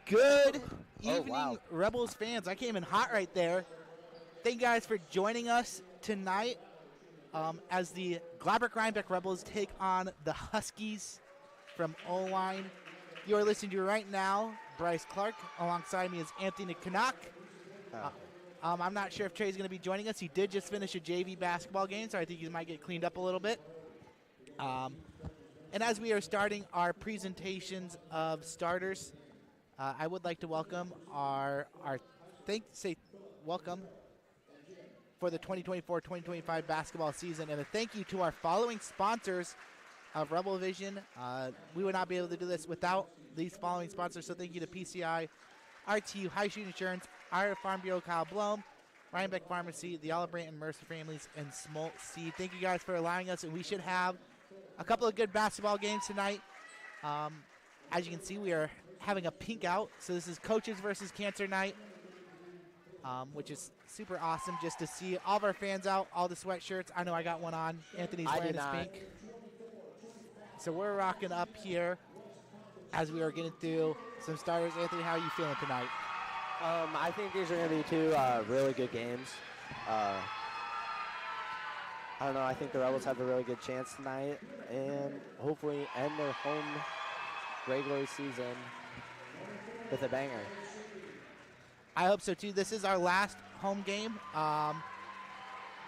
Good Oh, evening, wow. Rebels fans. I came in hot right there. Thank you guys for joining us tonight as the Glabrick-Rhinebeck Rebels take on the Huskies from Oelwein. You are listening to right now Bryce Clark. Alongside me is Anthony Canuck. I'm not sure if Trey's going to be joining us. He did just finish a JV basketball game, so I think he might get cleaned up a little bit. And as we are starting our presentations of starters, I would like to welcome welcome for the 2024-2025 basketball season, and a thank you to our following sponsors of Rebel Vision. We would not be able to do this without these following sponsors, so thank you to PCI, RTU, High Street Insurance, Iowa Farm Bureau, Kyle Blome, Rhinebeck Pharmacy, the Olive Brandt and Mercer families, and Smolt Seed. Thank you guys for allowing us, and we should have a couple of good basketball games tonight. As you can see, we are having a pink out, so this is Coaches versus Cancer night, which is super awesome just to see all of our fans out, all the sweatshirts. I know I got one on. Anthony's wearing his pink. So we're rocking up here as we are getting through some starters. Anthony, how are you feeling tonight? I think these are going to be two really good games. I don't know. I think the Rebels have a really good chance tonight and hopefully end their home regular season with a banger. I hope so, too. This is our last home game.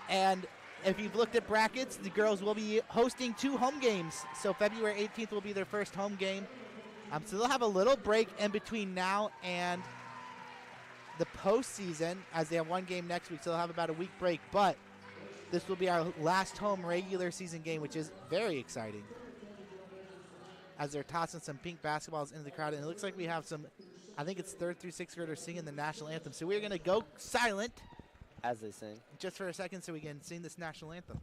And if you've looked at brackets, the girls will be hosting 2 home games. So February 18th will be their first home game. So they'll have a little break in between now and the postseason, as they have 1 game next week. So they'll have about a week break. But this will be our last home regular season game, which is very exciting, as they're tossing some pink basketballs into the crowd. And it looks like we have some, I think it's 3rd through 6th graders singing the national anthem. So we're going to go silent As they sing. just for a second so we can sing this national anthem.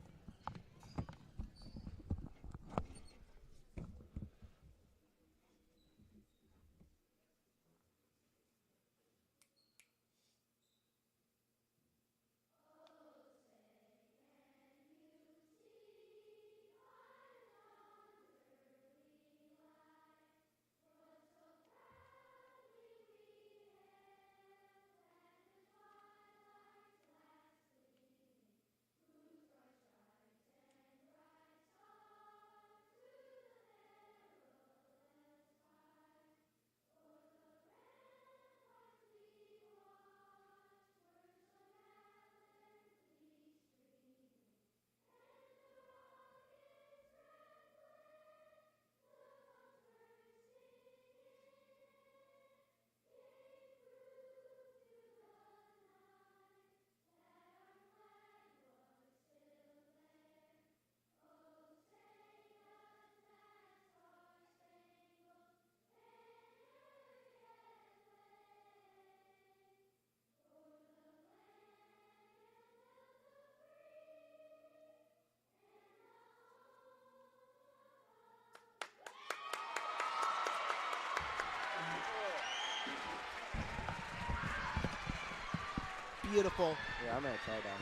Beautiful. Yeah, I'm going to try that.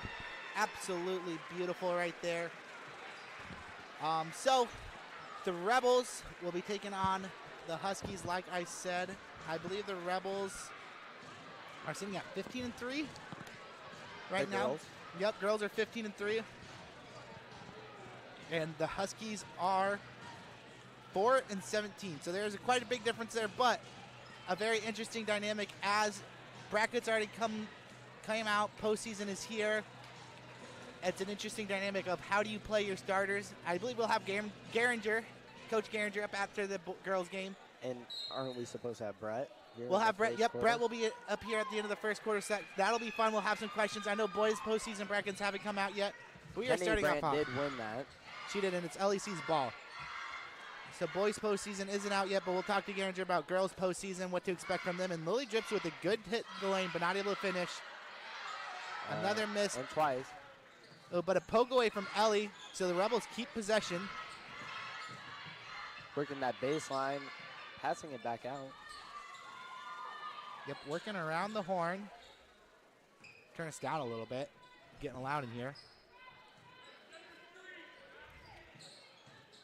Absolutely beautiful right there. So the Rebels will be taking on the Huskies. Like I said, I believe the Rebels are sitting at 15-3 right The now. girls? Yep, girls are 15-3. And the Huskies are 4-17. So there's quite a big difference there, but a very interesting dynamic as brackets already came out. Postseason is here. It's an interesting dynamic of how do you play your starters. I believe we'll have Garinger, Coach Garinger, up after the girls' game. And aren't we supposed to have Brett? We'll have Brett. Yep, Brett will be up here at the end of the first quarter. So that'll be fun. We'll have some questions. I know boys' postseason brackets haven't come out yet. But we are starting off hot. did win that. She did, and it's LEC's ball. So boys' postseason isn't out yet, but we'll talk to Garinger about girls' postseason, what to expect from them. And Lily Drips with a good hit in the lane, but not able to finish. Another miss. And twice. Oh, but a poke away from Ellie, so the Rebels keep possession. Working that baseline, passing it back out. Yep, working around the horn. Turn us down a little bit. Getting loud in here.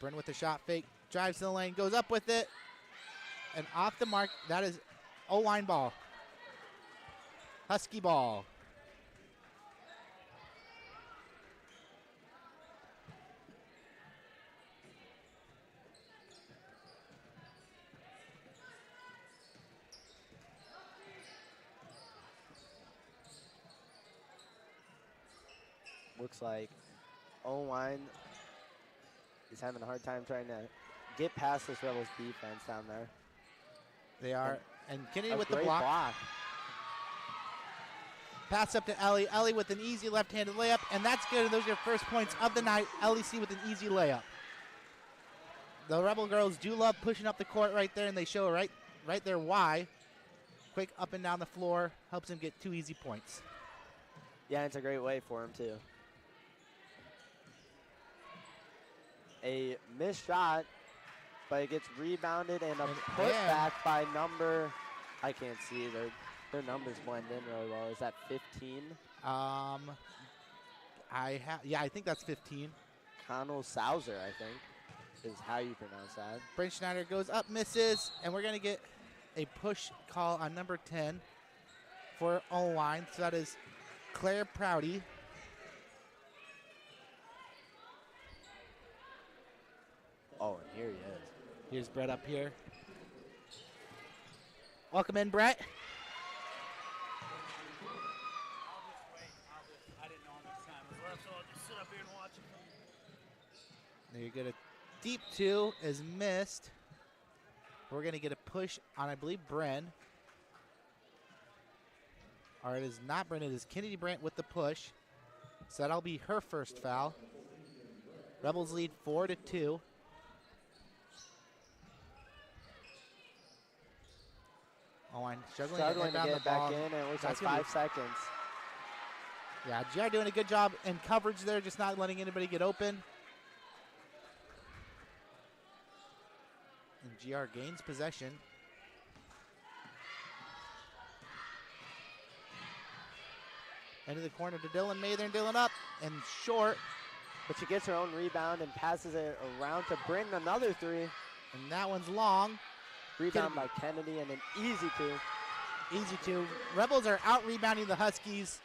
Bryn with the shot fake. Drives to the lane, goes up with it. And off the mark, that is Oelwein ball. Husky ball. Looks like Oelwein is having a hard time trying to get past this Rebels defense down there. They are. And Kennedy with the Great block. Pass up to Ellie. Ellie with an easy left-handed layup, and that's good. And those are your first points of the night. LEC with an easy layup. The Rebel girls do love pushing up the court right there, and they show right there why. Quick up and down the floor helps them get 2 easy points. Yeah, it's a great way for him too. A missed shot, but it gets rebounded and a putback by number. I can't see their numbers blend in really well. Is that 15? I think that's 15. Connell Sauser, I think, is how you pronounce that. Brent Schneider goes up, misses, and we're gonna get a push call on number 10 for Oelwein. So that is Claire Prouty. Oh, and here he is. Here's Brett up here. Welcome in, Brett. There you go. A deep 2 is missed. We're going to get a push on, I believe, Bren. Or it is not Bren. It is Kennedy Brandt with the push. So that'll be her first foul. Rebels lead 4-2. Oelwein struggling to get it back in, and it looks like 5 seconds. Yeah, GR doing a good job in coverage there, just not letting anybody get open. And GR gains possession. Into the corner to Dylan Mather, Dylan up and short. But she gets her own rebound and passes it around to Bryn, another 3. And that one's long. Rebound by Kennedy and an easy 2. Easy 2. Rebels are out rebounding the Huskies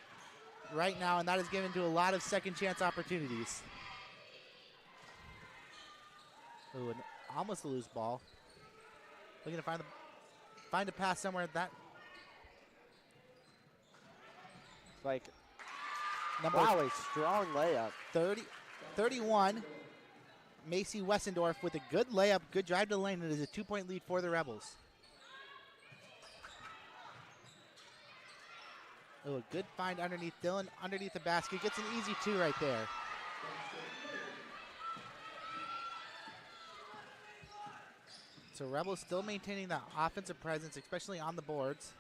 right now, and that is given to a lot of second chance opportunities. Ooh, and almost a loose ball. Looking to find a pass somewhere. That like number a strong layup. 31. Macy Wessendorf with a good layup, good drive to the lane. It is a 2-point lead for the Rebels. Oh, a good find underneath Dylan, underneath the basket. Gets an easy 2 right there. So Rebels still maintaining that offensive presence, especially on the boards.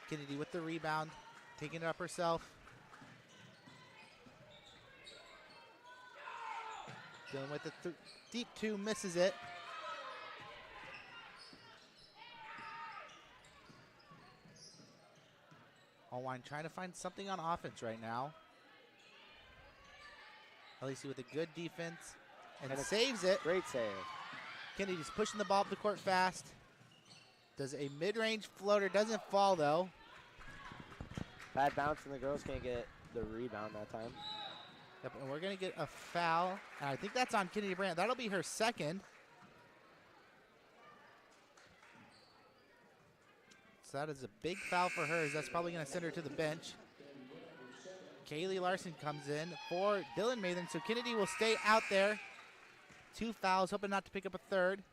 Kennedy with the rebound, taking it up herself. Dealing with the deep 2, misses it. Oelwein trying to find something on offense right now. LEC with a good defense and saves it. Great save. Kennedy's pushing the ball up the court fast. Does a mid-range floater, doesn't fall though. Bad bounce and the girls can't get the rebound that time. Yep, and we're going to get a foul. And I think that's on Kennedy Brandt. That'll be her second. So that is a big foul for her. That's probably going to send her to the bench. Kaylee Larson comes in for Dylan Mather. So Kennedy will stay out there. 2 fouls, hoping not to pick up a third.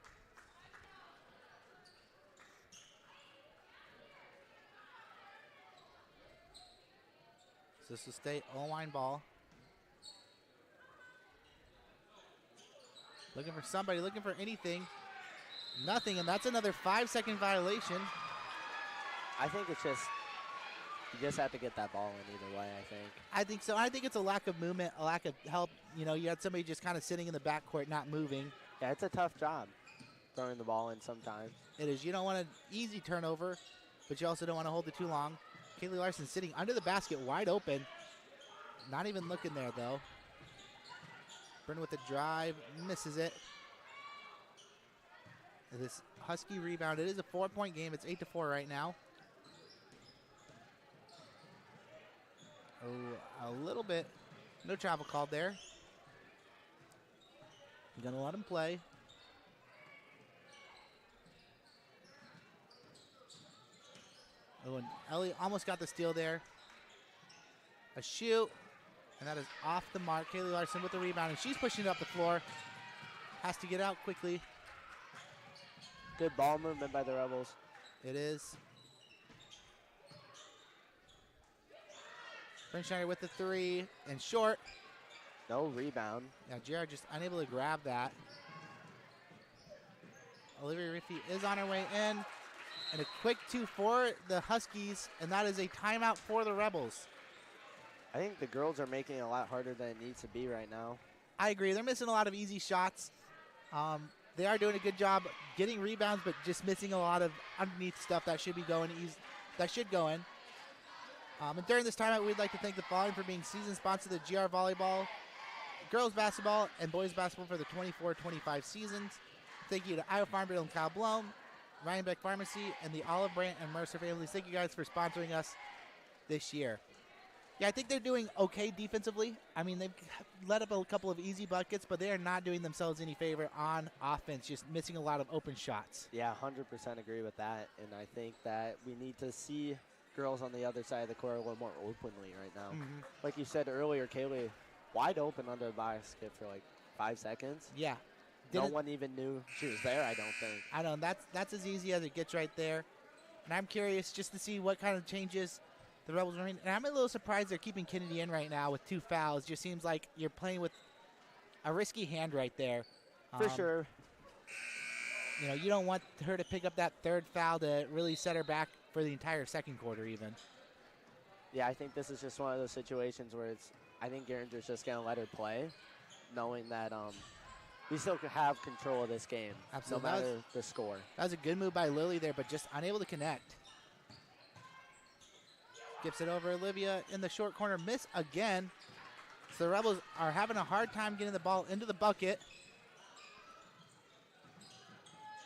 So this will stay Oelwein ball. Looking for somebody, looking for anything. Nothing, and that's another 5-second violation. I think it's just, you just have to get that ball in either way, I think. I think so. I think it's a lack of movement, a lack of help. You know, you had somebody just kind of sitting in the backcourt, not moving. Yeah, it's a tough job throwing the ball in sometimes. It is. You don't want an easy turnover, but you also don't want to hold it too long. Kaylee Larson sitting under the basket, wide open. Not even looking there, though. Brennan with the drive, misses it. This Husky rebound, it is a 4-point game. It's 8-4 right now. Oh, a little bit. No travel called there. You're going to let him play. Oh, and Ellie almost got the steal there. A shoot, and that is off the mark. Kaylee Larson with the rebound, and she's pushing it up the floor. Has to get out quickly. Good ball movement by the Rebels. It is. Schneider with the three, and short. No rebound. Now Jared just unable to grab that. Olivia Riffey is on her way in. And a quick 2 for the Huskies, and that is a timeout for the Rebels. I think the girls are making it a lot harder than it needs to be right now. I agree. They're missing a lot of easy shots. They are doing a good job getting rebounds, but just missing a lot of underneath stuff that should be going that should go in. And during this timeout, we'd like to thank the following for being season sponsor of the GR Volleyball, girls basketball, and boys basketball for the 24-25 seasons. Thank you to Iowa Farm Bureau and Kyle Blome, Ryan Beck Pharmacy, and the Olive Brandt and Mercer families. Thank you guys for sponsoring us this year. Yeah, I think they're doing okay defensively. I mean, they've let up a couple of easy buckets, but they are not doing themselves any favor on offense, just missing a lot of open shots. Yeah, 100% agree with that. And I think that we need to see girls on the other side of the court a little more openly right now. Mm-hmm. Like you said earlier, Kaylee, wide open under the basket for like 5 seconds. Yeah. No one even knew she was there, I don't think. I don't know. That's as easy as it gets right there. And I'm curious just to see what kind of changes the Rebels are making. And I'm a little surprised they're keeping Kennedy in right now with 2 fouls. Just seems like you're playing with a risky hand right there. For sure. You know, you don't want her to pick up that 3rd foul to really set her back for the entire 2nd quarter even. Yeah, I think this is just one of those situations where I think Geringer's just going to let her play, knowing that we still have control of this game, Absolutely. no matter the score. That was a good move by Lily there, but just unable to connect. Gives it over Olivia in the short corner. Miss again. So the Rebels are having a hard time getting the ball into the bucket.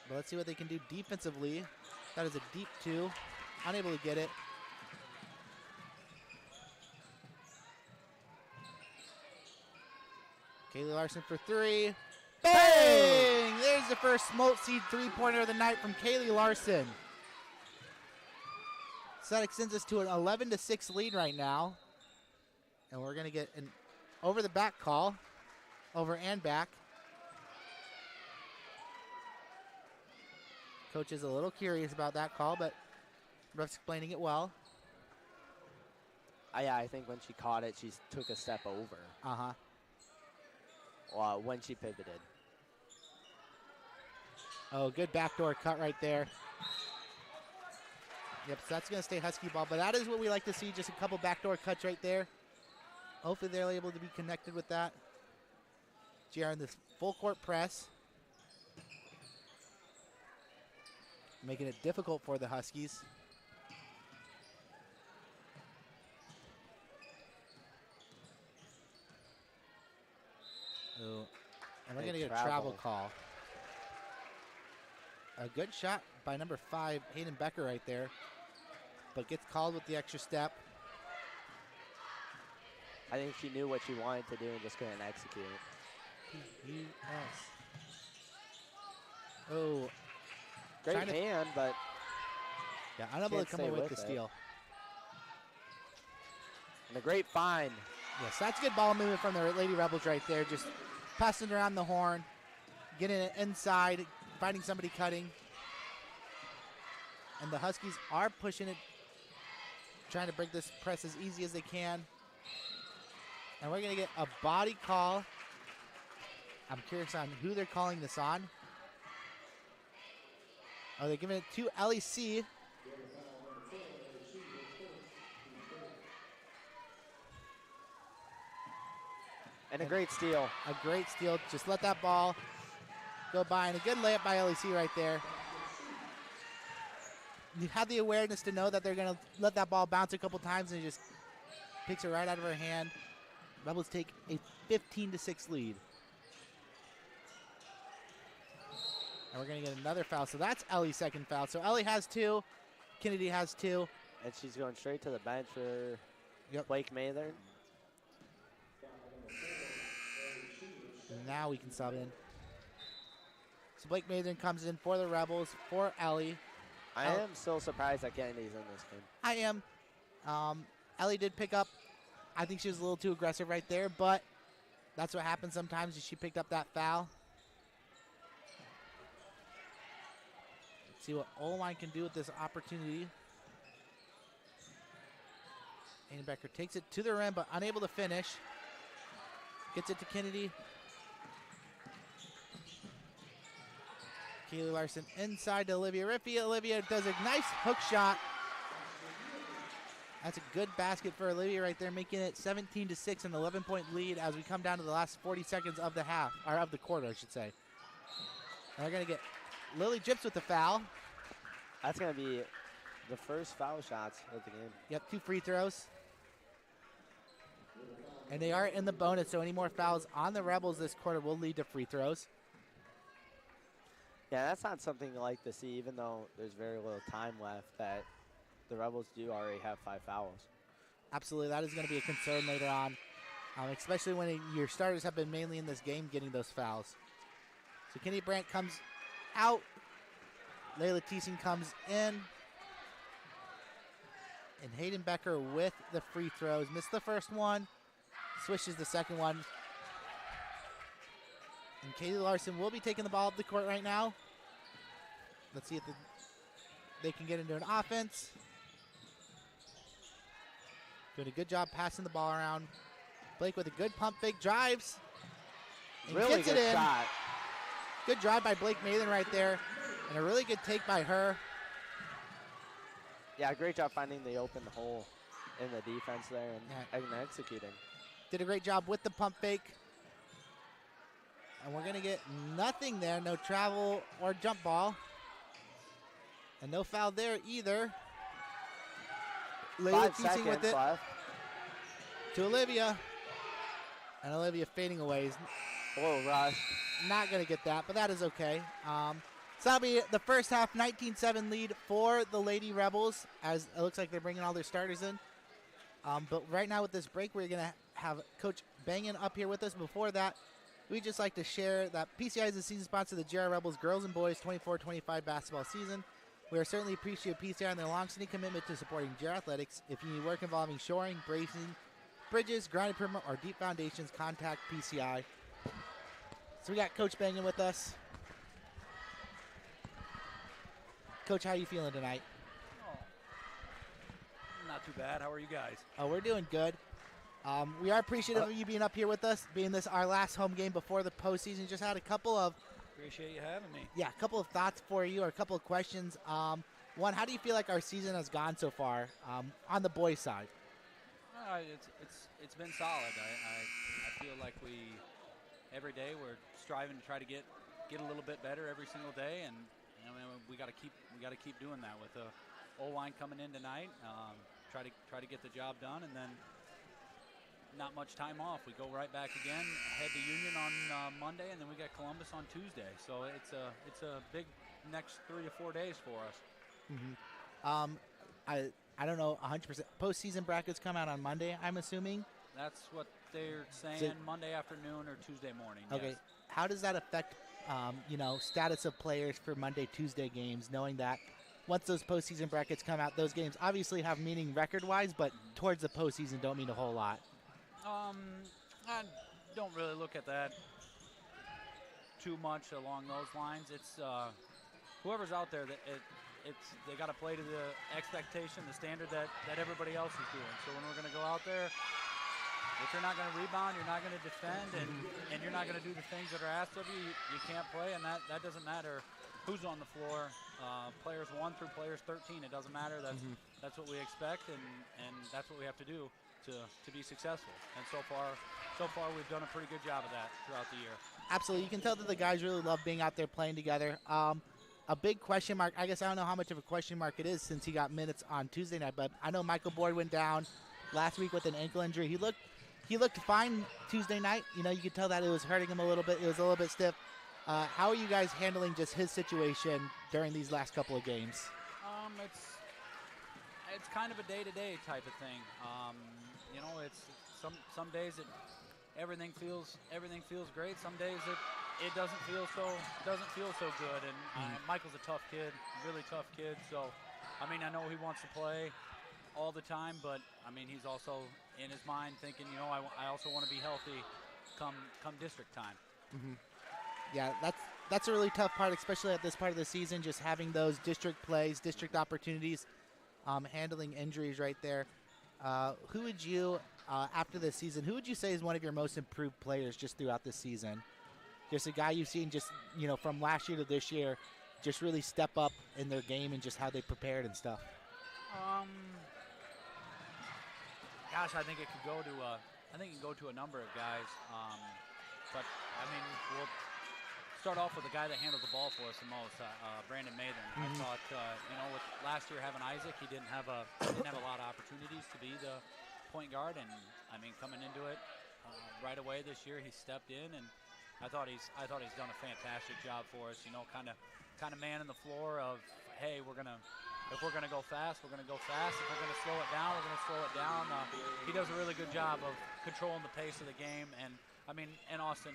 But let's see what they can do defensively. That is a deep 2. Unable to get it. Kaylee Larson for 3. Bang! There's the first Smoke Seed 3-pointer of the night from Kaylee Larson. So that extends us to an 11-6 lead right now. And we're going to get an over the back call. Over and back. Coach is a little curious about that call, but ref's explaining it well. Yeah, I think when she caught it, she took a step over. Uh-huh. When she pivoted. Oh, good backdoor cut right there. Yep, so that's going to stay Husky ball. But that is what we like to see, just a couple backdoor cuts right there. Hopefully they're able to be connected with that. GR in this full court press. Making it difficult for the Huskies. Oh, and we're going to get a travel call. A good shot by number 5, Hayden Becker right there, but gets called with the extra step. I think she knew what she wanted to do and just couldn't execute. P-U-S. Oh. Great hand, but yeah, unable to come away with the steal. And a great find. Yes, that's good ball movement from the Lady Rebels right there. Just passing around the horn, getting it inside, finding somebody cutting. And the Huskies are pushing it, trying to break this press as easy as they can. And we're going to get a body call. I'm curious on who they're calling this on. Oh, they're giving it to LEC. And a great steal. A great steal. Just let that ball go by. And a good layup by LEC right there. You have the awareness to know that they're going to let that ball bounce a couple times, and it just picks it right out of her hand. Rebels take a 15-6 lead. And we're going to get another foul. So that's Ellie's second foul. So Ellie has 2. Kennedy has 2. And she's going straight to the bench for Blake Mather. Now we can sub in. So Blake Mather comes in for the Rebels, for Ellie. I am so surprised that Kennedy's in this game. I am. Ellie did pick up. I think she was a little too aggressive right there, but that's what happens sometimes. She picked up that foul. Let's see what Oelwein can do with this opportunity. Becker takes it to the rim, but unable to finish. Gets it to Kennedy. Kaylee Larson inside to Olivia Riffey. Olivia does a nice hook shot. That's a good basket for Olivia right there, making it 17-6, an 11-point lead as we come down to the last 40 seconds of the half, or of the quarter, I should say. And they're going to get Lily Gyps with the foul. That's going to be the first foul shots of the game. Yep, 2 free throws. And they are in the bonus, so any more fouls on the Rebels this quarter will lead to free throws. Yeah, that's not something you like to see, even though there's very little time left, that the Rebels do already have 5 fouls. Absolutely, that is going to be a concern later on, especially when your starters have been mainly in this game getting those fouls. So Kenny Brandt comes out. Layla Thiessen comes in. And Hayden Becker with the free throws. Missed the first one. Swishes the second one. And Kaylee Larson will be taking the ball up the court right now. Let's see if they can get into an offense. Doing a good job passing the ball around. Blake with a good pump fake, drives. And really gets good it in. shot. Good drive by Blake Mathen right there. And a really good take by her. Yeah, great job finding the open hole in the defense there and executing. Did a great job with the pump fake. And we're going to get nothing there. No travel or jump ball. And no foul there either. Layla Thiessen with it left. To Olivia. And Olivia fading away. A little rush. Not going to get that, but that is okay. So that'll be the first half 19-7 lead for the Lady Rebels, as it looks like they're bringing all their starters in. But right now with this break, we're going to have Coach Bangin up here with us. Before that, we'd just like to share that PCI is the season sponsor of the GR Rebels girls and boys 24-25 basketball season. We are certainly appreciate PCI and their long-standing commitment to supporting GR athletics. If you need work involving shoring, bracing, bridges, grounding perimeter, or deep foundations, contact PCI. So we got Coach Bangin with us. Coach, how are you feeling tonight? Oh, not too bad. How are you guys? Oh, we're doing good. We are appreciative of you being up here with us, being this our last home game before the postseason. Just had a couple of Appreciate you having me. a couple of thoughts for you, or a couple of questions. One, how do you feel like our season has gone so far on the boys' side? It's been solid. I feel like every day we're striving to try to get a little bit better every single day, and I mean, we got to keep doing that with Oelwein coming in tonight. Try to get the job done, and then not much time off. We go right back again, head to Union on Monday, and then we got Columbus on Tuesday. So it's a big next 3 to 4 days for us. Mm-hmm. I don't know 100%. Postseason brackets come out on Monday, I'm assuming. That's what they're saying. So, Monday afternoon or Tuesday morning. Okay. Yes. How does that affect status of players for Monday, Tuesday games, knowing that once those postseason brackets come out, those games obviously have meaning record-wise, but towards the postseason don't mean a whole lot? I don't really look at that too much along those lines. It's whoever's out there, they got to play to the expectation, the standard that everybody else is doing. So when we're going to go out there, if you're not going to rebound, you're not going to defend, and you're not going to do the things that are asked of you, you can't play, and that doesn't matter who's on the floor. Players 1 through players 13, it doesn't matter. That's what we expect, and that's what we have to do to be successful. And so far we've done a pretty good job of that throughout the year. Absolutely. You can tell that the guys really love being out there playing together. A big question mark, I guess I don't know how much of a question mark it is since he got minutes on Tuesday night, but I know Michael Boyd went down last week with an ankle injury. He looked fine Tuesday night. You could tell that it was hurting him a little bit. It was a little bit stiff. How are you guys handling just his situation during these last couple of games? It's kind of a day-to-day type of thing. You know, it's some days everything feels great. Some days it doesn't feel so good. And Michael's a tough kid, really tough kid. So, I mean, I know he wants to play all the time, but I mean, he's also in his mind thinking, you know, I also want to be healthy come district time. Mm-hmm. Yeah, that's a really tough part, especially at this part of the season, just having those district plays, district opportunities, handling injuries right there. Who would you, after this season, who would you say is one of your most improved players just throughout this season? Just a guy you've seen just, you know, from last year to this year, just really step up in their game and just how they prepared and stuff. Gosh, I think it could go to a number of guys. But I mean, we'll start off with the guy that handles the ball for us the most, Brandon Mathen. I thought, you know, with last year having Isaac, he didn't have a lot of opportunities to be the point guard, and I mean, coming into it right away this year, he stepped in, and I thought he's done a fantastic job for us. You know, kind of manning the floor of, hey, if we're gonna go fast, we're gonna go fast. If we're gonna slow it down, we're gonna slow it down. He does a really good job of controlling the pace of the game, and I mean, and Austin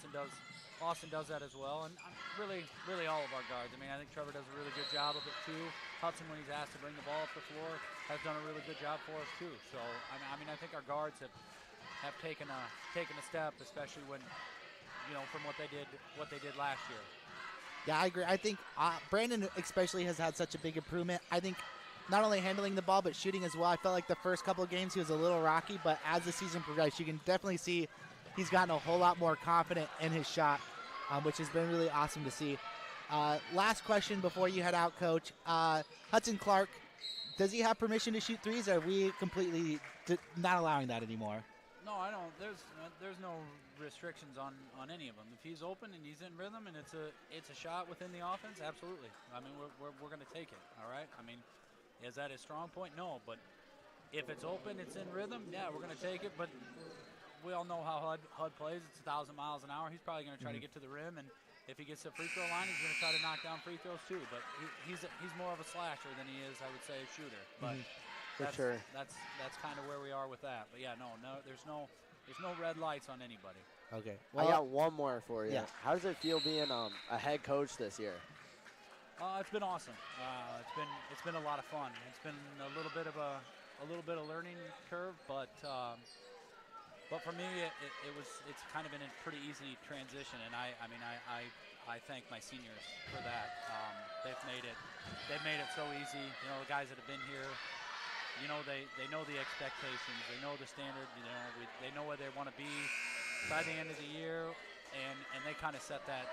does that as well, and really all of our guards. I mean, I think Trevor does a really good job of it too. Hudson, when he's asked to bring the ball up the floor, has done a really good job for us too. So I mean, I think our guards have taken a step, especially when, you know, from what they did last year. Yeah, I agree. I think Brandon especially has had such a big improvement. I think not only handling the ball, but shooting as well. I felt like the first couple of games he was a little rocky, but as the season progressed, you can definitely see he's gotten a whole lot more confident in his shot, which has been really awesome to see. Last question before you head out, Coach. Hudson Clark, does he have permission to shoot threes, or are we completely not allowing that anymore? No, I don't. There's no restrictions on any of them. If he's open and he's in rhythm and it's a shot within the offense, absolutely. I mean, we're going to take it. All right. I mean, is that his strong point? No, but if it's open, it's in rhythm. Yeah, we're going to take it. But we all know how HUD plays. It's 1,000 miles an hour. He's probably going to try to get to the rim, and if he gets to the free throw line, he's going to try to knock down free throws too. But he's more of a slasher than he is, I would say, a shooter. But that's kind of where we are with that. But yeah, no, there's no red lights on anybody. Okay. Well, I got one more for you. Yeah. How does it feel being a head coach this year? It's been awesome. It's been a lot of fun. It's been a little bit of a learning curve, but for me it's kind of been a pretty easy transition, and I thank my seniors for that. They've made it so easy. You know, the guys that have been here, you know, they know the expectations, they know the standard. You know, they know where they want to be by the end of the year. And they kind of set that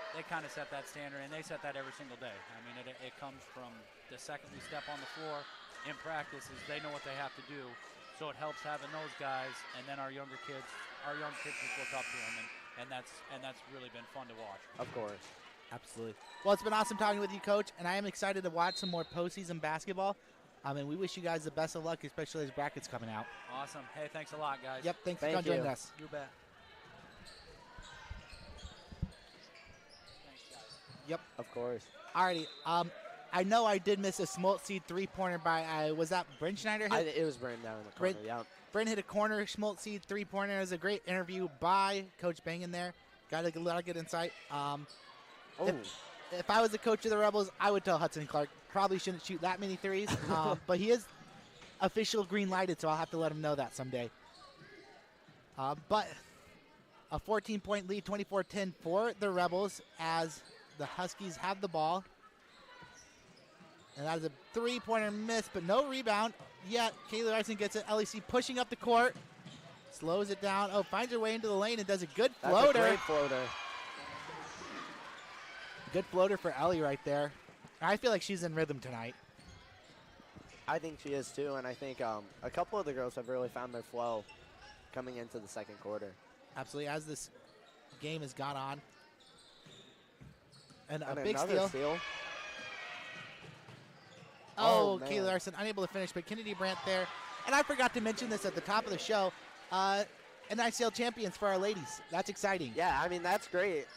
standard, and they set that every single day. I mean, it comes from the second we step on the floor in practice, is they know what they have to do. So it helps having those guys, and then our young kids just look up to them, and that's really been fun to watch. Of course. Absolutely. Well, it's been awesome talking with you, Coach, and I am excited to watch some more postseason basketball. And we wish you guys the best of luck, especially as brackets coming out. Awesome. Hey, thanks a lot, guys. Yep, thanks for joining us. You bet. Yep. Of course. Alrighty. I know I did miss a Schmaltz-Seed three-pointer by, was that Bryn Schneider? It was Bryn down in the corner, yeah. Bryn hit a corner, Schmaltz-Seed three-pointer. It was a great interview by Coach Bang there. Got a lot of good insight. If I was the coach of the Rebels, I would tell Hudson Clark probably shouldn't shoot that many threes. But he is official green-lighted, so I'll have to let him know that someday. But a 14-point lead, 24-10 for the Rebels as the Huskies have the ball. And that is a three-pointer miss, but no rebound yet. Kaylee Larson gets it. LEC pushing up the court. Slows it down. Oh, finds her way into the lane and does a good floater. That's a great floater. Good floater for Ellie right there. I feel like she's in rhythm tonight. I think she is too, and I think a couple of the girls have really found their flow coming into the second quarter. Absolutely, as this game has gone on. And a and big steal. Oh, Kaylee Larson unable to finish, but Kennedy Brandt there. And I forgot to mention this at the top of the show. NICL champions for our ladies. That's exciting. Yeah, I mean, that's great.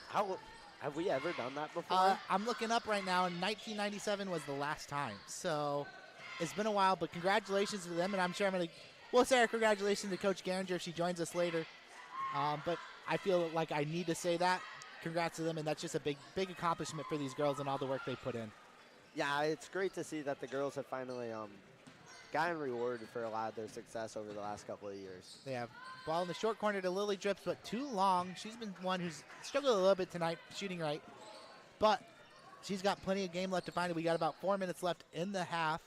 Have we ever done that before? I'm looking up right now, and 1997 was the last time. So it's been a while, but congratulations to them, and I'm sure we'll say our congratulations to Coach Garinger if she joins us later. But I feel like I need to say that. Congrats to them, and that's just a big accomplishment for these girls and all the work they put in. Yeah, it's great to see that the girls have finally gotten rewarded for a lot of their success over the last couple of years. They have ball in the short corner to Lily Drips, but too long. She's been one who's struggled a little bit tonight shooting right, but she's got plenty of game left to find it. We got about 4 minutes left in the half,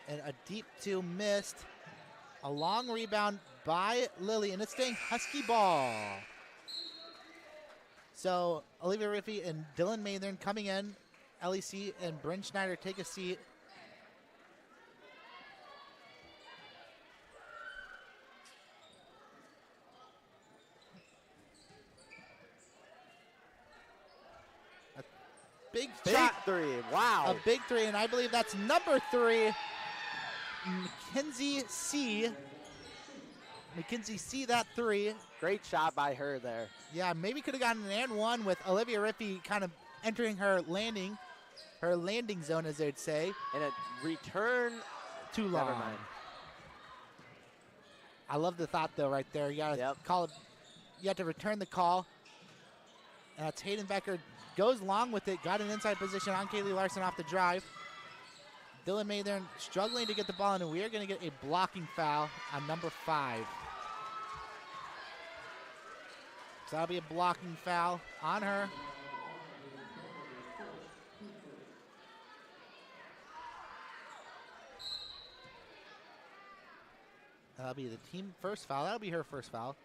and a deep two missed. A long rebound by Lily, and it's staying Husky ball. So Olivia Riffey and Dylan Mathern coming in. LEC and Bryn Schneider take a seat. A big shot. Three, wow. A big three, and I believe that's number 3, Mackenzie C. Mackenzie C, that 3. Great shot by her there. Yeah, maybe could have gotten an and one with Olivia Riffey kind of entering her landing zone, as they'd say. And a return. Too long. Never mind. I love the thought, though, right there. You got to call it. You have to return the call. And that's Hayden Becker. Goes long with it. Got an inside position on Kaylee Larson off the drive. Dylan Mathern struggling to get the ball in, and we are going to get a blocking foul on number 5. So that'll be a blocking foul on her. That'll be the team first foul. That'll be her first foul.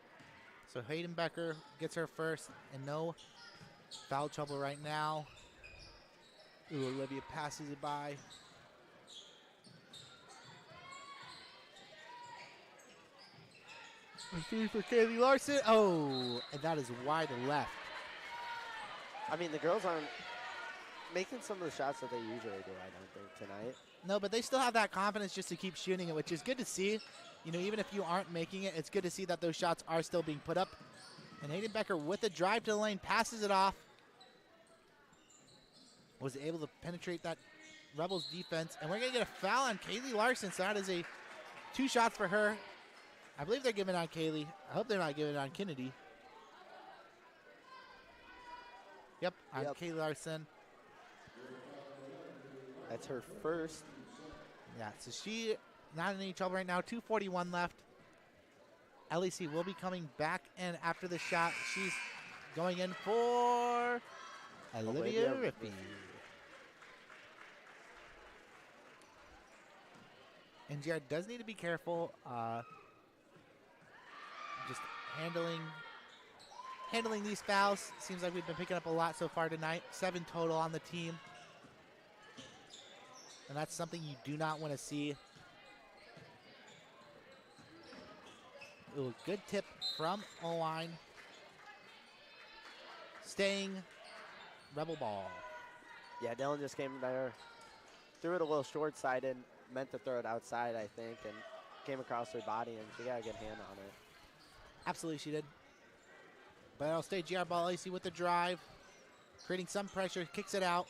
So Hayden Becker gets her first, and no foul trouble right now. Ooh, Olivia passes it by. Three for Kaylee Larson. Oh, and that is wide left. I mean, the girls aren't making some of the shots that they usually do, I don't think, tonight. No, but they still have that confidence just to keep shooting it, which is good to see. You know, even if you aren't making it, it's good to see that those shots are still being put up. And Hayden Becker with a drive to the lane, passes it off. Was able to penetrate that Rebels defense. And we're going to get a foul on Kaylee Larson, so that is 2 shots for her. I believe they're giving it on Kaylee. I hope they're not giving it on Kennedy. Yep, on Kaylee Larson. That's her first. Yeah, so she not in any trouble right now. 2:41 left. LEC will be coming back in after the shot. She's going in for Olivia Rippey. And Jared does need to be careful. Just handling these fouls. Seems like we've been picking up a lot so far tonight. 7 total on the team. And that's something you do not want to see. Ooh, good tip from Oelwein. Staying Rebel ball. Yeah, Dylan just came there, threw it a little short-sided, meant to throw it outside, I think, and came across her body, and she got a good hand on it. Absolutely, she did. But it'll stay GR ball. AC with the drive, creating some pressure, kicks it out.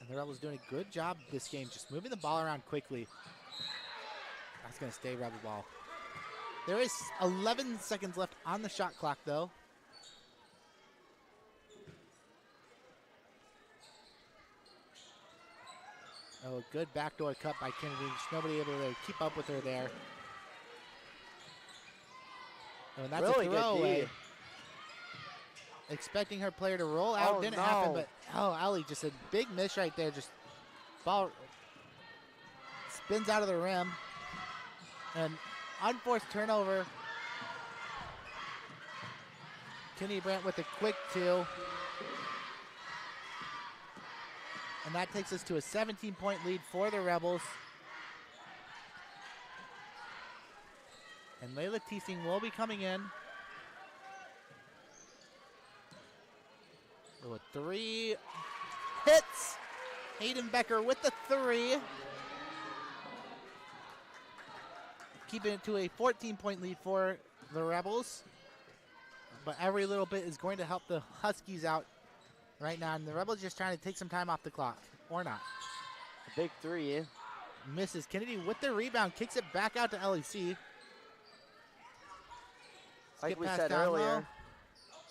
And the Rebels doing a good job this game, just moving the ball around quickly. That's going to stay Rebel ball. There is 11 seconds left on the shot clock, though. Oh, good backdoor cut by Kennedy. Just nobody able to keep up with her there. Oh, and that's really a good throwaway. D. Expecting her player to roll out. Didn't happen, but Allie, just a big miss right there. Just ball spins out of the rim. And unforced turnover. Kenny Brandt with a quick 2. And that takes us to a 17-point lead for the Rebels. And Layla Teesing will be coming in. With 3 hits. Hayden Becker with the 3. Keeping it to a 14-point lead for the Rebels. but every little bit is going to help the Huskies out right now. And the Rebels just trying to take some time off the clock, or not. A big three. Misses. Kennedy with the rebound, kicks it back out to LEC. Like we said earlier,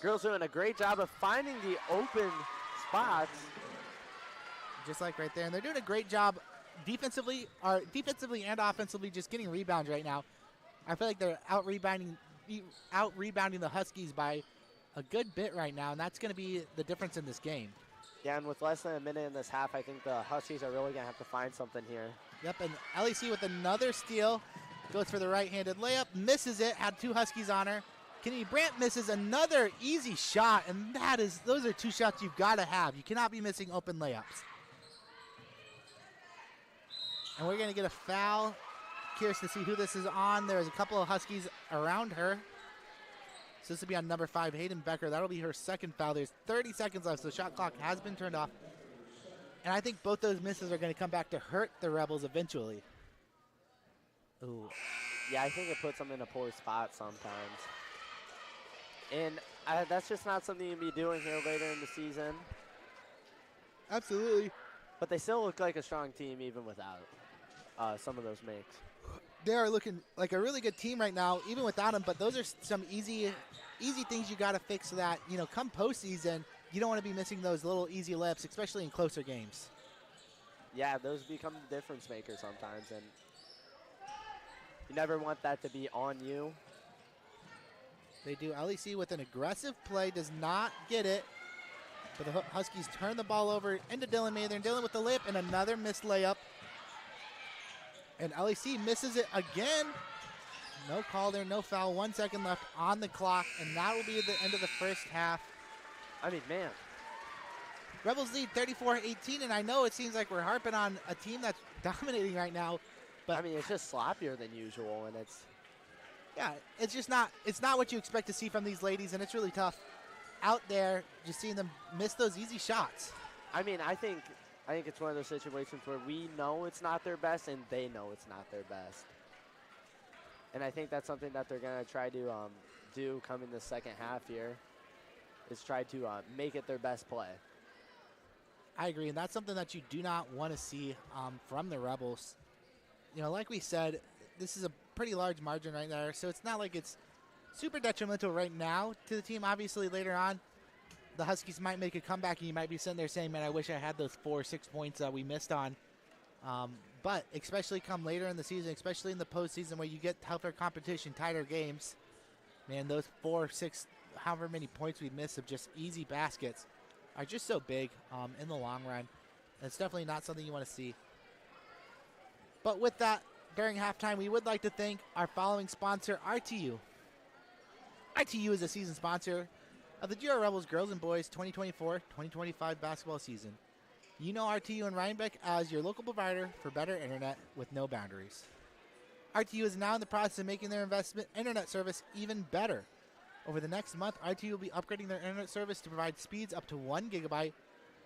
girls doing a great job of finding the open spots. Just like right there. And they're doing a great job defensively and offensively, just getting rebounds right now. I feel like they're out rebounding the Huskies by a good bit right now, and that's going to be the difference in this game. Yeah, and with less than a minute in this half, I think the Huskies are really going to have to find something here. Yep, and LEC with another steal. Goes for the right-handed layup, misses it, had two Huskies on her. Kennedy Brandt misses another easy shot, and those are two shots you've got to have. You cannot be missing open layups. And we're going to get a foul. Curious to see who this is on. There's a couple of Huskies around her. So this will be on number 5, Hayden Becker. That'll be her second foul. There's 30 seconds left, so the shot clock has been turned off. And I think both those misses are going to come back to hurt the Rebels eventually. Ooh. Yeah, I think it puts them in a poor spot sometimes. And that's just not something you can be doing here later in the season. Absolutely. But they still look like a strong team even without some of those makes. They are looking like a really good team right now, even without them. But those are some easy things you got to fix so that, come postseason, you don't want to be missing those little easy layups, especially in closer games. Yeah, those become the difference makers sometimes, and you never want that to be on you. They do. LEC with an aggressive play, does not get it. But the Huskies turn the ball over into Dylan Mather, and Dylan with the layup and another missed layup. And LEC misses it again. No call there, no foul. 1 second left on the clock, and that will be the end of the first half. I mean, man. Rebels lead 34-18, and I know it seems like we're harping on a team that's dominating right now. But I mean, it's just sloppier than usual, and it's... Yeah, it's just not what you expect to see from these ladies, and it's really tough out there just seeing them miss those easy shots. I mean, I think it's one of those situations where we know it's not their best, and they know it's not their best. And I think that's something that they're going to try to do coming the second half here, is try to make it their best play. I agree, and that's something that you do not want to see from the Rebels. Like we said, this is a pretty large margin right there, so it's not like it's super detrimental right now to the team. Obviously, later on, the Huskies might make a comeback, and you might be sitting there saying, man, I wish I had those 4 or 6 points that we missed on. But especially come later in the season, especially in the postseason where you get tougher competition, tighter games, man, those 4 or 6, however many points we miss of just easy baskets are just so big in the long run. And it's definitely not something you want to see. But with that, during halftime, we would like to thank our following sponsor, RTU. RTU is a season sponsor of the GR Rebels Girls and Boys 2024-2025 basketball season. You know RTU and Rhinebeck as your local provider for better internet with no boundaries. RTU is now in the process of making their internet service even better. Over the next month, RTU will be upgrading their internet service to provide speeds up to 1 gigabyte.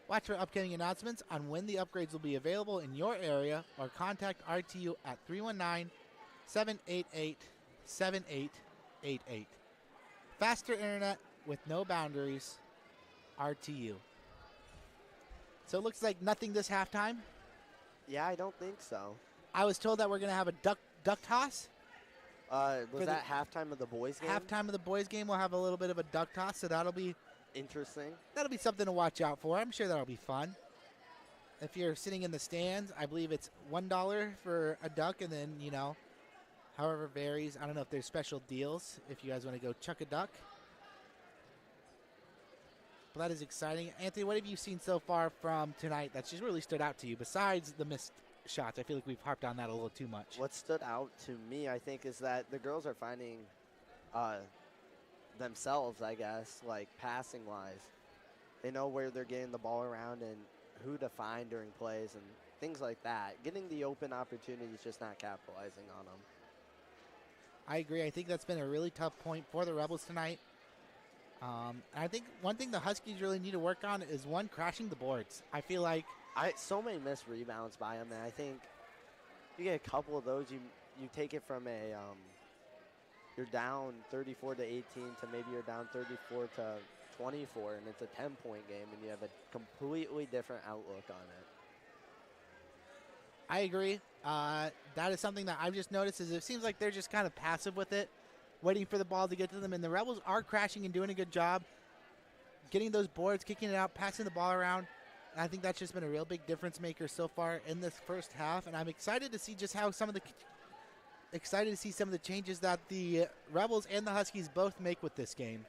Watch for upcoming announcements on when the upgrades will be available in your area, or contact RTU at 319-788-7888. Faster internet with no boundaries, RTU. So it looks like nothing this halftime. Yeah, I don't think so. I was told that we're going to have a duck toss. Was that halftime of the boys game? Halftime of the boys game, we'll have a little bit of a duck toss, so that'll be interesting. That'll be something to watch out for. I'm sure that'll be fun. If you're sitting in the stands, I believe it's $1 for a duck, and then, however varies. I don't know if there's special deals if you guys want to go chuck a duck. But that is exciting. Anthony, what have you seen so far from tonight that's just really stood out to you besides the missed shots? I feel like we've harped on that a little too much. What stood out to me, I think, is that the girls are finding themselves, I guess, like passing-wise. They know where they're getting the ball around and who to find during plays and things like that. Getting the open opportunities, just not capitalizing on them. I agree. I think that's been a really tough point for the Rebels tonight. I think one thing the Huskies really need to work on is, one, crashing the boards. I feel like so many missed rebounds by them, and I think you get a couple of those, you take it from a you're down 34 to 18 to maybe you're down 34 to 24, and it's a 10-point game, and you have a completely different outlook on it. I agree. That is something that I've just noticed is it seems like they're just kind of passive with it, waiting for the ball to get to them, and the Rebels are crashing and doing a good job getting those boards, kicking it out, passing the ball around. And I think that's just been a real big difference maker so far in this first half, and I'm excited to see just how some of the changes that the Rebels and the Huskies both make with this game.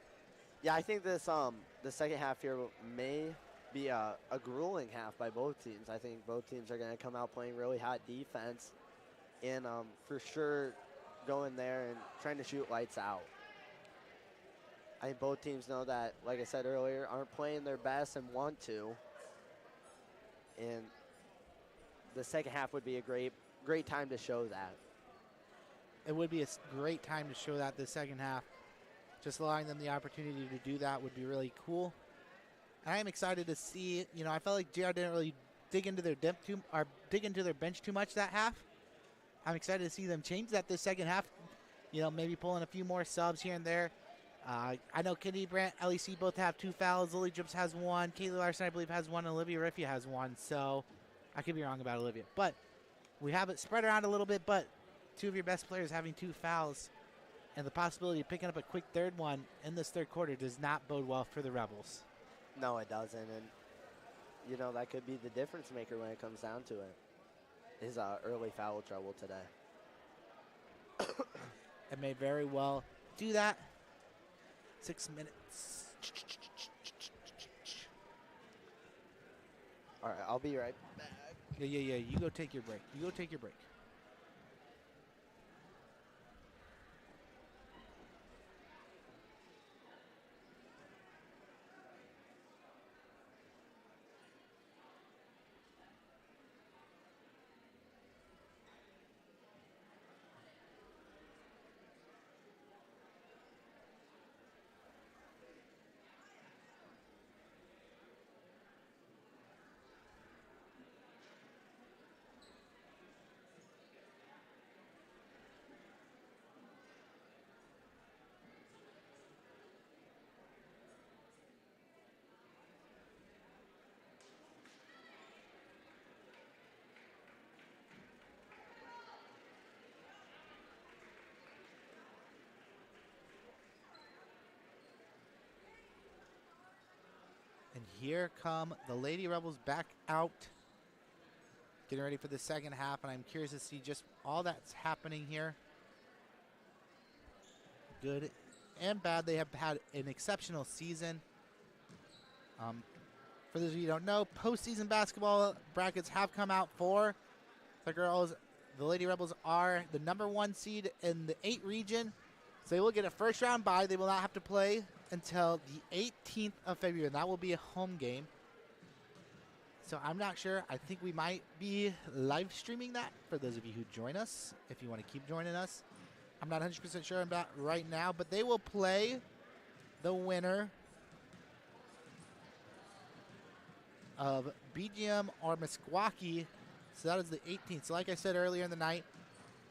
Yeah, I think this the second half here may be a grueling half by both teams. I think both teams are going to come out playing really hot defense and for sure go in there and trying to shoot lights out. I think both teams know that, like I said earlier, aren't playing their best and want to. And the second half would be a great time to show that. It would be a great time to show that the second half. Just allowing them the opportunity to do that would be really cool. And I am excited to see, I felt like JR didn't really dig into their bench too much that half. I'm excited to see them change that this second half. Maybe pulling a few more subs here and there. I know Kennedy Brandt, LEC both have 2 fouls. Lily Drips has 1. Kaylee Larson, I believe, has 1. And Olivia Riffia has 1. So I could be wrong about Olivia. But we have it spread around a little bit. But 2 of your best players having 2 fouls and the possibility of picking up a quick third one in this third quarter does not bode well for the Rebels. No, it doesn't. And, that could be the difference maker when it comes down to it, is early foul trouble today. It may very well do that. 6 minutes. All right, I'll be right back. Yeah. You go take your break. And here come the Lady Rebels back out, getting ready for the second half, and I'm curious to see just all that's happening here. Good and bad. They have had an exceptional season. For those of you who don't know, postseason basketball brackets have come out for the girls. The Lady Rebels are the #1 seed in the 8 region, so they will get a first round bye. They will not have to play until the 18th of February, and that will be a home game. So I'm not sure. I think we might be live streaming that for those of you who join us, if you want to keep joining us. I'm not 100% sure about right now, but they will play the winner of BGM or Meskwaki. So that is the 18th. So like I said earlier in the night,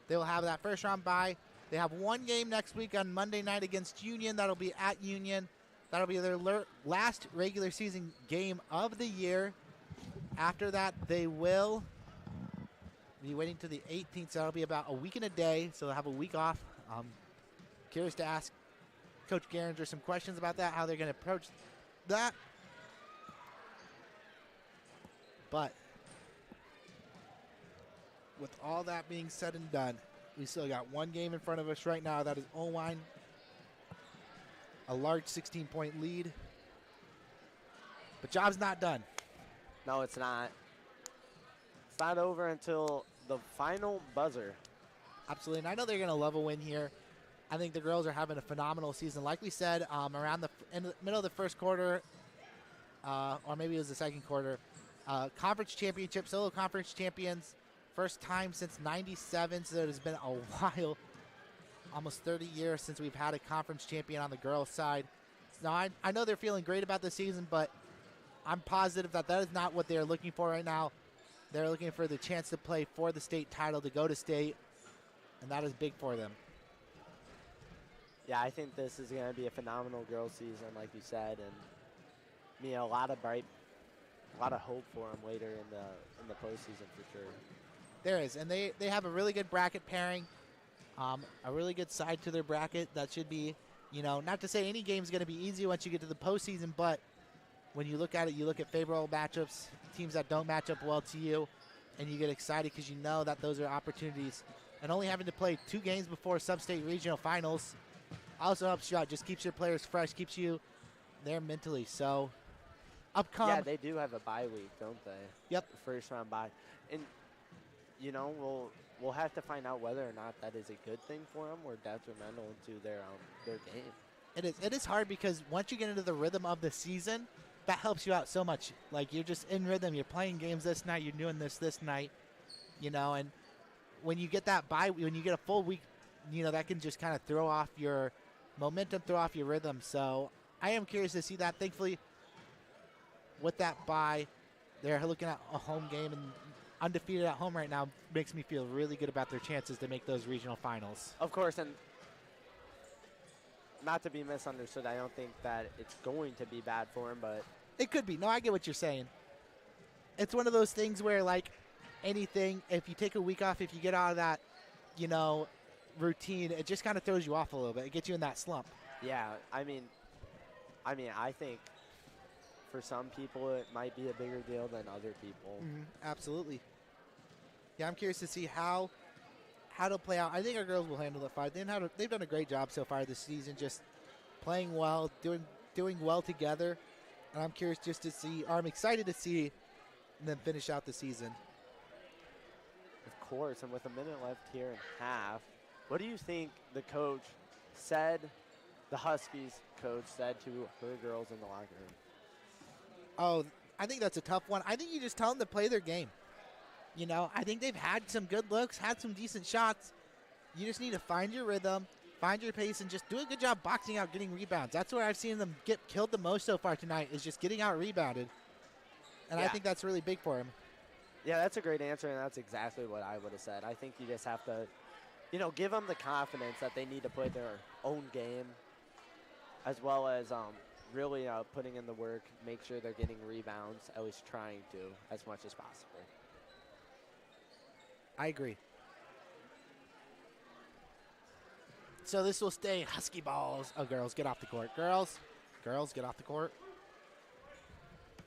they will have that first round bye. They have one game next week on Monday night against Union. That'll be at Union. That'll be their last regular season game of the year. After that, they will be waiting to the 18th. So that'll be about a week and a day. So they'll have a week off. Curious to ask Coach Geringer some questions about that, how they're going to approach that. But with all that being said and done, we still got one game in front of us right now. That is Oelwein. A large 16-point lead. But job's not done. No, it's not. It's not over until the final buzzer. Absolutely. And I know they're going to love a win here. I think the girls are having a phenomenal season. Like we said, around in the middle of the first quarter, or maybe it was the second quarter, conference championship, solo conference champions. First time since 97, so it has been a while, almost 30 years since we've had a conference champion on the girls' side. Now, I know they're feeling great about the season, but I'm positive that is not what they're looking for right now. They're looking for the chance to play for the state title, to go to state, and that is big for them. Yeah, I think this is going to be a phenomenal girls season, like you said, and a lot of hope for them later in the postseason for sure. There is, and they have a really good bracket pairing, a really good side to their bracket that should be, not to say any game's going to be easy once you get to the postseason, but when you look at it, you look at favorable matchups, teams that don't match up well to you, and you get excited because you know that those are opportunities. And only having to play 2 games before sub-state regional finals also helps you out, just keeps your players fresh, keeps you there mentally. So, Yeah, they do have a bye week, don't they? Yep. The first round bye. And, we'll have to find out whether or not that is a good thing for them or detrimental to their game. It is hard because once you get into the rhythm of the season, that helps you out so much. Like, you're just in rhythm. You're playing games this night. You're doing this night, and when you get that bye, when you get a full week, that can just kind of throw off your momentum, throw off your rhythm. So I am curious to see that. Thankfully, with that bye, they're looking at a home game, and undefeated at home right now makes me feel really good about their chances to make those regional finals. Of course, and not to be misunderstood, I don't think that it's going to be bad for them, but it could be. No, I get what you're saying. It's one of those things where, like anything, if you take a week off, if you get out of that, routine, it just kind of throws you off a little bit. It gets you in that slump. Yeah, I think for some people it might be a bigger deal than other people. Absolutely. Yeah, I'm curious to see how to play out. I think our girls will handle it fine. They've done a great job so far this season, just playing well, doing well together. And I'm curious just to see, or I'm excited to see them finish out the season. Of course, and with a minute left here in half, what do you think the coach said, the Huskies coach said to her girls in the locker room? Oh, I think that's a tough one. I think you just tell them to play their game. I think they've had some good looks, had some decent shots. You just need to find your rhythm, find your pace, and just do a good job boxing out, getting rebounds. That's where I've seen them get killed the most so far tonight, is just getting out rebounded. And I think that's really big for him. Yeah, that's a great answer, and that's exactly what I would have said. I think you just have to, give them the confidence that they need to play their own game, as well as really putting in the work, make sure they're getting rebounds, at least trying to, as much as possible. I agree. So this will stay Husky balls. Oh, girls, get off the court. Girls, get off the court.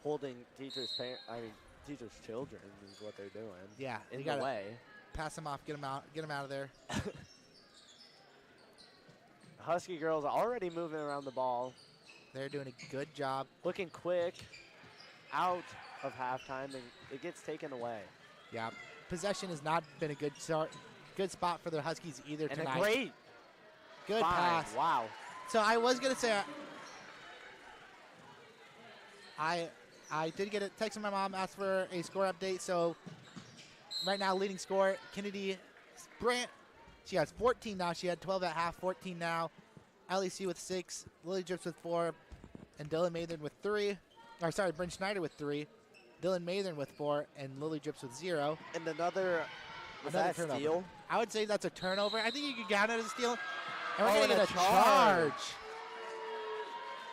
Holding teachers' children is what they're doing. Yeah, in the way. Pass them off. Get them out of there. Husky girls are already moving around the ball. They're doing a good job. Looking quick out of halftime, and it gets taken away. Yeah, possession has not been a good spot for the Huskies either tonight. And a great good pass. Wow. So I was gonna say, I did get a text from my mom, asked for a score update. So right now, leading scorer Kennedy Brandt. She has 14 now. She had 12 at half. 14 now. LEC with 6. Lily Drips with 4. And Dylan Mathern with 3. Or sorry, Bryn Schneider with 3. Dylan Mathern with 4. And Lily Drips with 0. And another turnover. Steal? I would say that's a turnover. I think you could count it as a steal. And we're going to get a charge.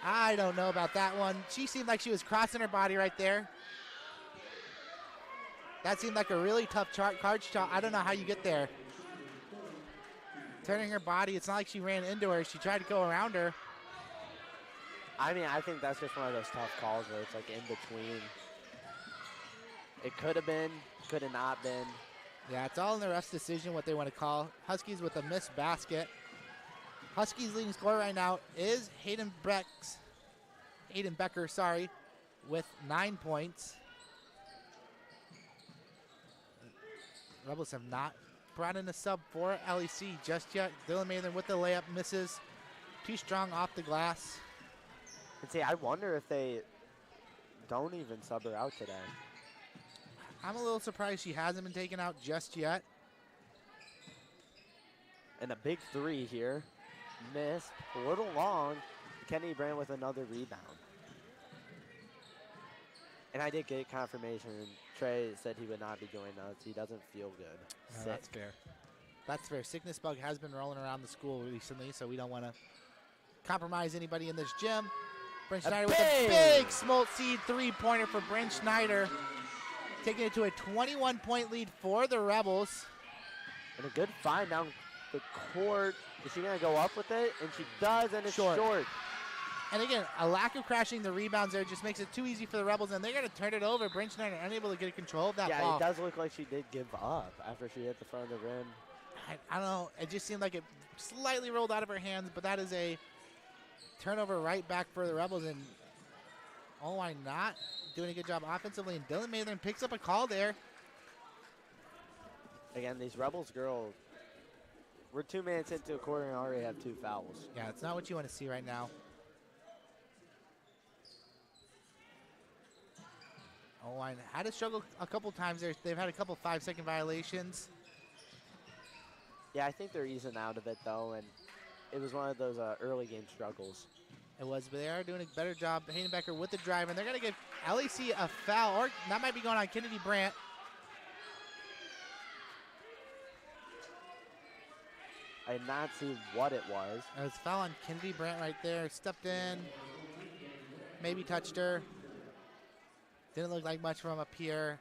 I don't know about that one. She seemed like she was crossing her body right there. That seemed like a really tough card shot. I don't know how you get there. Turning her body, it's not like she ran into her. She tried to go around her. I think that's just one of those tough calls where it's like in between. It could have been, could have not been. Yeah, it's all in the ref's decision what they want to call. Huskies with a missed basket. Huskies leading scorer right now is Hayden Becker, with 9 points. Rebels have not brought in a sub for LEC just yet. Dylan Mathern with the layup misses. Too strong off the glass. And see, I wonder if they don't even sub her out today. I'm a little surprised she hasn't been taken out just yet. And a big 3 here. Missed. A little long. Kenny Brandt with another rebound. And I did get confirmation. Trey said he would not be joining us. He doesn't feel good. That's fair. That's fair. Sickness bug has been rolling around the school recently, so we don't want to compromise anybody in this gym. Brent Schneider with a big Smolt Seed three-pointer for Brent Schneider, taking it to a 21-point lead for the Rebels. And a good find down the court. Is she going to go up with it? And she does, and it's short. And again, a lack of crashing the rebounds there just makes it too easy for the Rebels, and they're going to turn it over. Brent Schneider unable to get control of that ball. Yeah, it does look like she did give up after she hit the front of the rim. I don't know. It just seemed like it slightly rolled out of her hands, but that is a turnover right back for the Rebels. And Oelwein not doing a good job offensively, and Dylan Mather picks up a call there. Again, these Rebels girls, we're 2 minutes into a quarter and already have 2 fouls. Yeah, it's not what you want to see right now. Oelwein had to struggle a couple times there. They've had a couple 5-second violations. Yeah, I think they're easing out of it, though, and it was one of those early game struggles. It was, but they are doing a better job. Hayden Becker with the drive, and they're going to give LEC a foul, or that might be going on Kennedy Brandt. I did not see what it was. It was a foul on Kennedy Brandt right there. Stepped in, maybe touched her. Didn't look like much from up here.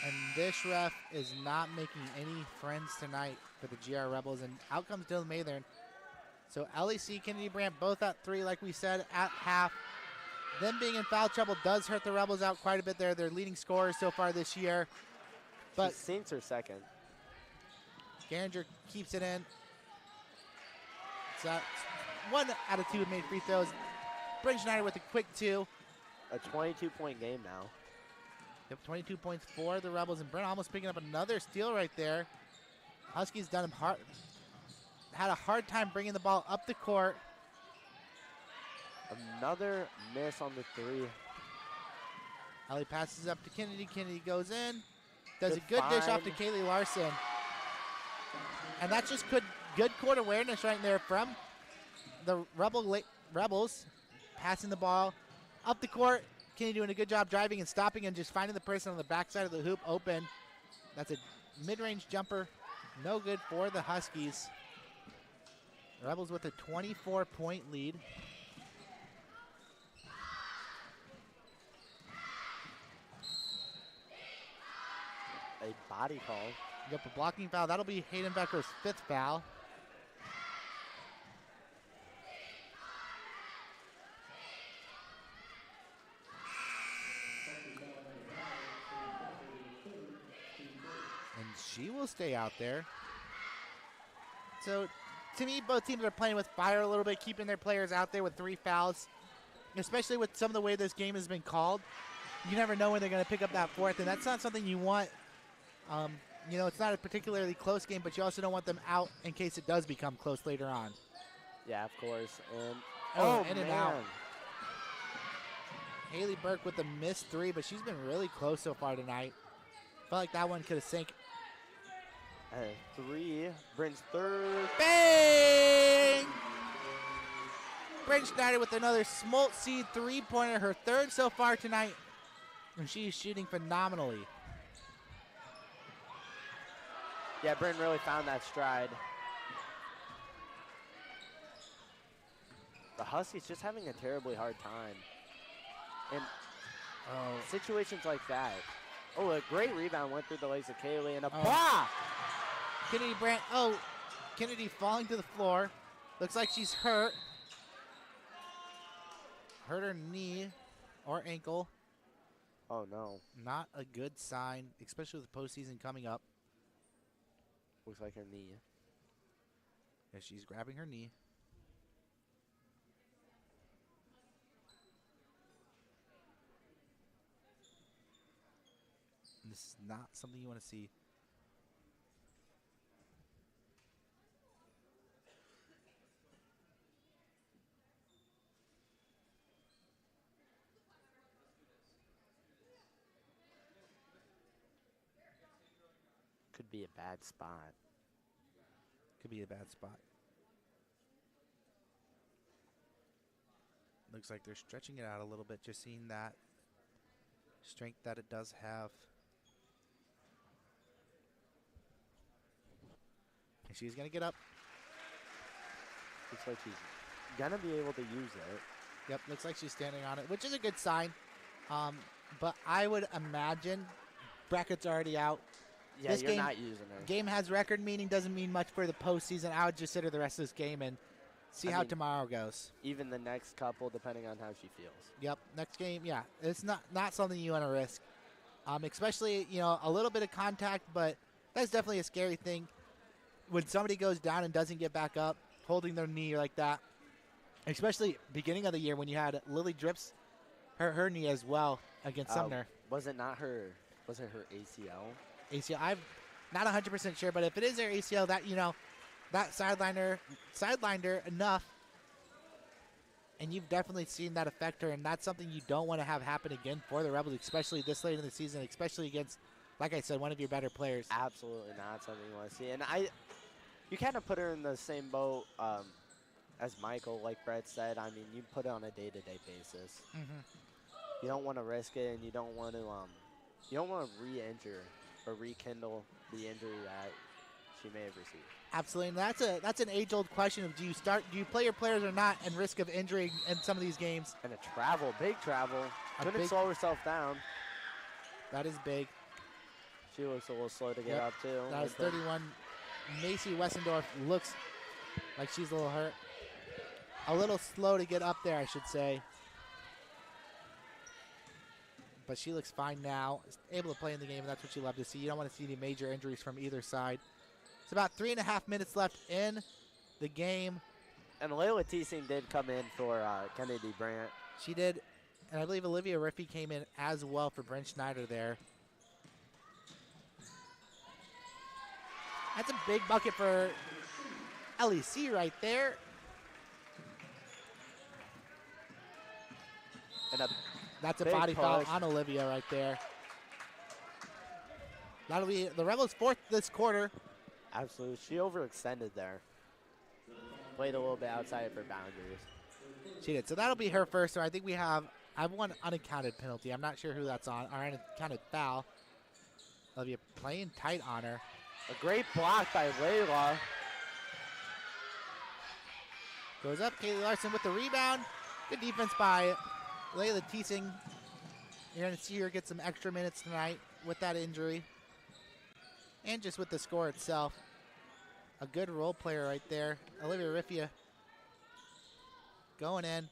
And this ref is not making any friends tonight for the GR Rebels. And out comes Dylan Mather. So LEC, Kennedy Brandt, both at 3, like we said, at half. Them being in foul trouble does hurt the Rebels out quite a bit there. They're leading scorers so far this year. But she sinks her second. Garinger keeps it in. So 1 out of 2 made free throws. Brent Schneider with a quick 2. A 22-point game now. Yep, 22 points for the Rebels, and Brent almost picking up another steal right there. Huskies done him hard. Had a hard time bringing the ball up the court. Another miss on the 3. Ellie passes up to Kennedy. Kennedy goes in. Does a good dish off to Kaylee Larson. And that's just good court awareness right there from the Rebels. Passing the ball up the court. Kennedy doing a good job driving and stopping and just finding the person on the backside of the hoop open. That's a mid-range jumper. No good for the Huskies. Rebels with a 24-point lead. A body call. Yep, a blocking foul. That'll be Hayden Becker's 5th foul. And she will stay out there. So, to me, both teams are playing with fire a little bit, keeping their players out there with 3 fouls. Especially with some of the way this game has been called. You never know when they're going to pick up that 4th, and that's not something you want. You know, it's not a particularly close game, but you also don't want them out in case it does become close later on. Yeah, of course. And in and out. Haley Burke with the missed 3, but she's been really close so far tonight. Felt like that one could have sank. 3, Brent's 3rd. Bang! Brent Schneider with another Smolt Seed 3-pointer, her 3rd so far tonight. And she's shooting phenomenally. Yeah, Brent really found that stride. The Huskies just having a terribly hard time. And situations like that. Oh, a great rebound went through the legs of Kaylee and a block. Kennedy Brandt, Kennedy falling to the floor. Looks like she's hurt. Hurt her knee or ankle. Oh, no. Not a good sign, especially with the postseason coming up. Looks like her knee. Yeah, she's grabbing her knee. And this is not something you want to see. Could be a bad spot. Could be a bad spot. Looks like they're stretching it out a little bit, just seeing that strength that it does have. And she's going to get up. Looks like she's going to be able to use it. Yep, looks like she's standing on it, which is a good sign. But I would imagine bracket's already out. Yeah, this you're not using her. Game has record meaning, doesn't mean much for the postseason. I would just sit her the rest of this game and see how tomorrow goes. Even the next couple, depending on how she feels. Yep, next game, yeah. It's not something you want to risk. Especially, a little bit of contact, but that's definitely a scary thing. When somebody goes down and doesn't get back up, holding their knee like that, especially beginning of the year when you had Lily Drips hurt her knee as well against Sumner. Was it her ACL? ACL, I'm not 100% sure, but if it is their ACL, that sidelined her enough, and you've definitely seen that affect her, and that's something you don't want to have happen again for the Rebels, especially this late in the season, especially against, like I said, one of your better players. Absolutely not something you want to see. And you kind of put her in the same boat as Michael, like Brett said. I mean, you put it on a day-to-day basis. You don't want to risk it, and you don't want to re-injure or rekindle the injury that she may have received. Absolutely, and that's an age-old question of do you play your players or not, and risk of injury in some of these games. And big travel. Couldn't slow herself down. That is big. She looks a little slow to get up too. That was 31. Macy Wessendorf looks like she's a little hurt. A little slow to get up there, I should say. But she looks fine now, able to play in the game, and that's what you love to see. You don't want to see any major injuries from either side. It's about 3.5 minutes left in the game. And Layla Teesing did come in for Kennedy Brandt. She did, and I believe Olivia Riffey came in as well for Brent Schneider there. That's a big bucket for LEC right there. And that's a body foul on Olivia right there. That'll be the Rebels' fourth this quarter. Absolutely. She overextended there. Played a little bit outside of her boundaries. She did. So that'll be her first. So I think I have one unaccounted penalty. I'm not sure who that's on. Or unaccounted foul. Olivia playing tight on her. A great block by Layla. Goes up. Kaylee Larson with the rebound. Good defense by Layla Teesing. You're going to see her get some extra minutes tonight with that injury. And just with the score itself. A good role player right there. Olivia Riffia going in.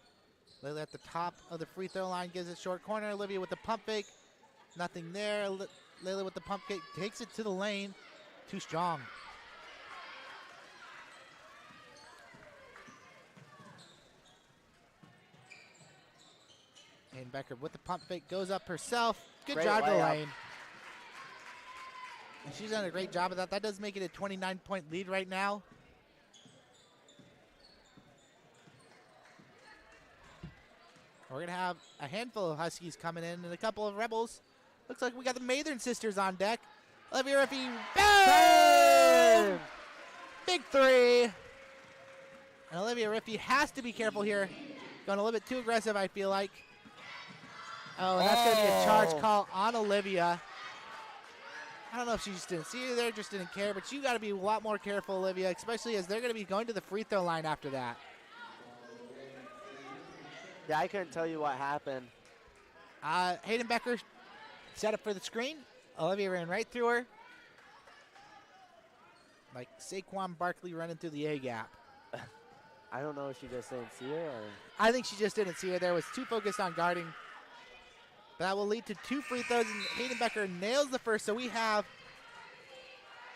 Layla at the top of the free throw line gives it short corner. Olivia with the pump fake. Nothing there. Layla with the pump fake takes it to the lane. Too strong. Hayden Becker with the pump fake goes up herself. Good drive to the lane. And she's done a great job of that. That does make it a 29-point lead right now. We're going to have a handful of Huskies coming in and a couple of Rebels. Looks like we got the Mathern sisters on deck. Olivia Riffey, boom! Big three. And Olivia Riffey has to be careful here. Going a little bit too aggressive, I feel like. Oh, and that's going to be a charge call on Olivia. I don't know if she just didn't see you there, just didn't care, but you got to be a lot more careful, Olivia, especially as they're going to be going to the free throw line after that. Yeah, I couldn't tell you what happened. Hayden Becker set up for the screen. Olivia ran right through her. Like Saquon Barkley running through the A-gap. I don't know if she just didn't see her or... I think she just didn't see her there. Was too focused on guarding. That will lead to 2 free throws, and Hayden Becker nails the first. So we have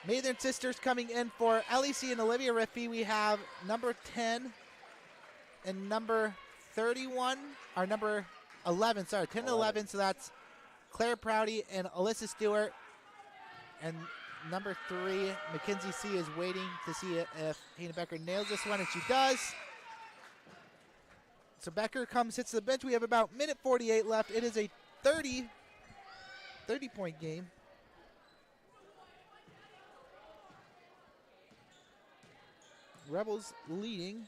Mathern sisters coming in for LEC and Olivia Riffey. We have number 10 and number 31, or number 11, sorry, 10 and 11. So that's Claire Prouty and Alyssa Stewart. And number 3, Mackenzie C. is waiting to see if Hayden Becker nails this one, and she does. So Becker hits the bench. We have about minute 48 left. It is a 30-point game. Rebels leading.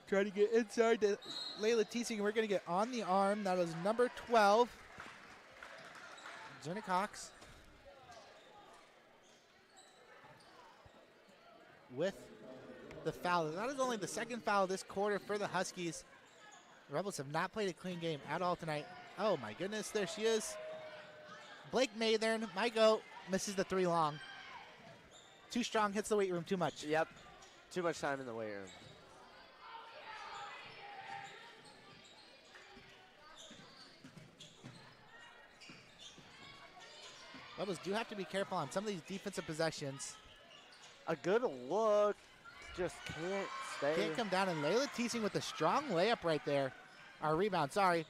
Try to get inside to Layla Teesing. We're going to get on the arm. That was number 12, Jenna Cox. with the foul. That is only the second foul this quarter for the Huskies. The Rebels have not played a clean game at all tonight. Oh my goodness, there she is. Blake Mathern, my goat, misses the 3 long. Too strong, hits the weight room too much. Yep, too much time in the weight room. Rebels do have to be careful on some of these defensive possessions. A good look, just can't stay. Can't come down, and Layla teasing with a strong layup right there. Our rebound, sorry.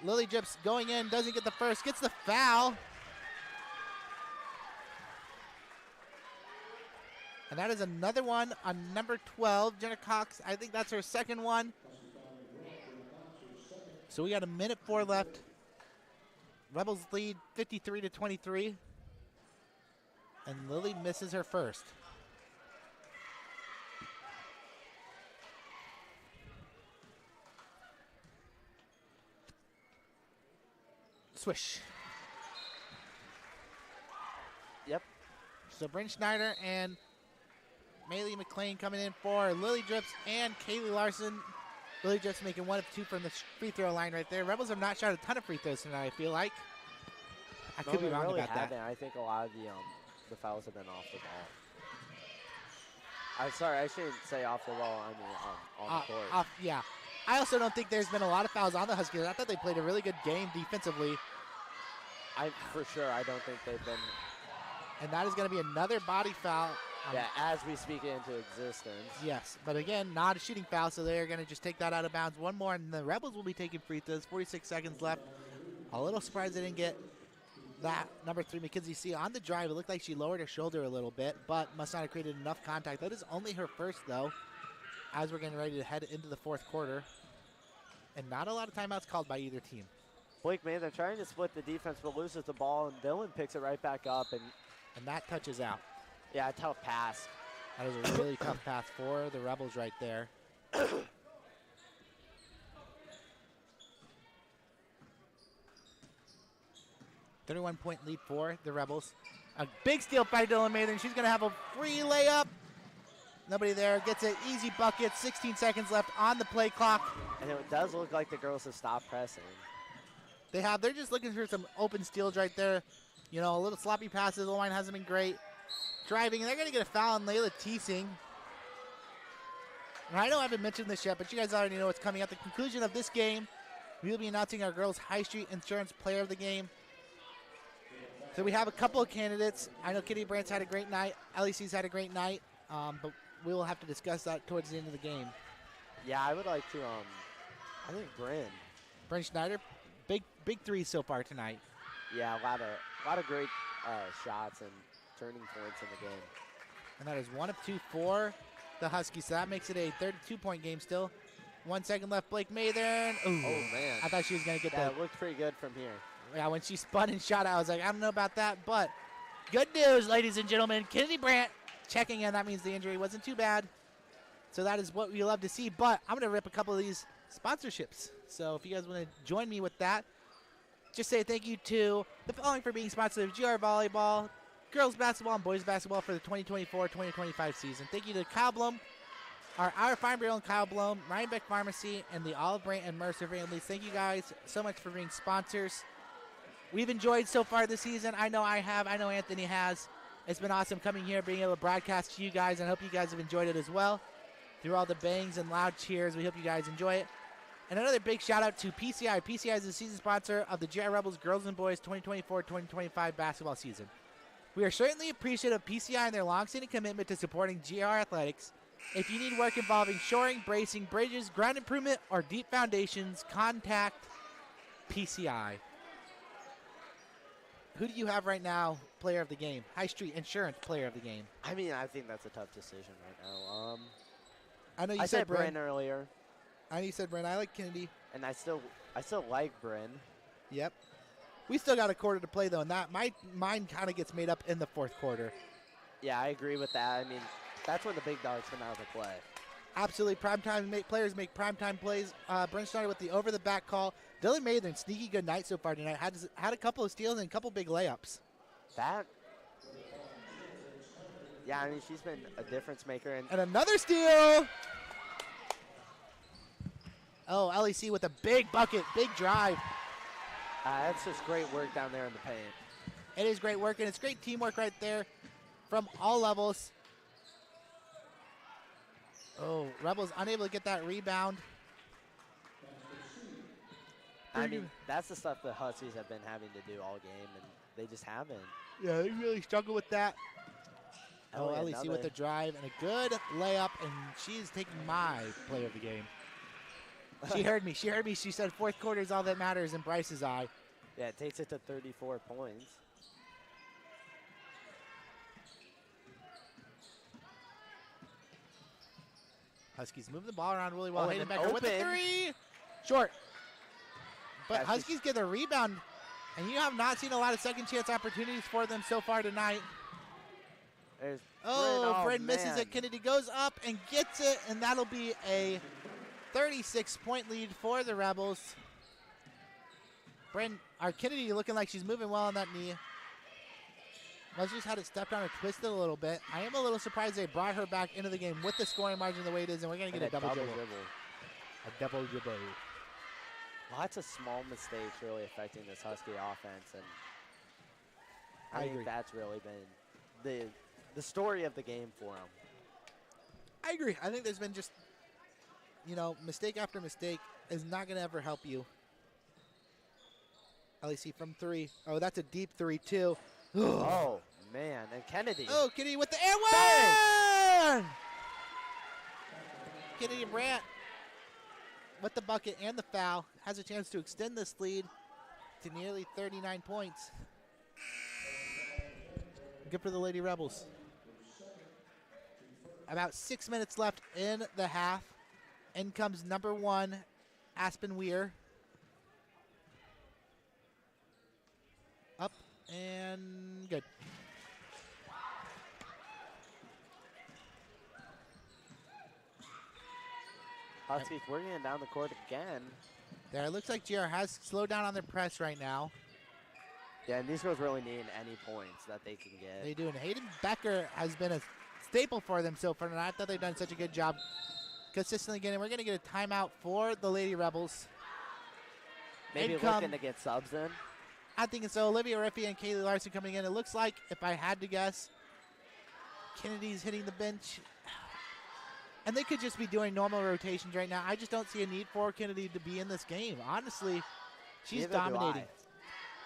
Lily Drips going in, doesn't get the first, gets the foul. And that is another one on number 12, Jenna Cox. I think that's her second one. So we got 1:04 left. Rebels lead 53-23. And Lily misses her first. Swish. Yep. So Bryn Schneider and Maylee McLean coming in for Lily Drips and Kaylee Larson. Lily Drips making 1 of 2 from the free throw line right there. Rebels have not shot a ton of free throws tonight, I feel like. I could be wrong really about that. I think a lot of the fouls have been off the ball. I'm sorry, I shouldn't say off the ball. I mean on the court. Yeah. I also don't think there's been a lot of fouls on the Huskies. I thought they played a really good game defensively. For sure, I don't think they've been. And that is going to be another body foul. Yeah, as we speak it into existence. Yes, but again, not a shooting foul, so they're going to just take that out of bounds. One more, and the Rebels will be taking free throws. 46 seconds left. A little surprised they didn't get that. Number 3, Mackenzie C. on the drive. It looked like she lowered her shoulder a little bit, but must not have created enough contact. That is only her first, though, as we're getting ready to head into the 4th quarter. And not a lot of timeouts called by either team. Blake May, they're trying to split the defense, but loses the ball, and Dylan picks it right back up. And that touches out. Yeah, a tough pass. That is a really tough pass for the Rebels right there. 31-point lead for the Rebels. A big steal by Dylan Mather. She's going to have a free layup. Nobody there. Gets an easy bucket. 16 seconds left on the play clock. And it does look like the girls have stopped pressing. They have. They're just looking for some open steals right there. You know, a little sloppy passes. Oelwein hasn't been great. Driving, and they're going to get a foul on Layla Teesing. And I know I haven't mentioned this yet, but you guys already know what's coming. At the conclusion of this game, we will be announcing our Girls High Street Insurance Player of the Game. So we have a couple of candidates. I know Kitty Brandt's had a great night. LEC's had a great night, but we will have to discuss that towards the end of the game. Yeah, I would like to, I think Bryn Schneider, big threes so far tonight. Yeah, a lot of great shots and turning points in the game. And that is 1 of 2 for the Huskies. So that makes it a 32-point game still. 1 second left. Blake Mathern. Ooh, oh, man. I thought she was going to get that. It looked pretty good from here. Yeah, when she spun and shot, I was like, I don't know about that. But good news, ladies and gentlemen. Kennedy Brandt checking in. That means the injury wasn't too bad. So that is what we love to see. But I'm going to rip a couple of these sponsorships. So if you guys want to join me with that, just say thank you to the following for being sponsors of GR Volleyball, girls basketball, and boys basketball for the 2024-2025 season. Thank you to Kyle Blum, our Farm Bureau and Kyle Blum, Rhinebeck Pharmacy, and the Olive Brandt and Mercer families. Thank you guys so much for being sponsors. We've enjoyed so far this season. I know I have. I know Anthony has. It's been awesome coming here, being able to broadcast to you guys, and I hope you guys have enjoyed it as well. Through all the bangs and loud cheers, we hope you guys enjoy it. And another big shout out to PCI. PCI is the season sponsor of the GI Rebels Girls and Boys 2024-2025 basketball season. We are certainly appreciative of PCI and their long-standing commitment to supporting GR athletics. If you need work involving shoring, bracing, bridges, ground improvement, or deep foundations, contact PCI. Who do you have right now, player of the game? High Street Insurance player of the game. I mean, I think that's a tough decision right now. I know you I said Bryn earlier. I know you said Bryn. I like Kennedy. And I still like Bryn. Yep. We still got a quarter to play, though, and that mine kind of gets made up in the 4th quarter. Yeah, I agree with that. I mean, that's when the big dogs come out to play. Absolutely. Players make primetime plays. Bryn started with the over-the-back call. Dylan Mather, sneaky good night so far tonight. Had a couple of steals and a couple big layups. That Yeah, I mean, she's been a difference maker. And another steal. Oh, LEC with a big bucket, big drive. That's just great work down there in the paint. It is great work, and it's great teamwork right there from all levels. Oh, Rebels unable to get that rebound. I mean, that's the stuff the Huskies have been having to do all game, and they just haven't. Yeah, they really struggle with that. Oh, yeah, LEC with the drive and a good layup, and she's taking my player of the game. She heard me. She heard me. She said fourth quarter is all that matters in Bryce's eye. Yeah, it takes it to 34 points. Huskies move the ball around really well. Oh, Hayden and Becker with the open. three. Short. But Yeah, Huskies get the rebound, and you have not seen a lot of second chance opportunities for them so far tonight. There's Bryn misses it. Kennedy goes up and gets it, and that'll be a 36-point lead for the Rebels. Kennedy looking like she's moving well on that knee. Just had it stepped on and twisted a little bit. I am a little surprised they brought her back into the game with the scoring margin the way it is, and we're going to get a double dribble. A double dribble. Lots of small mistakes really affecting this Husky offense, and I agree. think that's really been the story of the game for them. I agree. I think there's been just, mistake after mistake is not going to ever help you. LEC from three. Oh, that's a deep three, too. Oh, man. And Kennedy. Oh, Kennedy with the air one! Kennedy Brandt with the bucket and the foul has a chance to extend this lead to nearly 39 points. Good for the Lady Rebels. About 6 minutes left in the half. In comes number 1, Aspen Weir. Up and good. Huskies working it down the court again. There, it looks like GR has slowed down on their press right now. Yeah, and these girls really need any points that they can get. They do, and Hayden Becker has been a staple for them so far, and I thought they've done such a good job consistently getting. We're going to get a timeout for the Lady Rebels. Maybe looking to get subs in. I think so. Olivia Riffey and Kaylee Larson coming in. It looks like, if I had to guess, Kennedy's hitting the bench. And they could just be doing normal rotations right now. I just don't see a need for Kennedy to be in this game. Honestly, she's Neither dominating.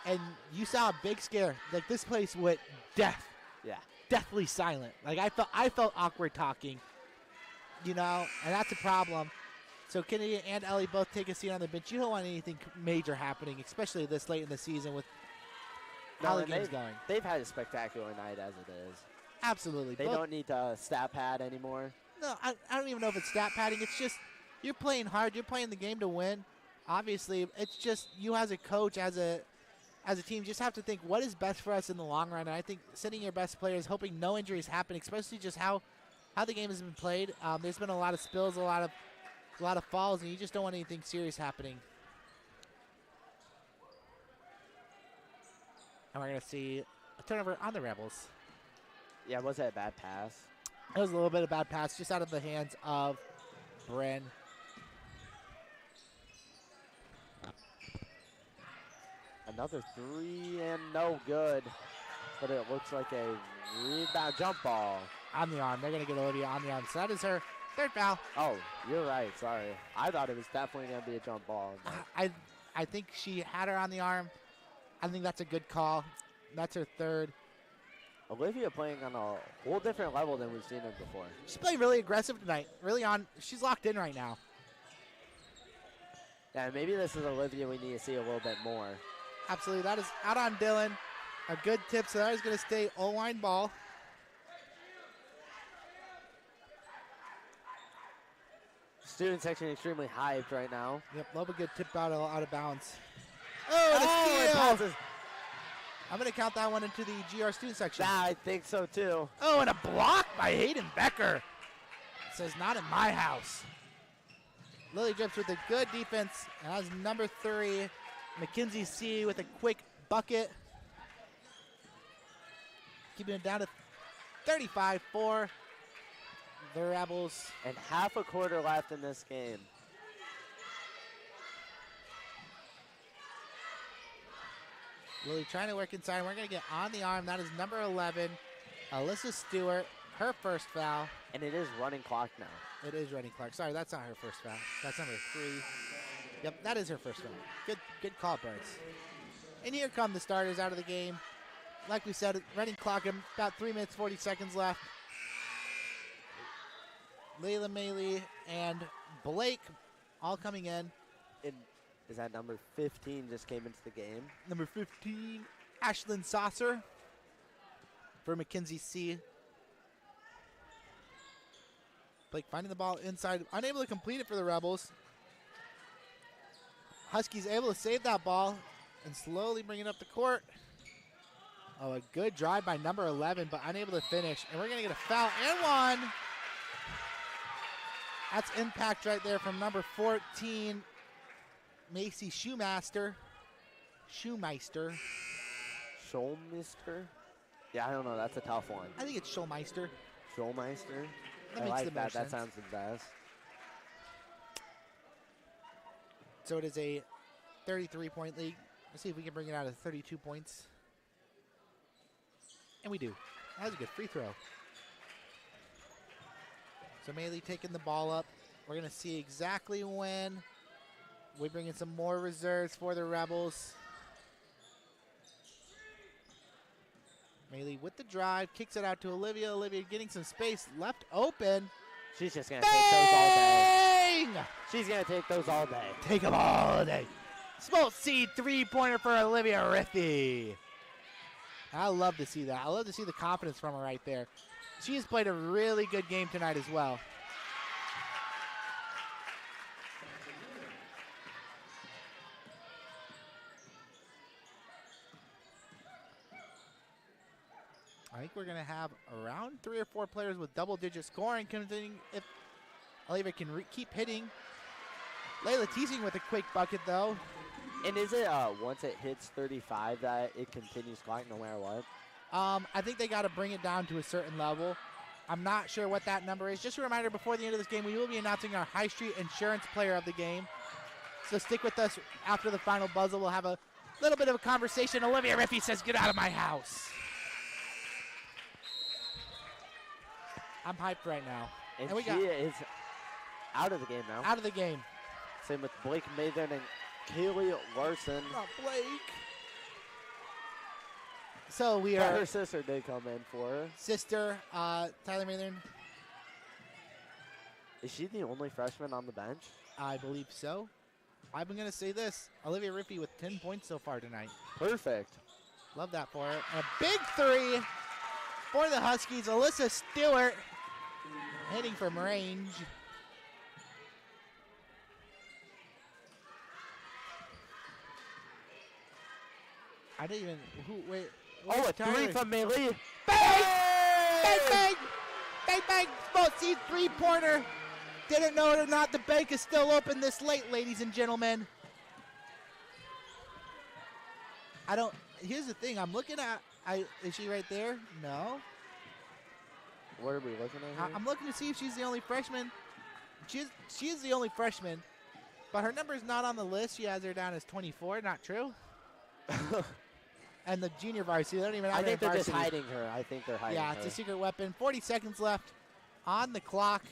And you saw a big scare. Like, this place went deathly silent. Like, I felt awkward talking, and that's a problem. So Kennedy and Ellie both take a seat on the bench. You don't want anything major happening, especially this late in the season with how the game's going. They've had a spectacular night as it is. Absolutely. They don't need to stat pad anymore. No, I don't even know if it's stat padding. It's just you're playing hard. You're playing the game to win. Obviously, it's just you as a coach, as a team, just have to think what is best for us in the long run. And I think sending your best players, hoping no injuries happen, especially just how the game has been played. There's been a lot of spills, a lot of falls, and you just don't want anything serious happening. And we're going to see a turnover on the Rebels. Yeah, was that a bad pass? It was a little bit of bad pass just out of the hands of Bryn. Another three and no good. But it looks like a rebound jump ball. On the arm. They're going to get Olivia on the arm. So that is her third foul. Oh, you're right. Sorry. I thought it was definitely going to be a jump ball. I think she had her on the arm. I think that's a good call. That's her third. Olivia playing on a whole different level than we've seen her before. She's playing really aggressive tonight. Really on. She's locked in right now. Yeah, maybe this is Olivia we need to see a little bit more. Absolutely. That is out on Dylan. A good tip. So that is going to stay Oelwein ball. Student section extremely hyped right now. Yep, love a good tip out of bounds. Oh, and a steal! I'm going to count that one into the GR student section. Yeah, I think so too. Oh, and a block by Hayden Becker. It says, not in my house. Lily Drips with a good defense. And that's number 3, Mackenzie C. with a quick bucket. Keeping it down to 35-4. The Rebels. And half a quarter left in this game. Lily trying to work inside. We're going to get on the arm. That is number 11, Alyssa Stewart, her first foul. And it is running clock now. It is running clock. Sorry, that's not her first foul. That's number 3. Yep, that is her first foul. Good call, Bryce. And here come the starters out of the game. Like we said, running clock, about 3 minutes, 40 seconds left. Layla Maley and Blake all coming in. Is that number 15 just came into the game? Number 15, Ashlyn Saucer for Mackenzie C. Blake finding the ball inside, unable to complete it for the Rebels. Huskies able to save that ball and slowly bring it up the court. Oh, a good drive by number 11, but unable to finish. And we're going to get a foul and one. That's impact right there from number 14, Macy Schumeister. Schulmeister? Yeah, I don't know. That's a tough one. I think it's Schulmeister. Schulmeister? That I makes like the that. most That sense. sounds the best. So it is a 33-point lead. Let's see if we can bring it out to 32 points. And we do. That was a good free throw. So Maley taking the ball up. We're going to see exactly when we bring in some more reserves for the Rebels. Maley with the drive, kicks it out to Olivia. Olivia getting some space left open. She's just going to take those all day. Bang! She's going to take those all day. Take them all day. Small seed three-pointer for Olivia Riffey. I love to see that. I love to see the confidence from her right there. She has played a really good game tonight as well. I think we're going to have around 3 or 4 players with double-digit scoring. Continuing if Olivia can keep hitting. Layla teasing with a quick bucket, though. And is it once it hits 35 that it continues clocking no matter what? I think they got to bring it down to a certain level. I'm not sure what that number is. Just a reminder, before the end of this game, we will be announcing our High Street Insurance Player of the Game. So stick with us after the final buzzer. We'll have a little bit of a conversation. Olivia Riffey says, "Get out of my house." I'm hyped right now. And we she got is out of the game now. out of the game. Same with Blake Mathen and Kaylee Larson. Oh, Blake. So we But are her sister did come in for her. sister, Tyler Mathern. Is she the only freshman on the bench? I believe so. I'm going to say this. Olivia Riffey with 10 points so far tonight. Perfect. Love that for her. And a big three for the Huskies. Alyssa Stewart hitting from range. I didn't even. Wait. Oh, a three from Melee. Bang! Bang, bang! Bang, bang! Small seed three-pointer. Didn't know it or not, the bank is still open this late, ladies and gentlemen. Here's the thing, I'm looking at, is she right there? No. What are we looking at here? I'm looking to see if she's the only freshman. She is the only freshman, but her number is not on the list. She has her down as 24, not true? And the junior varsity, they don't even have I her think in they're just varsity. hiding her. I think they're hiding Yeah, her. it's a secret weapon. 40 seconds left on the clock.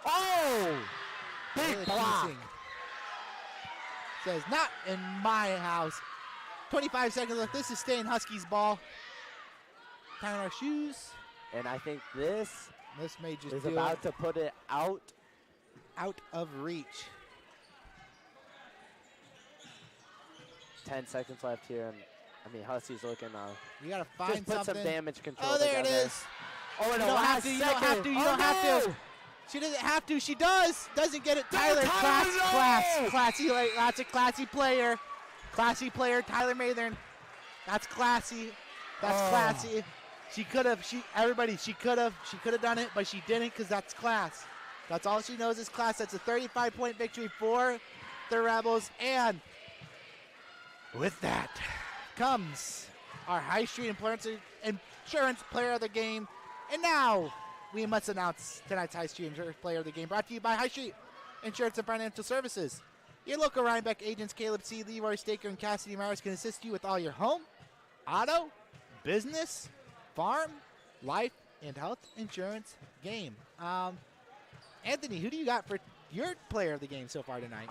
Oh! Big Taylor block. Keesing says, "Not in my house." 25 seconds left. This is staying Huskies ball. Tying our shoes. And I think this This may just is do about it to put it out. out of reach. 10 seconds left here. And I mean, Huskies looking You got to find just put something. some damage control Oh, there it together. is. Oh, in You the don't have last to, you second. don't have to, you Oh, don't have no! to. She doesn't have to. She does. Doesn't get it. No, Tyler, Tyler, no! classy. That's a classy player. Classy player, Tyler Mathern. That's classy. That's classy. She could have. She could have done it, but she didn't because that's class. That's all she knows is class. That's a 35-point victory for the Rebels. And with that, comes our High Street Insurance Player of the Game. And now we must announce tonight's High Street Insurance Player of the Game, brought to you by High Street Insurance and Financial Services. Your local Rhinebeck agents Caleb C., Leroy Staker, and Cassidy Myers can assist you with all your home, auto, business, farm, life, and health insurance game. Anthony, who do you got for your player of the game so far tonight?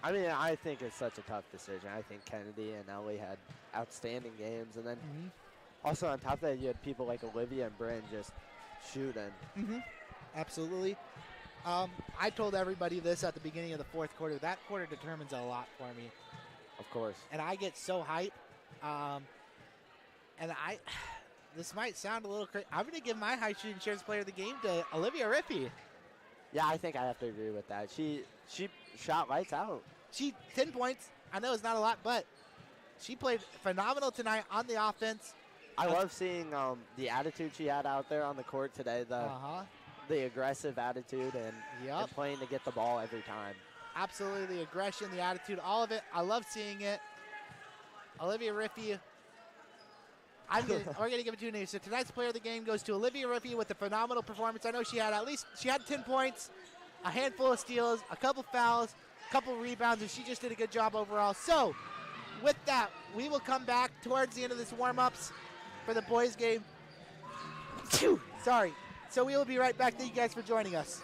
I mean, I think it's such a tough decision. I think Kennedy and Ellie had outstanding games. And then also on top of that, you had people like Olivia and Bryn just shooting. Absolutely. I told everybody this at the beginning of the fourth quarter. That quarter determines a lot for me. Of course. And I get so hyped. This might sound a little crazy. I'm going to give my High Street Insurance Player of the Game to Olivia Rippey. Yeah, I think I have to agree with that. She shot lights out. 10 points. I know it's not a lot, but she played phenomenal tonight on the offense. I love seeing the attitude she had out there on the court today. The aggressive attitude and playing to get the ball every time. Absolutely, the aggression, the attitude, all of it. I love seeing it. Olivia Rippey. We're going to give it to you. So tonight's player of the game goes to Olivia Rippey with a phenomenal performance. I know she had 10 points, a handful of steals, a couple fouls, a couple rebounds, and she just did a good job overall. So with that, we will come back towards the end of this warm-ups for the boys game. Sorry. So we will be right back. Thank you guys for joining us.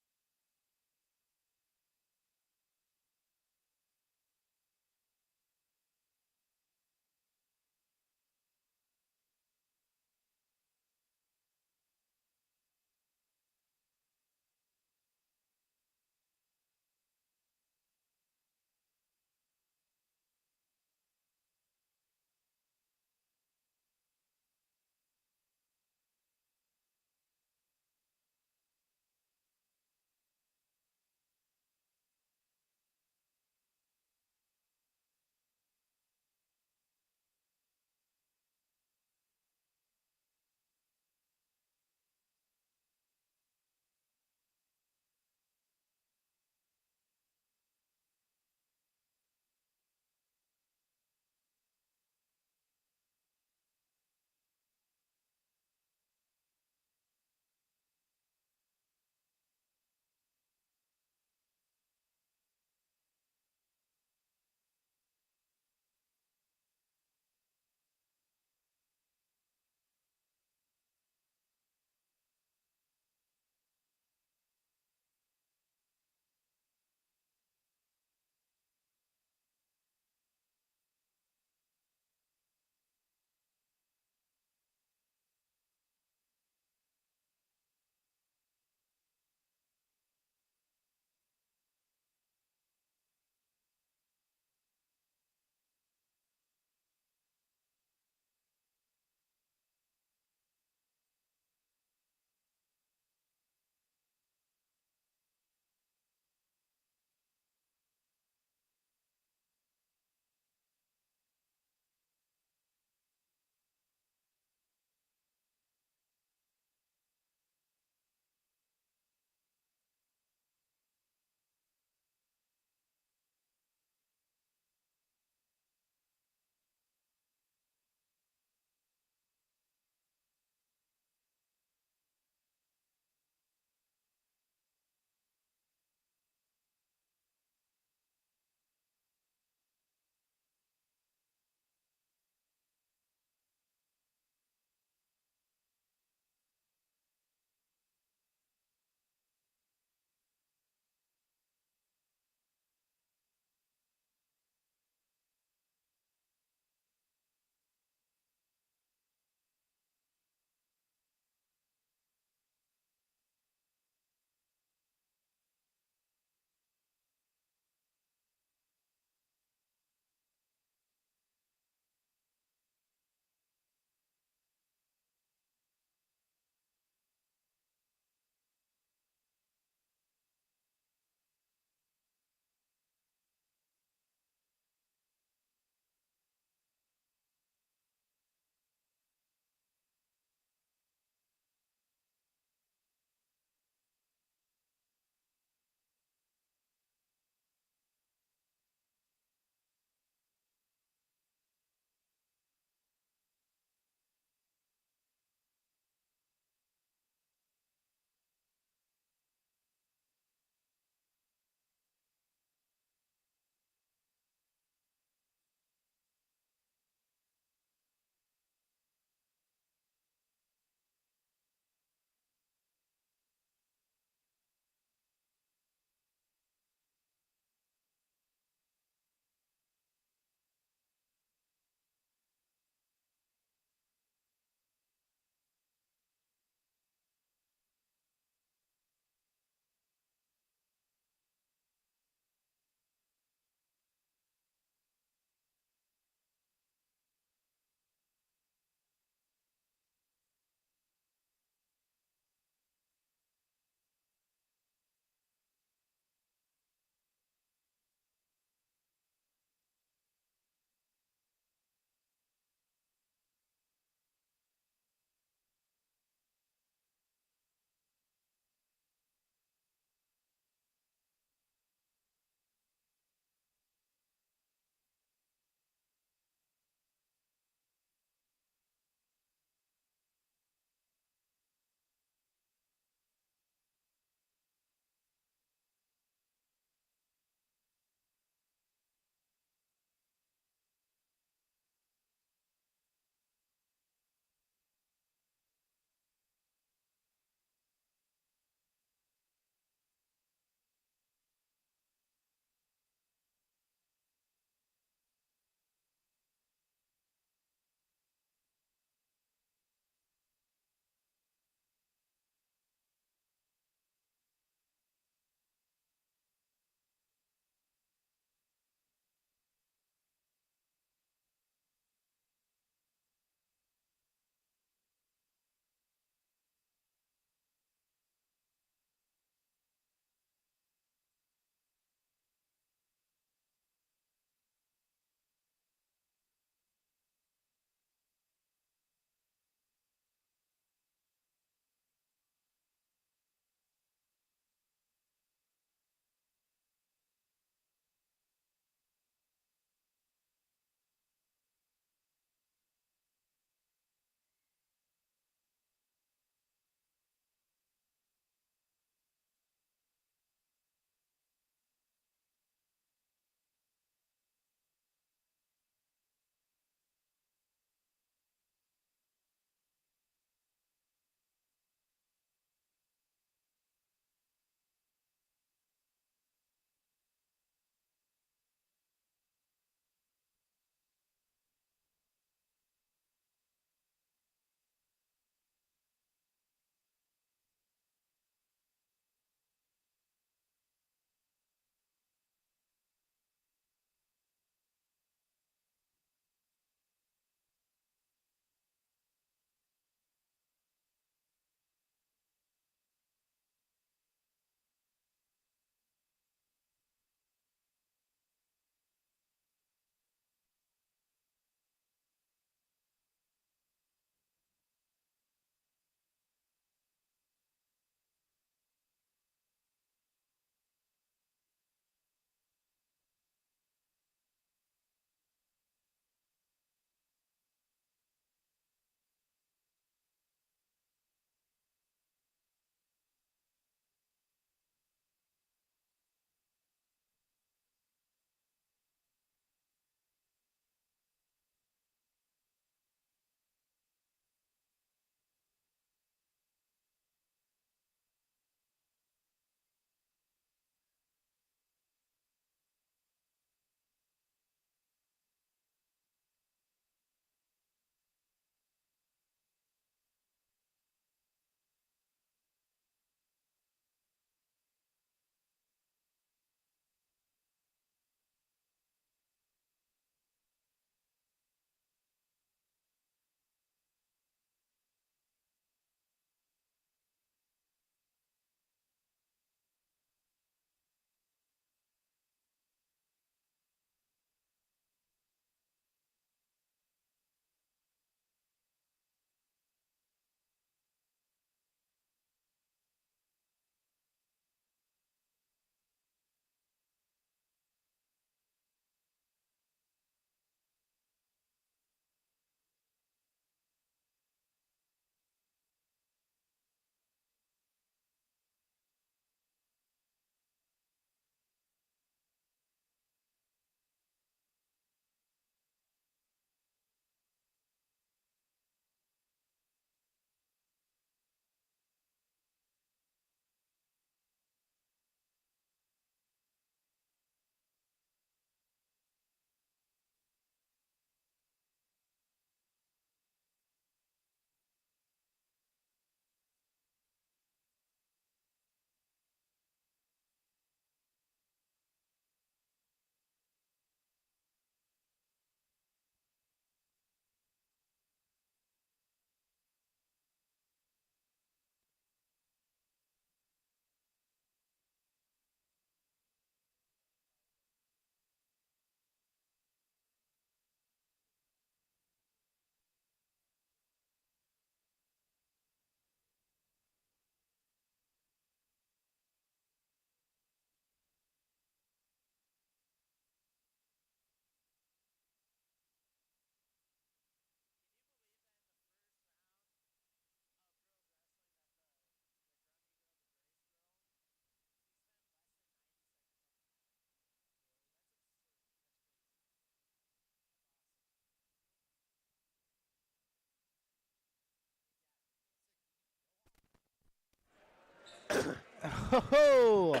Oh,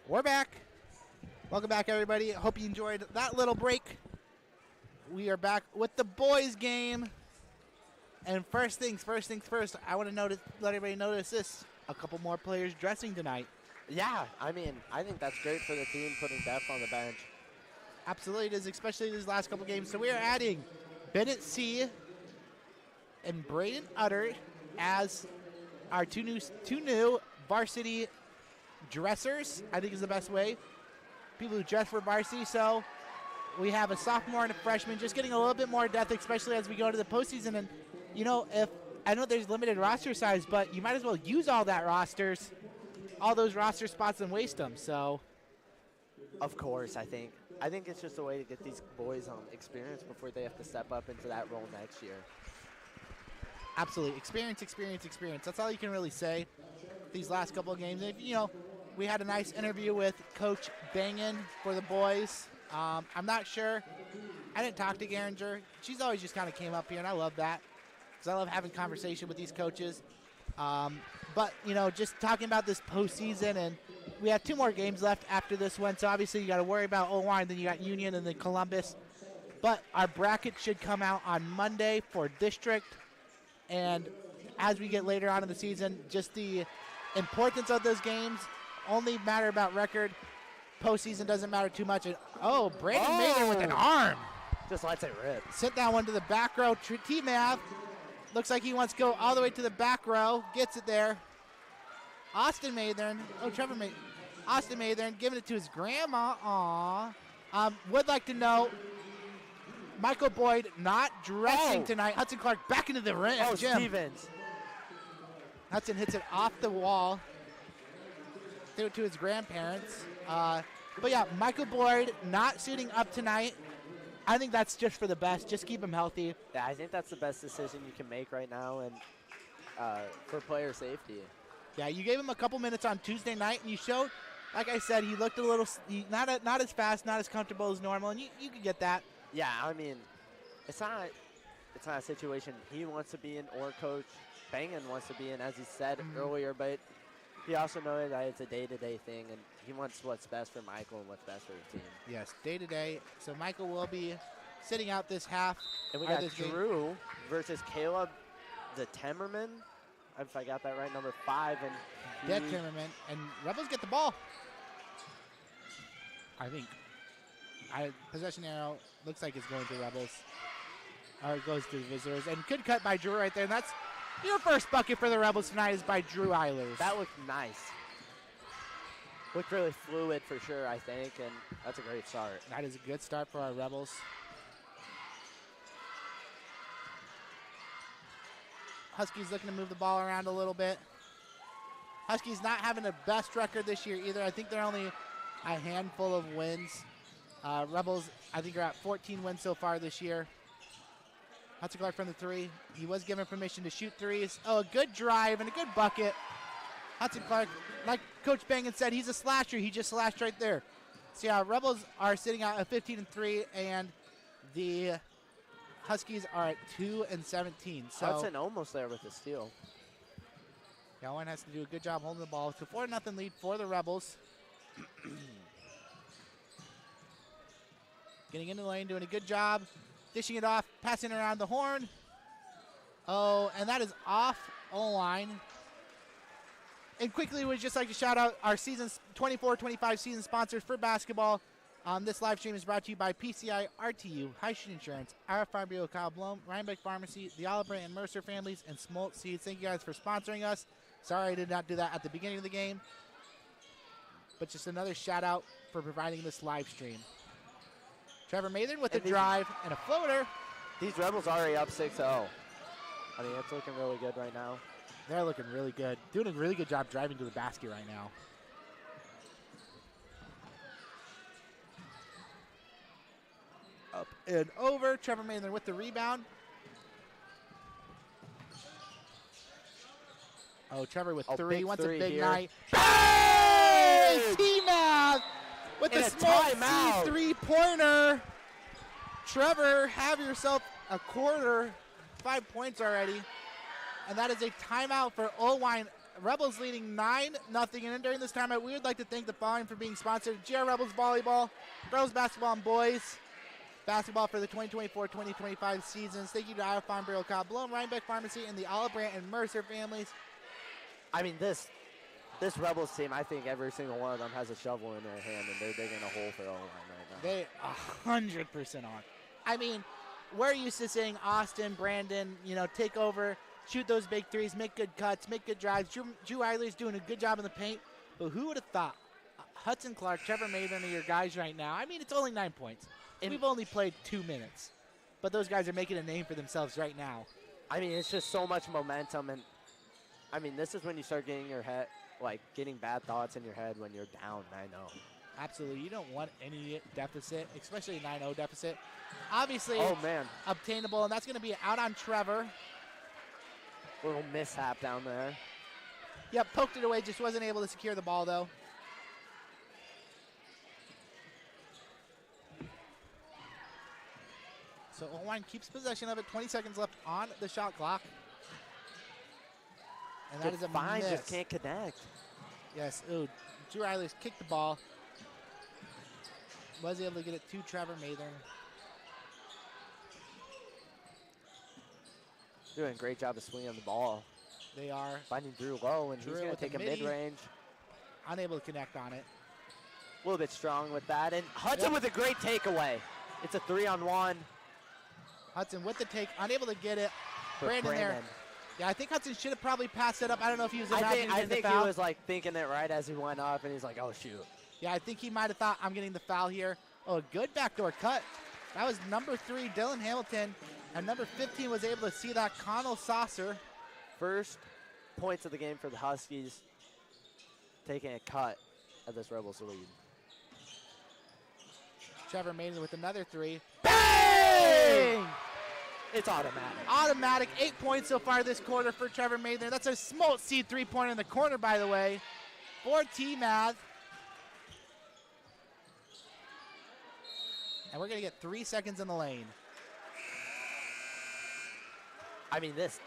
we're back. Welcome back, everybody. Hope you enjoyed that little break. We are back with the boys' game. And first things first, I want to let everybody notice this. A couple more players dressing tonight. Yeah, I mean, I think that's great for the team, putting depth on the bench. Absolutely it is, especially these last couple games. So we are adding Bennett C. and Braden Utter as our two new varsity dressers, I think is the best way. People who dress for varsity. So we have a sophomore and a freshman, just getting a little bit more depth, especially as we go to the postseason. And, you know, if I know there's limited roster size, but you might as well use all those roster spots and waste them. So, of course, I think it's just a way to get these boys experience before they have to step up into that role next year. Absolutely. Experience. That's all you can really say these last couple of games. You know, we had a nice interview with Coach Bangin for the boys. I'm not sure. I didn't talk to Garinger. She's always just kind of came up here, and I love that because I love having conversation with these coaches. But, you know, just talking about this postseason, and we have 2 more games left after this one, so obviously you got to worry about Oelwein, then you got Union, and then Columbus. But our bracket should come out on Monday for district, and as we get later on in the season, just the importance of those games only matter about record. Postseason doesn't matter too much. And, Brandon Mather with an arm. Just lets it rip. Sent that one to the back row. T-Mav looks like he wants to go all the way to the back row. Gets it there. Austin Mathern. Austin Mathern giving it to his grandma. Aw. Would like to know, Michael Boyd not dressing tonight. Hudson Clark back into the ring. Gym. Stevens. Hudson hits it off the wall. Threw it to his grandparents. But yeah, Michael Boyd not suiting up tonight. I think that's just for the best. Just keep him healthy. Yeah, I think that's the best decision you can make right now, and for player safety. Yeah, you gave him a couple minutes on Tuesday night, and you showed, like I said, he looked a little not as fast, not as comfortable as normal, and you could get that. Yeah, I mean, it's not a situation he wants to be in or Coach Bangin wants to be in, as he said earlier, but he also knows that it's a day-to-day thing, and he wants what's best for Michael and what's best for the team. Yes, day-to-day. So Michael will be sitting out this half. And we got Drew versus Caleb the Timmerman, if I got that right, number 5. And Timmerman. And Rebels get the ball. I think. Possession arrow looks like it's going to Rebels. Or it goes to the visitors. And good cut by Drew right there. And that's your first bucket for the Rebels tonight is by Drew Eilers. That looked nice. Looked really fluid for sure, I think, and that's a great start. That is a good start for our Rebels. Huskies looking to move the ball around a little bit. Huskies not having the best record this year either. I think they're only a handful of wins. Rebels, I think, are at 14 wins so far this year. Hudson Clark from the 3. He was given permission to shoot threes. Oh, a good drive and a good bucket. Hudson Clark, like Coach Bangin said, he's a slasher. He just slashed right there. So, yeah, Rebels are sitting out at 15-3, and the Huskies are at 2-17. So Hudson almost there with the steal. Yeah, Oelwein has to do a good job holding the ball. It's a 4-0 lead for the Rebels. Getting into the lane, doing a good job. Dishing it off, passing around the horn. Oh, and that is off Oelwein. And quickly, we'd just like to shout out our season 24-25 season sponsors for basketball. This live stream is brought to you by PCI, RTU, High Street Insurance, Ara Farm Bureau, Kyle Blome, Rhinebeck Pharmacy, the Oliver and Mercer families, and Smolt Seeds. Thank you guys for sponsoring us. Sorry I did not do that at the beginning of the game. But just another shout out for providing this live stream. Trevor Mathern with a drive and a floater. These Rebels are already up 6-0. I mean, it's looking really good right now. They're looking really good. Doing a really good job driving to the basket right now. Up and over. Trevor Mathern with the rebound. Oh, Trevor with 3. Wants a big night. Hey! T-Mav with the small three-pointer. Trevor, have yourself a quarter. 5 points already. And that is a timeout for Oelwein Rebels leading 9-0. And then during this time, we would like to thank the following for being sponsored: GR Rebels Volleyball, girls basketball, and boys basketball for the 2024-2025 seasons. Thank you to Iowa Farm Bureau, Cobb, Bloom, Rhinebeck Pharmacy, and the Olive Brandt and Mercer families. I mean, this Rebels team, I think every single one of them has a shovel in their hand, and they're digging a hole for Oelwein right now. They 100% are. I mean, we're used to seeing Austin, Brandon, take over, shoot those big threes, make good cuts, make good drives. Drew Eilers doing a good job in the paint. But who would have thought Hudson Clark, Trevor Mathen are your guys right now? I mean, it's only 9 points. And we've only played 2 minutes. But those guys are making a name for themselves right now. I mean, it's just so much momentum. And, I mean, this is when you start getting getting bad thoughts in your head when you're down 9-0. Absolutely. You don't want any deficit, especially a 9-0 deficit. Obviously, obtainable, and that's going to be out on Trevor. Little mishap down there. Yep, poked it away, just wasn't able to secure the ball, though. So Oelwein keeps possession of it. 20 seconds left on the shot clock. And that is a miss. Just can't connect. Yes, Drew Eilers kicked the ball. Was able to get it to Trevor Mathen. Doing a great job of swinging the ball. They are. Finding Drew low, and he's going to take a mid-range. Unable to connect on it. A little bit strong with that. And Hudson with a great takeaway. It's a 3-on-1. Hudson with the take, unable to get it. Brandon there. Yeah, I think Hudson should have probably passed it up. I don't know if he was imagining I think he was thinking it right as he went up, and he's like, oh, shoot. Yeah, I think he might have thought, I'm getting the foul here. Oh, a good backdoor cut. That was number 3, Dylan Hamilton. And number 15 was able to see that, Connell Saucer. First points of the game for the Huskies, taking a cut at this Rebels lead. Trevor Mathen with another 3. Bang! It's automatic. Automatic, 8 points so far this quarter for Trevor Mathen. That's a small seed 3-pointer in the corner, by the way, for T-Math. And we're going to get 3 seconds in the lane. I mean, this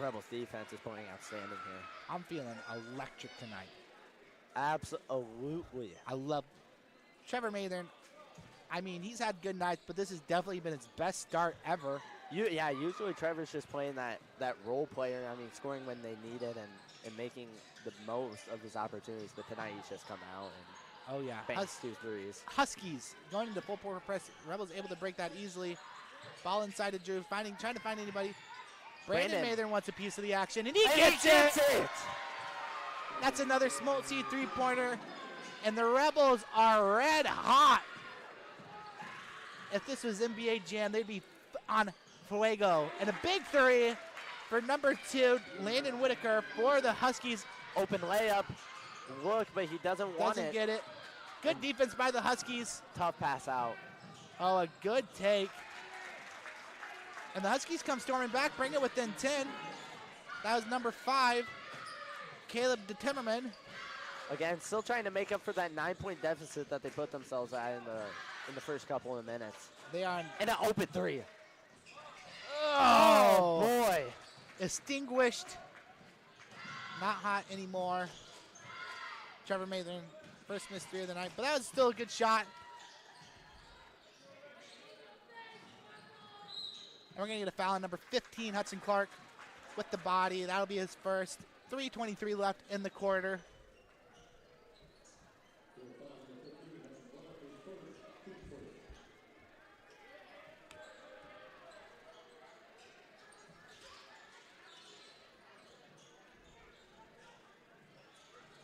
Rebels defense is playing outstanding here. I'm feeling electric tonight. Absolutely. I love Trevor Mathen. I mean, he's had good nights, but this has definitely been his best start ever. Usually Trevor's just playing that role player. I mean, scoring when they need it and making the most of his opportunities. But tonight he's just come out and banks 2 threes. Huskies going into full court press. Rebels able to break that easily. Ball inside of Drew, trying to find anybody. Brandon Mathen wants a piece of the action, and he gets it! That's another small seed 3-pointer, and the Rebels are red hot. If this was NBA Jam, they'd be on fuego. And a big 3 for number 2, Landon Whitaker, for the Huskies. Open layup. Look, but he doesn't want it. Doesn't get it. Good defense by the Huskies. Tough pass out. Oh, a good take. And the Huskies come storming back, bring it within 10. That was number 5, Caleb DeTimmerman. Again, still trying to make up for that 9-point deficit that they put themselves at in the first couple of minutes. They are and an open 3. Oh, boy. Extinguished. Not hot anymore. Trevor Mathen, first missed 3 of the night, but that was still a good shot. And we're going to get a foul on number 15, Hudson Clark, with the body. That'll be his first. 3:23 left in the quarter.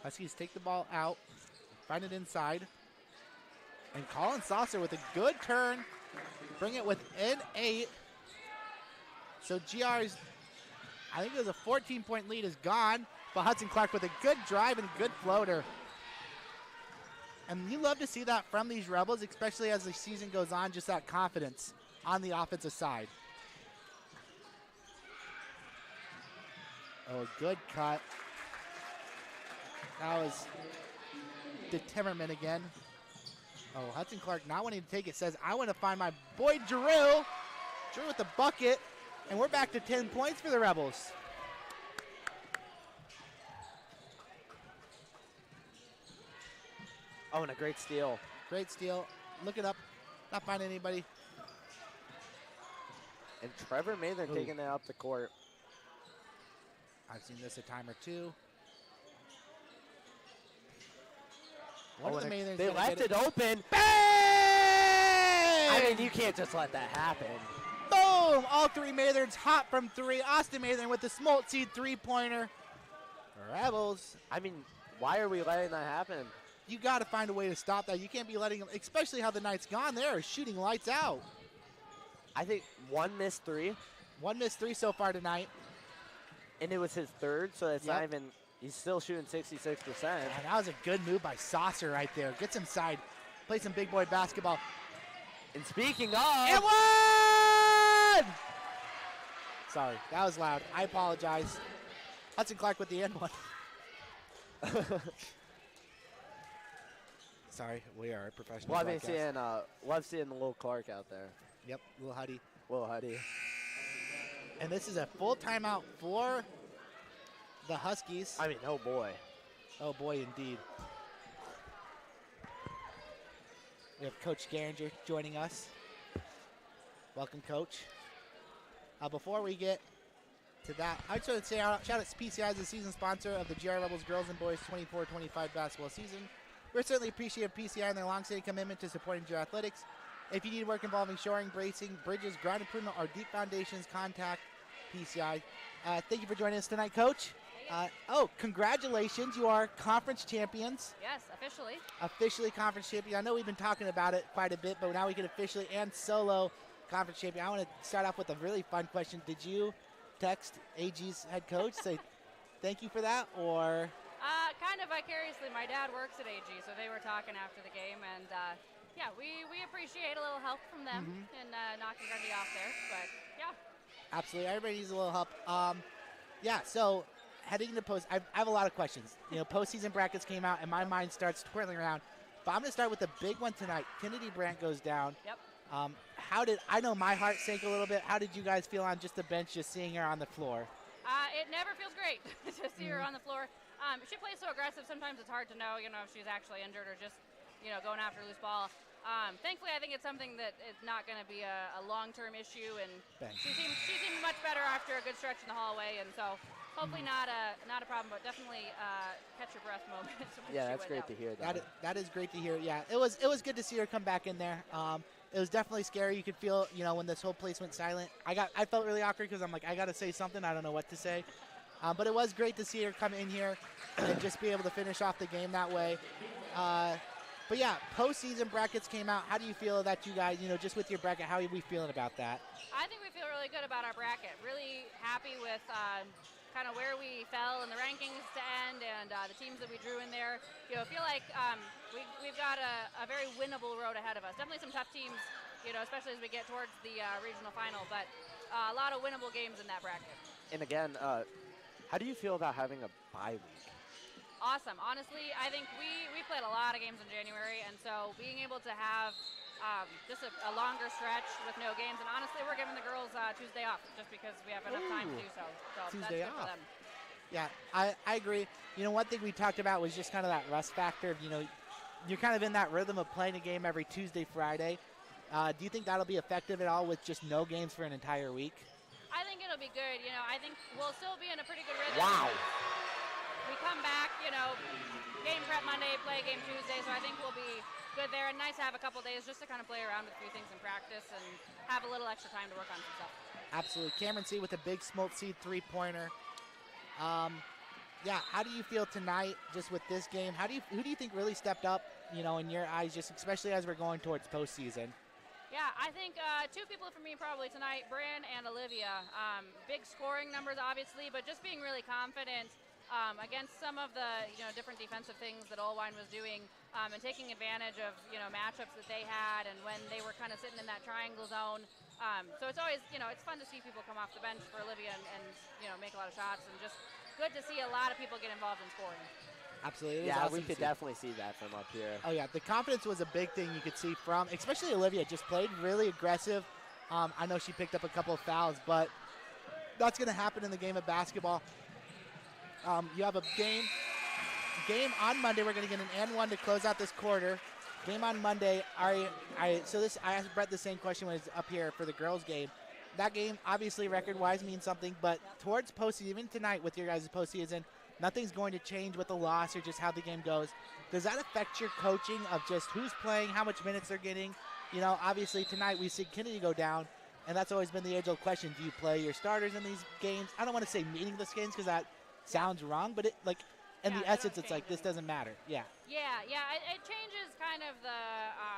Huskies take the ball out, find it inside. And Colin Saucer with a good turn, bring it within 8. So GR's, I think it was a 14-point lead, is gone. But Hudson Clark with a good drive and a good floater. And you love to see that from these Rebels, especially as the season goes on, just that confidence on the offensive side. Oh, good cut. That was DeTimmerman again. Oh, Hudson Clark not wanting to take it, says, I want to find my boy Drew. Drew with the bucket. And we're back to 10 points for the Rebels. Oh, and a great steal. Great steal. Look it up. Not finding anybody. And Trevor Mather taking it up the court. I've seen this a time or two. They left it open. Bang! I mean, you can't just let that happen. Boom! All three Mathers hot from three. Austin Mather with the Smoltz Seed three-pointer. Rebels. I mean, why are we letting that happen? You got to find a way to stop that. You can't be letting them, especially how the night's gone. They are shooting lights out. I think one missed three. One missed three so far tonight. And it was his third, so it's not even, he's still shooting 66%. And that was a good move by Saucer right there. Gets inside, play some big boy basketball. And speaking of. It won! Sorry, that was loud. I apologize. Hudson Clark with the end one. Sorry, we are a professional podcast. Love seeing the little Clark out there. Yep, little Huddy. Little Huddy. And this is a full timeout for the Huskies. I mean, oh boy. Oh boy, indeed. We have Coach Garinger joining us. Welcome, Coach. Before we get to that, I just want to say shout out to PCI as the season sponsor of the GR Rebels Girls and Boys 24-25 basketball season. We certainly appreciate PCI and their long-standing commitment to supporting GR athletics. If you need work involving shoring, bracing, bridges, ground improvement, or deep foundations, contact PCI. Thank you for joining us tonight, Coach. Congratulations. You are conference champions. Yes, officially. Officially conference champion. I know we've been talking about it quite a bit, but now we can officially and solo conference champion. I want to start off with a really fun question. Did you text AG's head coach, say thank you for that, or? Kind of vicariously. My dad works at AG, so they were talking after the game, and yeah, we appreciate a little help from them in knocking Grundy off there, but yeah. Absolutely, everybody needs a little help. Yeah, so heading into I have a lot of questions. You know, postseason brackets came out, and my mind starts twirling around. But I'm going to start with the big one tonight. Kennedy Brandt goes down. Yep. I know my heart sank a little bit. How did you guys feel on just the bench, just seeing her on the floor? It never feels great to see her on the floor. She plays so aggressive. Sometimes it's hard to know, if she's actually injured or just, going after a loose ball. Thankfully, I think it's something that is not going to be a long-term issue, and she seemed much better after a good stretch in the hallway, and so hopefully not a problem, but definitely catch your breath moments. Yeah, that's great to hear. That is great to hear. Yeah, it was good to see her come back in there. It was definitely scary. You could feel, when this whole place went silent. I felt really awkward because I'm like, I got to say something. I don't know what to say. But it was great to see her come in here and just be able to finish off the game that way. But yeah, postseason brackets came out. How do you feel that you guys, just with your bracket, how are we feeling about that? I think we feel really good about our bracket. Really happy with kind of where we fell in the rankings to end and the teams that we drew in there. Feel like we've got a very winnable road ahead of us. Definitely some tough teams, especially as we get towards the regional final, but a lot of winnable games in that bracket. And again, how do you feel about having a bye week? Awesome. Honestly, I think we played a lot of games in January, and so being able to have just a longer stretch with no games, and honestly, we're giving the girls Tuesday off just because we have enough time to do so. So Tuesday that's good off. for them. Yeah, I agree. One thing we talked about was just kind of that rest factor. You're kind of in that rhythm of playing a game every Tuesday, Friday. Do you think that'll be effective at all with just no games for an entire week? I think it'll be good. I think we'll still be in a pretty good rhythm. Wow. We come back, game prep Monday, play game Tuesday, so I think we'll be good there. And nice to have a couple days just to kind of play around with a few things in practice and have a little extra time to work on some stuff. Absolutely. Cameron C with a big Smoltz Seed three-pointer. Yeah, how do you feel tonight just with this game? Who do you think really stepped up, in your eyes, just especially as we're going towards postseason? Yeah, I think two people for me probably tonight, Bryn and Olivia. Big scoring numbers, obviously, but just being really confident against some of the different defensive things that Oelwein was doing and taking advantage of matchups that they had and when they were kind of sitting in that triangle zone. So it's always it's fun to see people come off the bench for Olivia and make a lot of shots, and just good to see a lot of people get involved in scoring. Absolutely. Yeah, awesome we could definitely see that from up here. Oh yeah, the confidence was a big thing you could see from, especially Olivia, just played really aggressive. I know she picked up a couple of fouls, but that's going to happen in the game of basketball. You have a game game on Monday. We're going to get an and one to close out this quarter. Game on Monday. I asked Brett the same question when it's up here for the girls' game. That game, obviously, record-wise means something, but towards postseason, even tonight with your guys' postseason, nothing's going to change with the loss or just how the game goes. Does that affect your coaching of just who's playing, how much minutes they're getting? You know, obviously tonight we see Kennedy go down, and that's always been the age-old question. Do you play your starters in these games? I don't want to say meaningless games because that sounds wrong, but in the essence, it's like this doesn't matter. Yeah. Yeah. It changes kind of the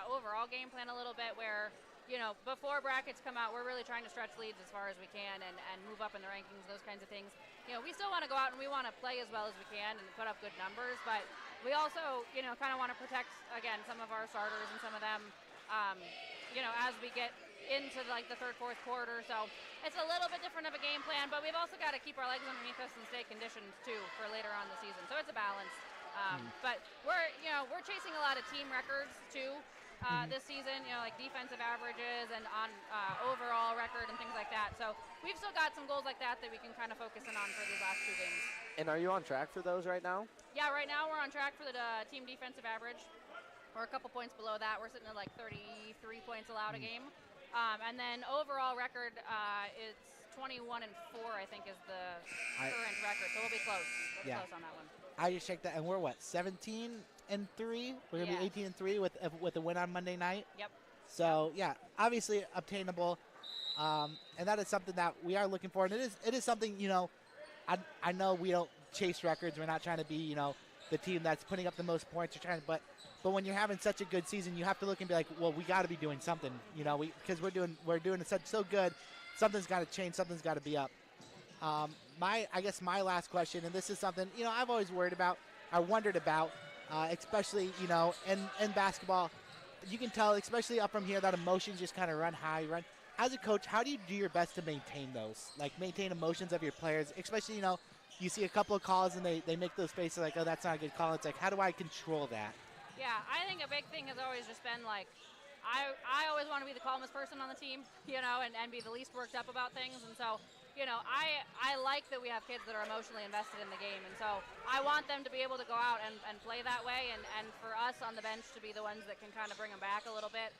overall game plan a little bit where, you know, before brackets come out, we're really trying to stretch leads as far as we can and move up in the rankings, those kinds of things. You know, we still want to go out and we want to play as well as we can and put up good numbers, but we also, you know, kind of want to protect, again, some of our starters and some of them, you know, as we get into like the third, fourth quarter. So it's a little bit different of a game plan, but we've also got to keep our legs underneath us and stay conditioned too for later on the season. So it's a balance. But we're chasing a lot of team records too this season, you know, like defensive averages and on overall record and things like that. So we've still got some goals like that we can kind of focus in on for these last two games. And are you on track for those right now? Yeah, right now we're on track for the team defensive average. We're a couple points below that. We're sitting at like 33 points allowed a game. And then overall record, it's 21-4, I think, is the current record. So we'll be close. We'll be close on that one. I just checked that, and we're what, 17-3? We're gonna be 18-3 with a win on Monday night. Yep. So yeah, obviously obtainable, and that is something that we are looking for. And it is something, you know, I know we don't chase records. We're not trying to be, you know, the team that's putting up the most points. But when you're having such a good season, you have to look and be like, well, we got to be doing something, you know, because we're doing it so good. Something's got to change. Something's got to be up. I guess my last question, and this is something, you know, I've always wondered about, especially, you know, in basketball. You can tell, especially up from here, that emotions just kind of run high. As a coach, how do you do your best to maintain those? Like, maintain emotions of your players, especially, you know, you see a couple of calls and they make those faces like, oh, that's not a good call. It's like, how do I control that? Yeah, I think a big thing has always just been, like, I always want to be the calmest person on the team, you know, and be the least worked up about things. And so, you know, I like that we have kids that are emotionally invested in the game. And so I want them to be able to go out and play that way, and for us on the bench to be the ones that can kind of bring them back a little bit.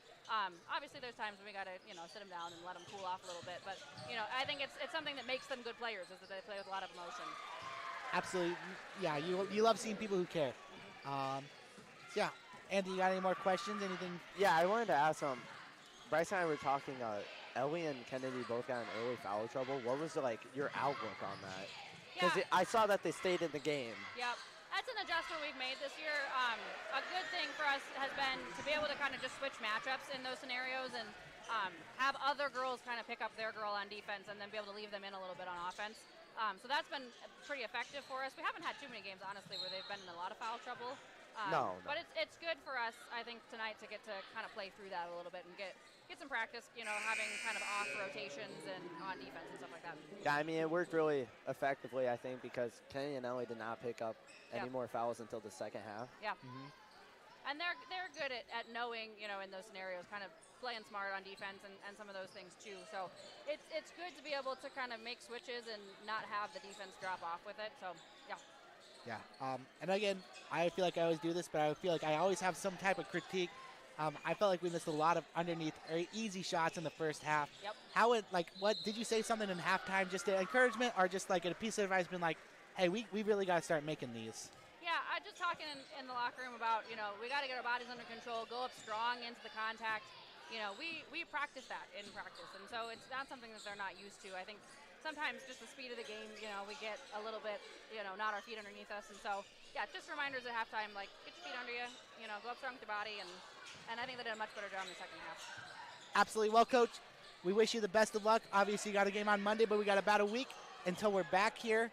Obviously, there's times when we got to, you know, sit them down and let them cool off a little bit. But, you know, I think it's something that makes them good players, is that they play with a lot of emotion. Absolutely. Yeah, you love seeing people who care. Yeah. Anthony, you got any more questions? Anything? Yeah, I wanted to ask Bryce and I were talking, Oelwein and Kennedy both got in early foul trouble. What was your outlook on that? Because I saw that they stayed in the game. Yep. That's an adjustment we've made this year. A good thing for us has been to be able to kind of just switch matchups in those scenarios and have other girls kind of pick up their girl on defense and then be able to leave them in a little bit on offense. So that's been pretty effective for us. We haven't had too many games, honestly, where they've been in a lot of foul trouble. No. But it's good for us, I think, tonight to get to kind of play through that a little bit and get some practice, you know, having kind of off rotations and on defense and stuff like that. Yeah, I mean, it worked really effectively, I think, because Kenny and Ellie did not pick up any more fouls until the second half. Yeah. Mm-hmm. And they're good at knowing, you know, in those scenarios, kind of playing smart on defense and some of those things too. So it's good to be able to kind of make switches and not have the defense drop off with it. So, yeah. Yeah, and again, I feel like I always do this, but I feel like I always have some type of critique. I felt like we missed a lot of underneath or easy shots in the first half. Yep. What did you say something in halftime, just an encouragement or just like a piece of advice been like, hey, we really got to start making these? Yeah, I just talking in the locker room about, you know, we got to get our bodies under control, go up strong into the contact. You know, we practice that in practice, and so it's not something that they're not used to. I think sometimes just the speed of the game, you know, we get a little bit, you know, not our feet underneath us. And so, yeah, just reminders at halftime, like, get your feet under you, you know, go up strong with your body. And I think they did a much better job in the second half. Absolutely. Well, Coach, we wish you the best of luck. Obviously, you got a game on Monday, but we got about a week until we're back here.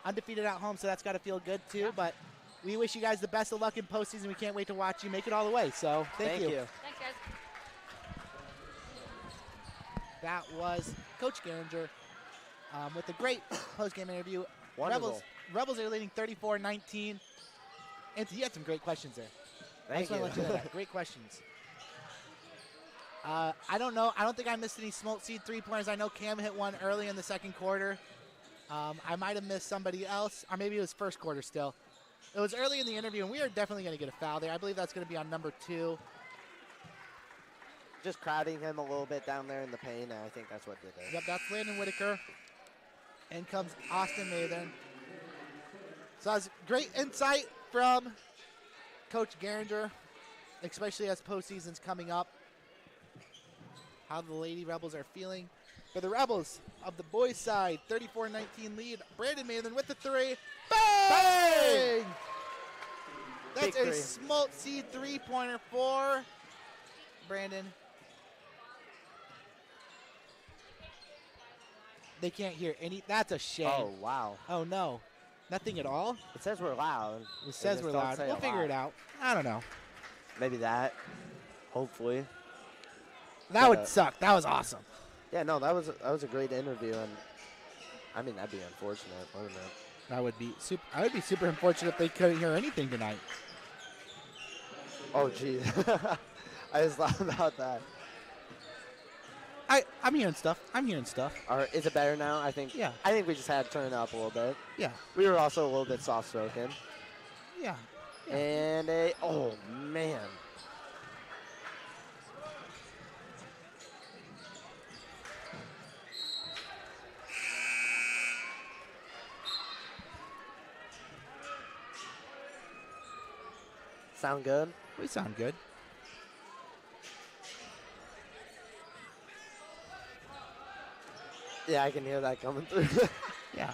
Undefeated at home, so that's got to feel good, too. Yeah. But we wish you guys the best of luck in postseason. We can't wait to watch you make it all the way. So, thank you. Thanks, guys. That was Coach Geringer with a great post-game interview. Wonderful. Rebels are leading 34-19. Anthony, you had some great questions there. Thank you. I just want to let you know that. Great questions. I don't know. I don't think I missed any smoke seed three-pointers. I know Cam hit one early in the second quarter. I might have missed somebody else, or maybe it was first quarter still. It was early in the interview, and we are definitely going to get a foul there. I believe that's going to be on number 2. Just crowding him a little bit down there in the paint, and I think that's what did it. Yep, that's Landon Whitaker. In comes Austin Mathen. So that's great insight from Coach Garinger, especially as postseason's coming up. How the Lady Rebels are feeling. For the Rebels of the boys' side, 34-19 lead. Brandon Mathen with the 3. Bang! That's a Smolt Seed 3-pointer for Brandon. They can't hear any. That's a shame. Oh, wow. Oh, no. Nothing at all? It says we're loud. It says we're loud. We'll figure it out. I don't know. Maybe that. Hopefully. That would suck. That was awesome. Yeah, no, that was a great interview, and I mean that'd be unfortunate, wouldn't it? That would be super. I would be super unfortunate if they couldn't hear anything tonight. Oh, geez. I just thought about that. I'm hearing stuff. All right, is it better now? I think. Yeah. I think we just had to turn it up a little bit. Yeah. We were also a little bit soft-spoken. Yeah. And oh man. Sound good? We sound good. Yeah, I can hear that coming through. Yeah.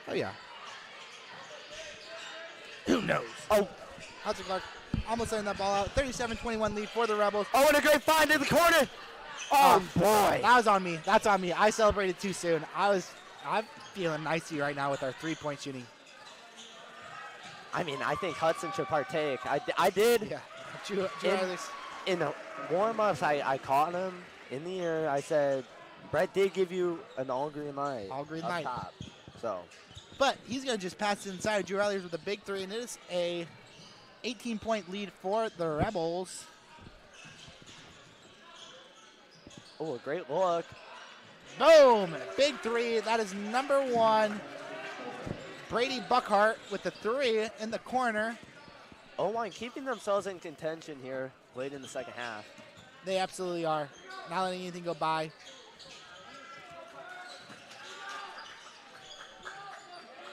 Oh, yeah. Who knows? Oh. Hudson Clark almost letting that ball out. 37-21 lead for the Rebels. Oh, and a great find in the corner. Oh, boy. That was on me. That's on me. I celebrated too soon. I'm feeling nicey right now with our three-point shooting. I mean, I think Hudson should partake. I did. Yeah. In the warm-ups, I caught him in the air. I said, Brett did give you an all green light. All green up light. Top. So. But he's going to just pass it inside. Drew Ellers with a big 3, and it is a 18-point lead for the Rebels. Oh, a great look. Boom! Big 3. That is number 1. Brady Buckhart with the 3 in the corner. Oelwein keeping themselves in contention here late in the second half. They absolutely are. Not letting anything go by.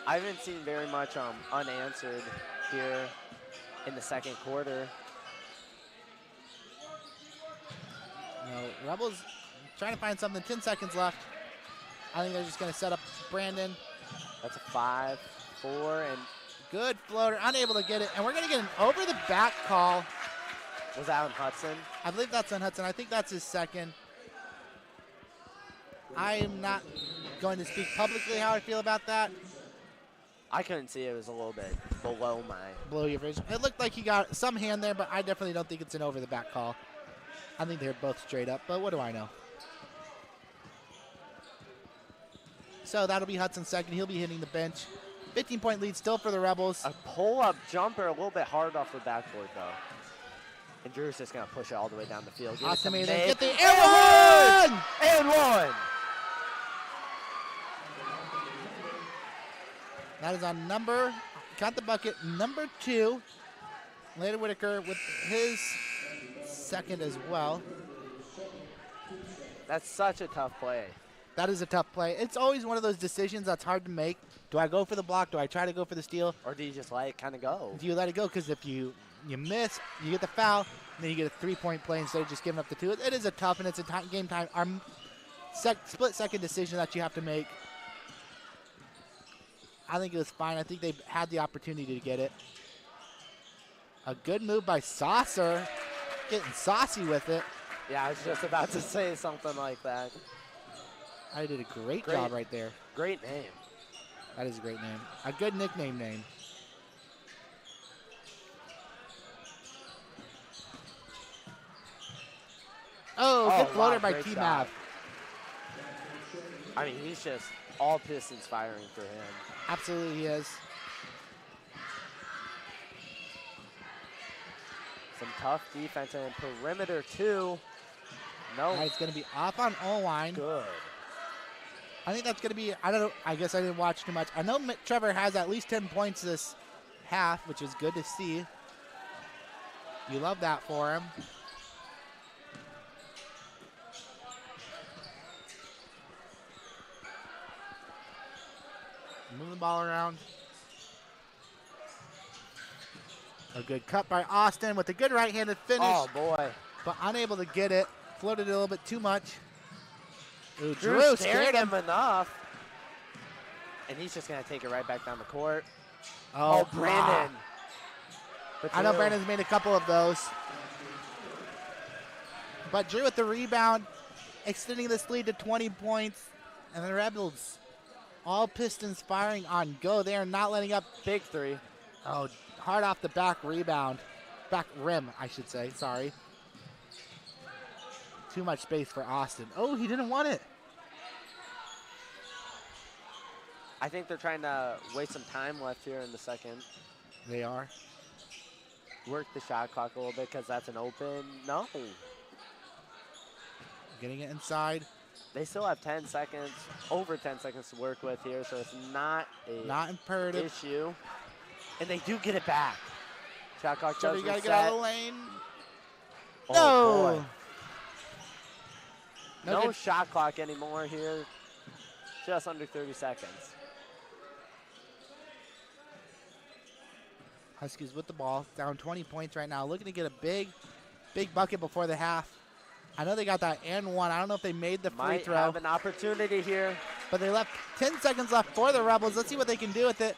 I haven't seen very much unanswered here in the second quarter. Rebels trying to find something. 10 seconds left. I think they're just going to set up Brandon. That's a 5-4, and good floater. Unable to get it. And we're going to get an over-the-back call. Was that on Hudson? I believe that's on Hudson. I think that's his second. I am not going to speak publicly how I feel about that. I couldn't see it. It was a little bit below your vision. It looked like he got some hand there, but I definitely don't think it's an over-the-back call. I think they're both straight up, but what do I know? So that'll be Hudson's second. He'll be hitting the bench. 15-point lead still for the Rebels. A pull-up jumper, a little bit hard off the backboard, though. And Drew's just going to push it all the way down the field. Awesome. Get the and one! And one! That is on got the bucket, number 2. Landon Whitaker with his second as well. That's such a tough play. That is a tough play. It's always one of those decisions that's hard to make. Do I go for the block? Do I try to go for the steal? Or do you just let it kind of go? Do you let it go? Because if you miss, you get the foul, and then you get a 3-point play instead of just giving up the 2. It is a tough, and it's a game time. Our split-second decision that you have to make. I think it was fine. I think they had the opportunity to get it. A good move by Saucer. Getting saucy with it. Yeah, I was just about to say something like that. I did a great job right there. Great name. That is a great name. A good nickname name. Oh, good floater by T-Mav. I mean, he's just all pistons firing for him. Absolutely he is. Some tough defense and perimeter 2. No. It's going to be off on Oelwein. Good. I think that's going to be, I don't know, I guess I didn't watch too much. I know Trevor has at least 10 points this half, which is good to see. You love that for him. Move the ball around. A good cut by Austin with a good right-handed finish. Oh, boy. But unable to get it. Floated a little bit too much. Ooh, Drew scared him enough. And he's just going to take it right back down the court. Oh, Brandon. I know Brandon's made a couple of those. But Drew with the rebound, extending this lead to 20 points. And the Rebels, all Pistons firing on go. They are not letting up. Big three. Oh, hard off the back rebound. Back rim, I should say. Sorry. Too much space for Austin. Oh, he didn't want it. I think they're trying to waste some time left here in the second. They are. Work the shot clock a little bit because that's an open. No. Getting it inside. They still have 10 seconds, over 10 seconds to work with here, so it's not imperative issue. And they do get it back. Shot clock so does you gotta reset. get out of the lane. Oh, No. boy. No No good. shot clock anymore here. Just under 30 seconds. Huskies with the ball, down 20 points right now. Looking to get a big bucket before the half. I know they got that and one. I don't know if they made the free throw. Might have an opportunity here. But they left 10 seconds left for the Rebels. Let's see what they can do with it.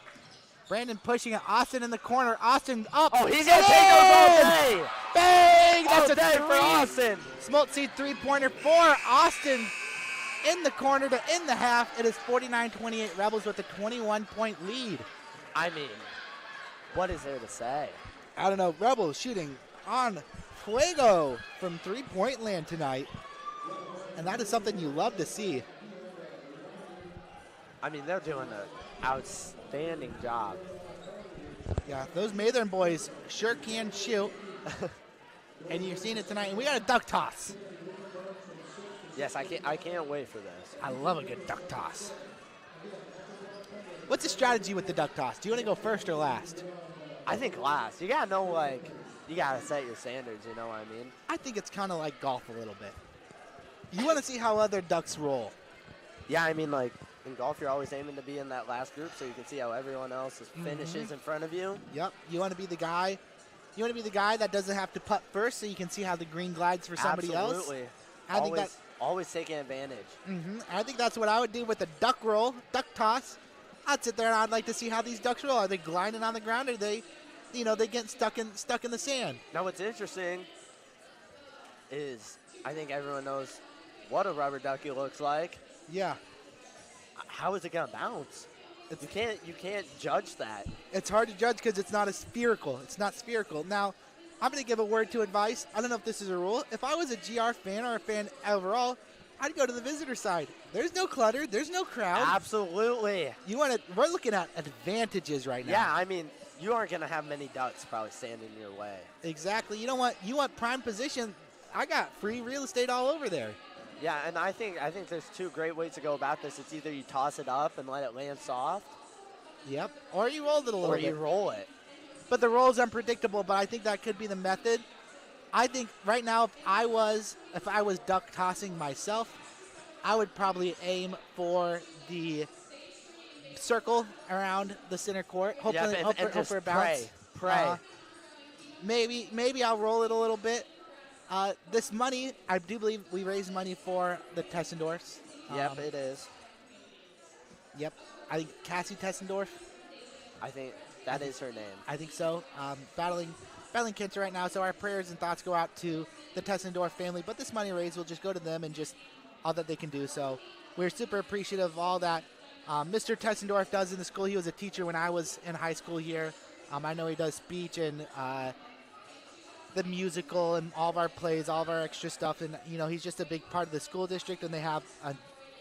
Brandon pushing it. Austin in the corner. Austin up. Oh, he's going to take those all day. Bang! That's All a day three. for Austin. Smoltz three-pointer for Austin in the corner to end the half. It is 49-28. Rebels with a 21-point lead. I mean, what is there to say? I don't know. Rebels shooting on fuego from three-point land tonight. And that is something you love to see. I mean, they're doing an outstanding job. Yeah, those Mather boys sure can shoot. And you're seeing it tonight. And we got a duck toss. Yes, I can't wait for this. I love a good duck toss. What's the strategy with the duck toss? Do you want to go first or last? I think last. You got to know, like, you got to set your standards, you know what I mean? I think it's kind of like golf a little bit. You want to see how other ducks roll. Yeah, I mean, like, in golf, you're always aiming to be in that last group so you can see how everyone else's finishes in front of you. Yep. You want to be the guy. You want to be the guy that doesn't have to putt first so you can see how the green glides for somebody else. Absolutely. I think that. Always taking advantage. I think that's what I would do with a duck roll, duck toss. I'd sit there and I'd like to see how these ducks roll. Are they gliding on the ground or are they, they get stuck in the sand? Now, what's interesting is I think everyone knows what a rubber ducky looks like. Yeah. How is it gonna bounce? You can't judge that. It's hard to judge because it's not a spherical. It's not spherical. Now, I'm going to give a word to advice. I don't know if this is a rule. If I was a GR fan or a fan overall, I'd go to the visitor side. There's no clutter. There's no crowd. Absolutely. We're looking at advantages right now. Yeah, I mean, you aren't going to have many ducks probably standing in your way. Exactly. You know what? You want prime position. I got free real estate all over there. Yeah, and I think there's two great ways to go about this. It's either you toss it up and let it land soft. Yep. Or you rolled it a little bit. Or you roll it. But the roll is unpredictable, but I think that could be the method. I think right now if I was duck tossing myself, I would probably aim for the circle around the center court. Hopefully, and hope just for a bounce. Pray. Maybe I'll roll it a little bit. This money, I do believe we raised money for the Tessendorfs. Yep, it is. Yep. I think Cassie Tessendorf. I think that is her name. I think so. Battling cancer right now, so our prayers and thoughts go out to the Tessendorf family. But this money raised will just go to them and just all that they can do. So we're super appreciative of all that Mr. Tessendorf does in the school. He was a teacher when I was in high school here. I know he does speech and the musical and all of our plays, all of our extra stuff. And, he's just a big part of the school district. And they have a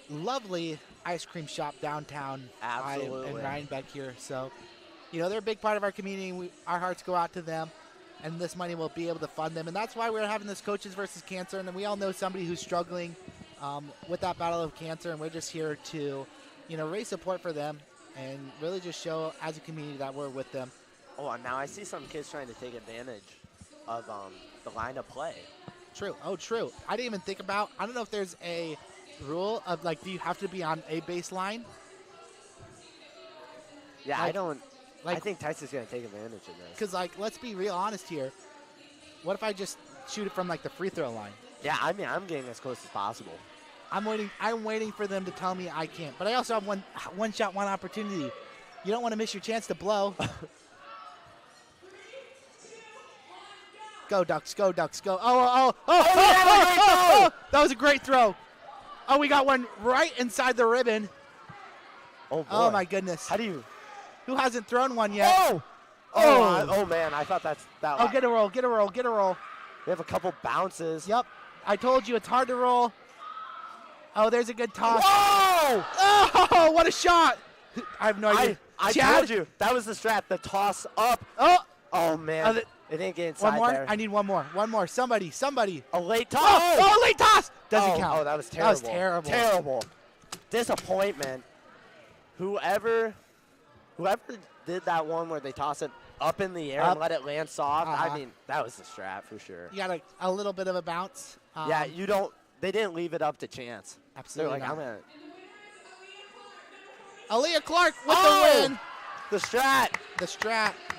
lovely ice cream shop downtown Absolutely. in Rhinebeck here. So, they're a big part of our community. Our hearts go out to them. And this money will be able to fund them. And that's why we're having this Coaches versus Cancer. And we all know somebody who's struggling with that battle of cancer, and we're just here to, raise support for them and really just show as a community that we're with them. Oh, and now I see some kids trying to take advantage of the line of play. True. Oh, true. I didn't even think about, I don't know if there's a rule of, like, do you have to be on a baseline? Yeah, Like, I think Tyson's going to take advantage of this. Because, like, let's be real honest here. What if I just shoot it from, like, the free throw line? Yeah, I mean, I'm getting as close as possible. I'm waiting for them to tell me I can't. But I also have one shot, one opportunity. You don't want to miss your chance to blow. Go, Ducks, go, Ducks, go. Oh. That was a great throw. Oh, we got one right inside the ribbon. Oh, boy. Oh, my goodness. Who hasn't thrown one yet? Oh, man, I thought that. Oh, get a roll. We have a couple bounces. Yep. I told you it's hard to roll. Oh, there's a good toss. Whoa! Oh, what a shot. I have no idea. I told you. That was the strat, the toss up. Oh man. It didn't get inside one more? there. I need one more. Somebody. A late toss. Oh, late toss. Doesn't count. Oh, that was terrible. Terrible. Disappointment. Whoever did that one where they toss it up in the air and let it land soft, I mean, that was the strat for sure. You got a little bit of a bounce. Yeah, they didn't leave it up to chance. Absolutely They're like, not. I'm Aaliyah Clark with the win. The strat.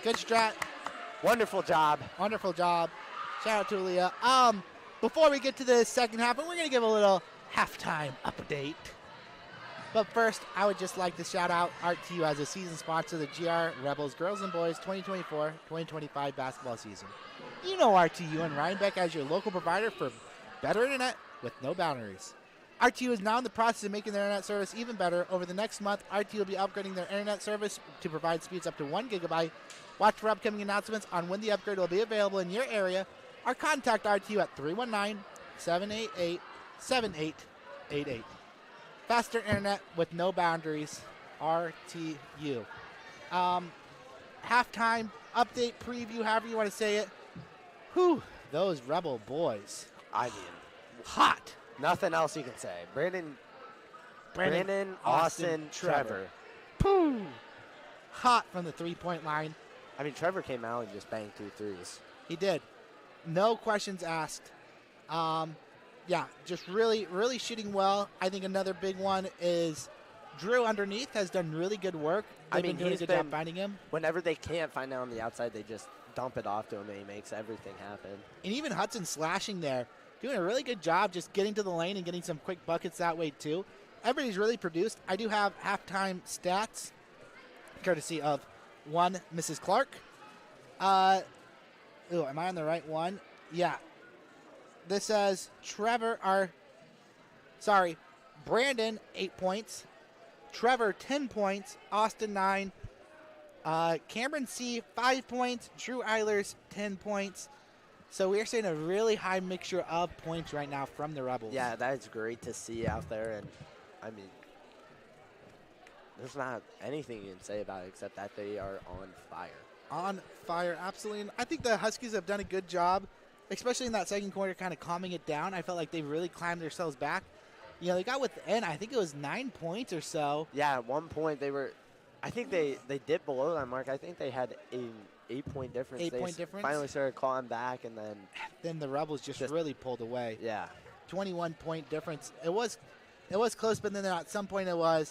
Good strat. Wonderful job. Shout out to Aaliyah. Before we get to the second half, we're going to give a little halftime update. But first, I would just like to shout out RTU as a season sponsor of the GR Rebels Girls and Boys 2024-2025 basketball season. You know RTU and Rhinebeck as your local provider for better internet with no boundaries. RTU is now in the process of making their internet service even better. Over the next month, RTU will be upgrading their internet service to provide speeds up to 1 gigabyte. Watch for upcoming announcements on when the upgrade will be available in your area, or contact RTU at 319-788-7888. Faster internet with no boundaries, RTU. Halftime update, preview, however you want to say it. Whew, those Rebel boys. I mean, hot. Nothing else you can say. Brandon, Austin, Trevor. Pooh. Hot from the three-point line. I mean, Trevor came out and just banged 2 threes. He did. No questions asked. Yeah, just really, really shooting well. I think another big one is Drew underneath has done really good work. They've been doing a good job finding him. Whenever they can't find him on the outside, they just dump it off to him, and he makes everything happen. And even Hudson slashing there, doing a really good job just getting to the lane and getting some quick buckets that way too. Everybody's really produced. I do have halftime stats, courtesy of one Mrs. Clark. Am I on the right one? Yeah. This says Brandon, 8 points. Trevor, 10 points. Austin, 9. Cameron C, 5 points. Drew Eilers, 10 points. So we're seeing a really high mixture of points right now from the Rebels. Yeah, that's great to see out there. And, I mean, there's not anything you can say about it except that they are on fire. On fire, absolutely. And I think the Huskies have done a good job, especially in that second quarter, kind of calming it down. I felt like they really climbed themselves back. They got within, I think it was 9 points or so. Yeah, at one point I think they dipped below that mark. I think they had an 8-point difference. 8-point difference? Finally started clawing back, and then the Rebels just really pulled away. Yeah. 21-point difference. It was close, but then at some point I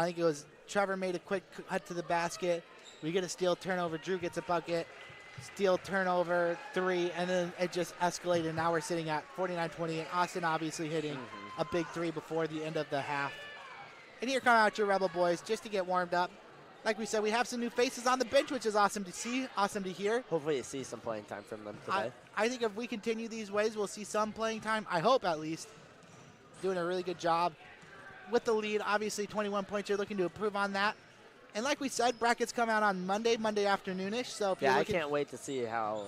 think it was Trevor made a quick cut to the basket. We get a steal turnover. Drew gets a bucket. Steal turnover, 3, and then it just escalated. Now we're sitting at 49-20, and Austin obviously hitting a big 3 before the end of the half. And here come out your Rebel boys just to get warmed up. Like we said, we have some new faces on the bench, which is awesome to see, awesome to hear. Hopefully you see some playing time from them today. I think if we continue these ways, we'll see some playing time. I hope at least. Doing a really good job with the lead. Obviously, 21 points. You're looking to improve on that. And like we said, brackets come out on Monday afternoonish. So if I can't wait to see how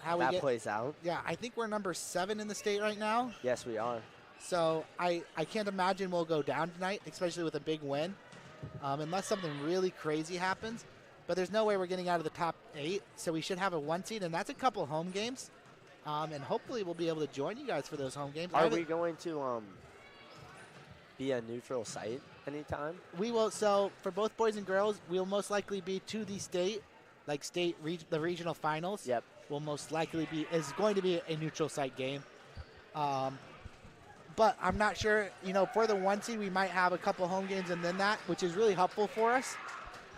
that plays out. Yeah, I think we're number 7 in the state right now. Yes, we are. So I can't imagine we'll go down tonight, especially with a big win, unless something really crazy happens. But there's no way we're getting out of the top 8, so we should have a 1 seed, and that's a couple home games. And hopefully we'll be able to join you guys for those home games. Are we going to be a neutral site anytime? We will. So for both boys and girls, we'll most likely be to the state, like the regional finals. Yep. Will most likely is going to be a neutral site game. But I'm not sure. For the 1 seed, we might have a couple home games and then that, which is really helpful for us.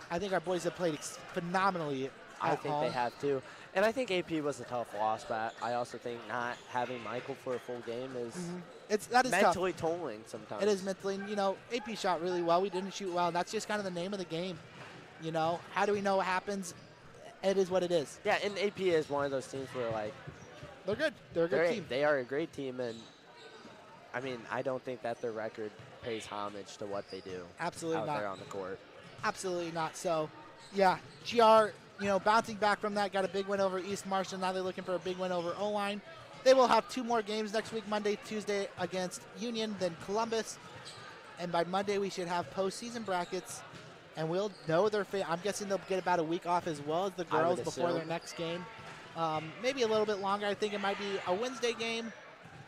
I think our boys have played phenomenally. I think they have too. And I think AP was a tough loss, but I also think not having Michael for a full game is that is mentally tough. tolling sometimes. It is mentally. AP shot really well. We didn't shoot well. And that's just kind of the name of the game. How do we know what happens? It is what it is. Yeah, and AP is one of those teams where, like, they're good. They're a good team. They are a great team, and I mean, I don't think that their record pays homage to what they do. Absolutely out not. there on the court. Absolutely not. So, yeah, GR, bouncing back from that, got a big win over East Marshall. Now they're looking for a big win over Oelwein. They will have 2 more games next week, Monday, Tuesday against Union, then Columbus. And by Monday, we should have postseason brackets. And we'll know their fate. I'm guessing they'll get about a week off as well as the girls before their next game. Maybe a little bit longer. I think it might be a Wednesday game,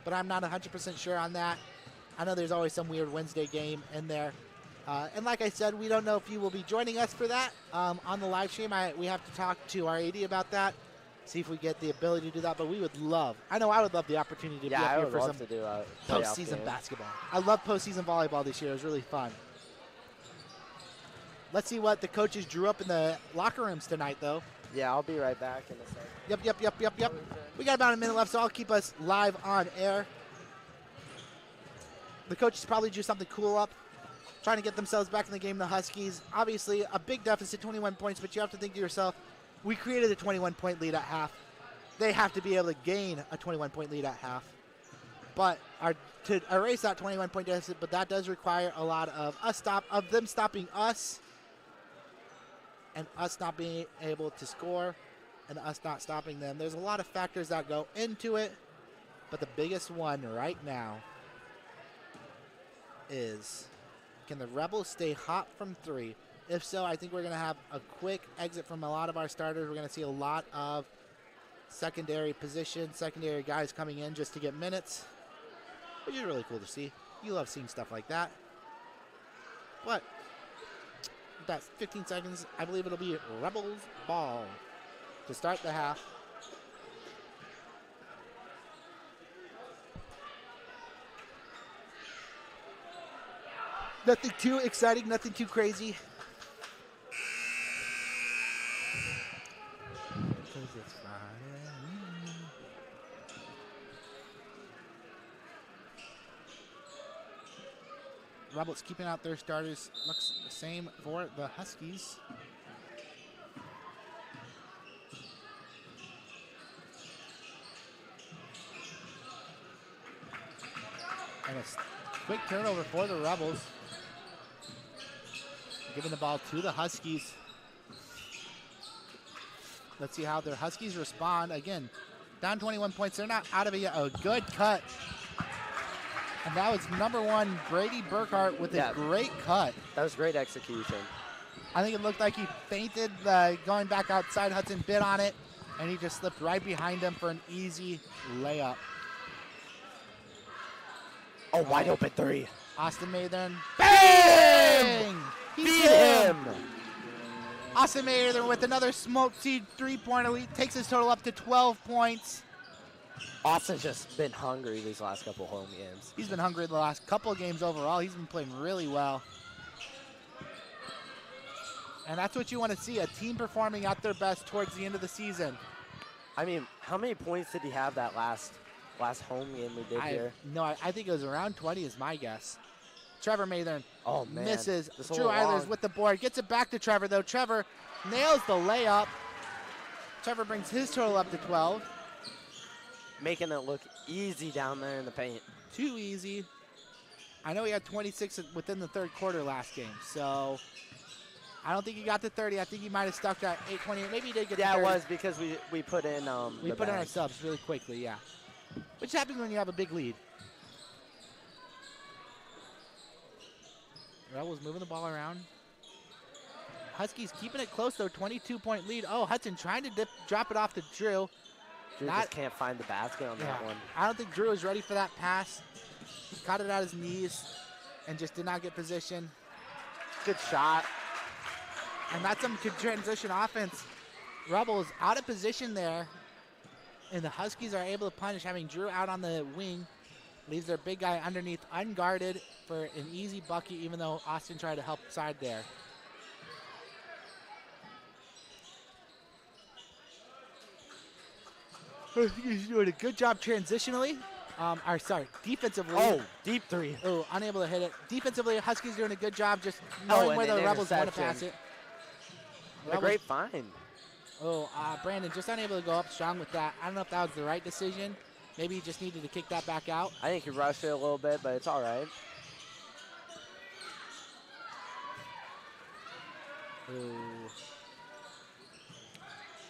but I'm not 100% sure on that. I know there's always some weird Wednesday game in there. And like I said, we don't know if you will be joining us for that on the live stream. We have to talk to our AD about that, see if we get the ability to do that. But we would love, I would love the opportunity to be up here for some postseason basketball. I love postseason volleyball this year. It was really fun. Let's see what the coaches drew up in the locker rooms tonight, though. Yeah, I'll be right back in a second. Yep. We got about a minute left, so I'll keep us live on air. The coaches probably drew something cool up, trying to get themselves back in the game. The Huskies, obviously, a big deficit, 21 points, but you have to think to yourself, we created a 21-point lead at half. They have to be able to gain a 21-point lead at half. But to erase that 21-point deficit, but that does require a lot of them stopping us, and us not being able to score, and us not stopping them. There's a lot of factors that go into it, but the biggest one right now is, can the Rebels stay hot from 3? If so, I think we're going to have a quick exit from a lot of our starters. We're going to see a lot of secondary guys coming in just to get minutes, which is really cool to see. You love seeing stuff like that. But that's 15 seconds. I believe it'll be Rebels ball to start the half. Nothing too exciting, nothing too crazy. Because it's Friday. Rebels keeping out their starters. Looks the same for the Huskies. And a quick turnover for the Rebels. Giving the ball to the Huskies. Let's see how their Huskies respond. Again, down 21 points. They're not out of it yet. A good cut. And that was number 1, Brady Burkhart with a great cut. That was great execution. I think it looked like he feinted going back outside. Hudson bit on it, and he just slipped right behind him for an easy layup. Oh, wide open 3. Austin Mather. Bang! Beat him! Austin Mather with another smoke seed three-pointer lead. Takes his total up to 12 points. Austin's just been hungry these last couple home games. He's been hungry the last couple of games overall. He's been playing really well. And that's what you want to see, a team performing at their best towards the end of the season. I mean, how many points did he have that last home game we did here? No, I think it was around 20 is my guess. Trevor Mather misses. This Drew Eilers with the board. Gets it back to Trevor, though. Trevor nails the layup. Trevor brings his total up to 12. Making it look easy down there in the paint. Too easy. I know he had 26 within the third quarter last game, so I don't think he got to 30. I think he might have stuck at 8:28. Maybe he did get to 30. Yeah, it was because we put in we put in our subs really quickly, yeah. Which happens when you have a big lead. Rebels moving the ball around. Huskies keeping it close, though. 22-point lead. Oh, Hudson trying to drop it off to Drew. Drew just can't find the basket on that one. I don't think Drew is ready for that pass. He caught it at his knees. and just did not get position. Good shot. And that's some good transition offense. Rebels out of position there, and the Huskies are able to punish, having Drew out on the wing. Leaves their big guy underneath unguarded for an easy bucket, even though Austin tried to help side there. He's doing a good job transitionally. Defensively. Oh, deep three. Oh, unable to hit it. Defensively, Huskies doing a good job just knowing where the Rebels want to pass it. A great find. Oh, Brandon just unable to go up strong with that. I don't know if that was the right decision. Maybe he just needed to kick that back out. I think he rushed it a little bit, but it's all right. Ooh.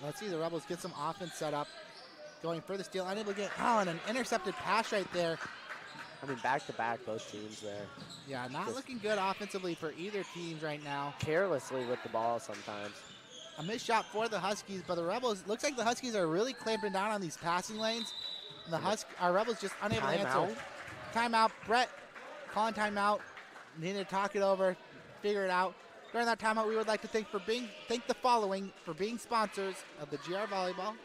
Let's see the Rebels get some offense set up. Going for the steal, unable to get and an intercepted pass right there. I mean, back-to-back, both teams there. Yeah, not looking good offensively for either teams right now. Carelessly with the ball sometimes. A missed shot for the Huskies, but the Rebels, looks like the Huskies are really clamping down on these passing lanes. And our Rebels just unable to answer. Timeout. Brett calling timeout. Needed to talk it over, figure it out. During that timeout, we would like to thank the following for being sponsors of the GR Volleyball,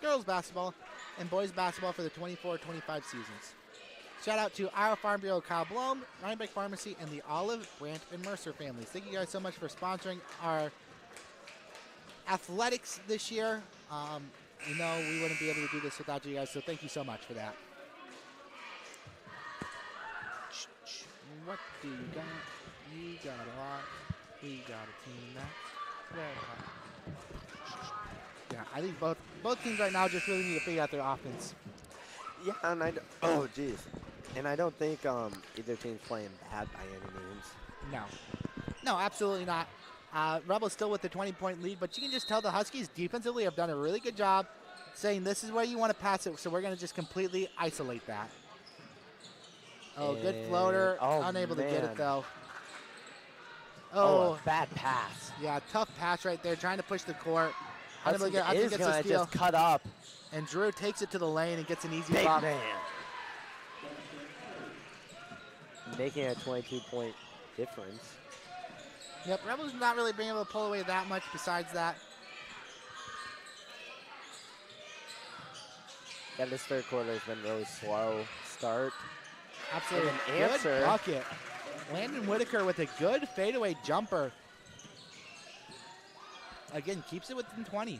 girls basketball, and boys basketball for the 24-25 seasons. Shout out to Iowa Farm Bureau Kyle Blom, Rhinebeck Pharmacy, and the Olive, Brandt, and Mercer families. Thank you guys so much for sponsoring our athletics this year. We know we wouldn't be able to do this without you guys, so thank you so much for that. What do you got? You got a lot. We got a team that's red hot. Yeah, I think both teams right now just really need to figure out their offense. Yeah, and I don't think either team's playing bad by any means. No, absolutely not. Rebels still with the 20-point lead, but you can just tell the Huskies defensively have done a really good job saying this is where you want to pass it, so we're going to just completely isolate that. Oh, good floater. Unable to get it, though. Oh, bad pass. Yeah, tough pass right there, trying to push the court. I think it's going to just cut up. And Drew takes it to the lane and gets an easy Big bop. man. Making a 22-point difference. Yep, Rebels not really being able to pull away that much besides that. Yeah, this third quarter has been really slow start. Absolutely. And an answer. Good bucket. Landon Whitaker with a good fadeaway jumper. Again, keeps it within 20.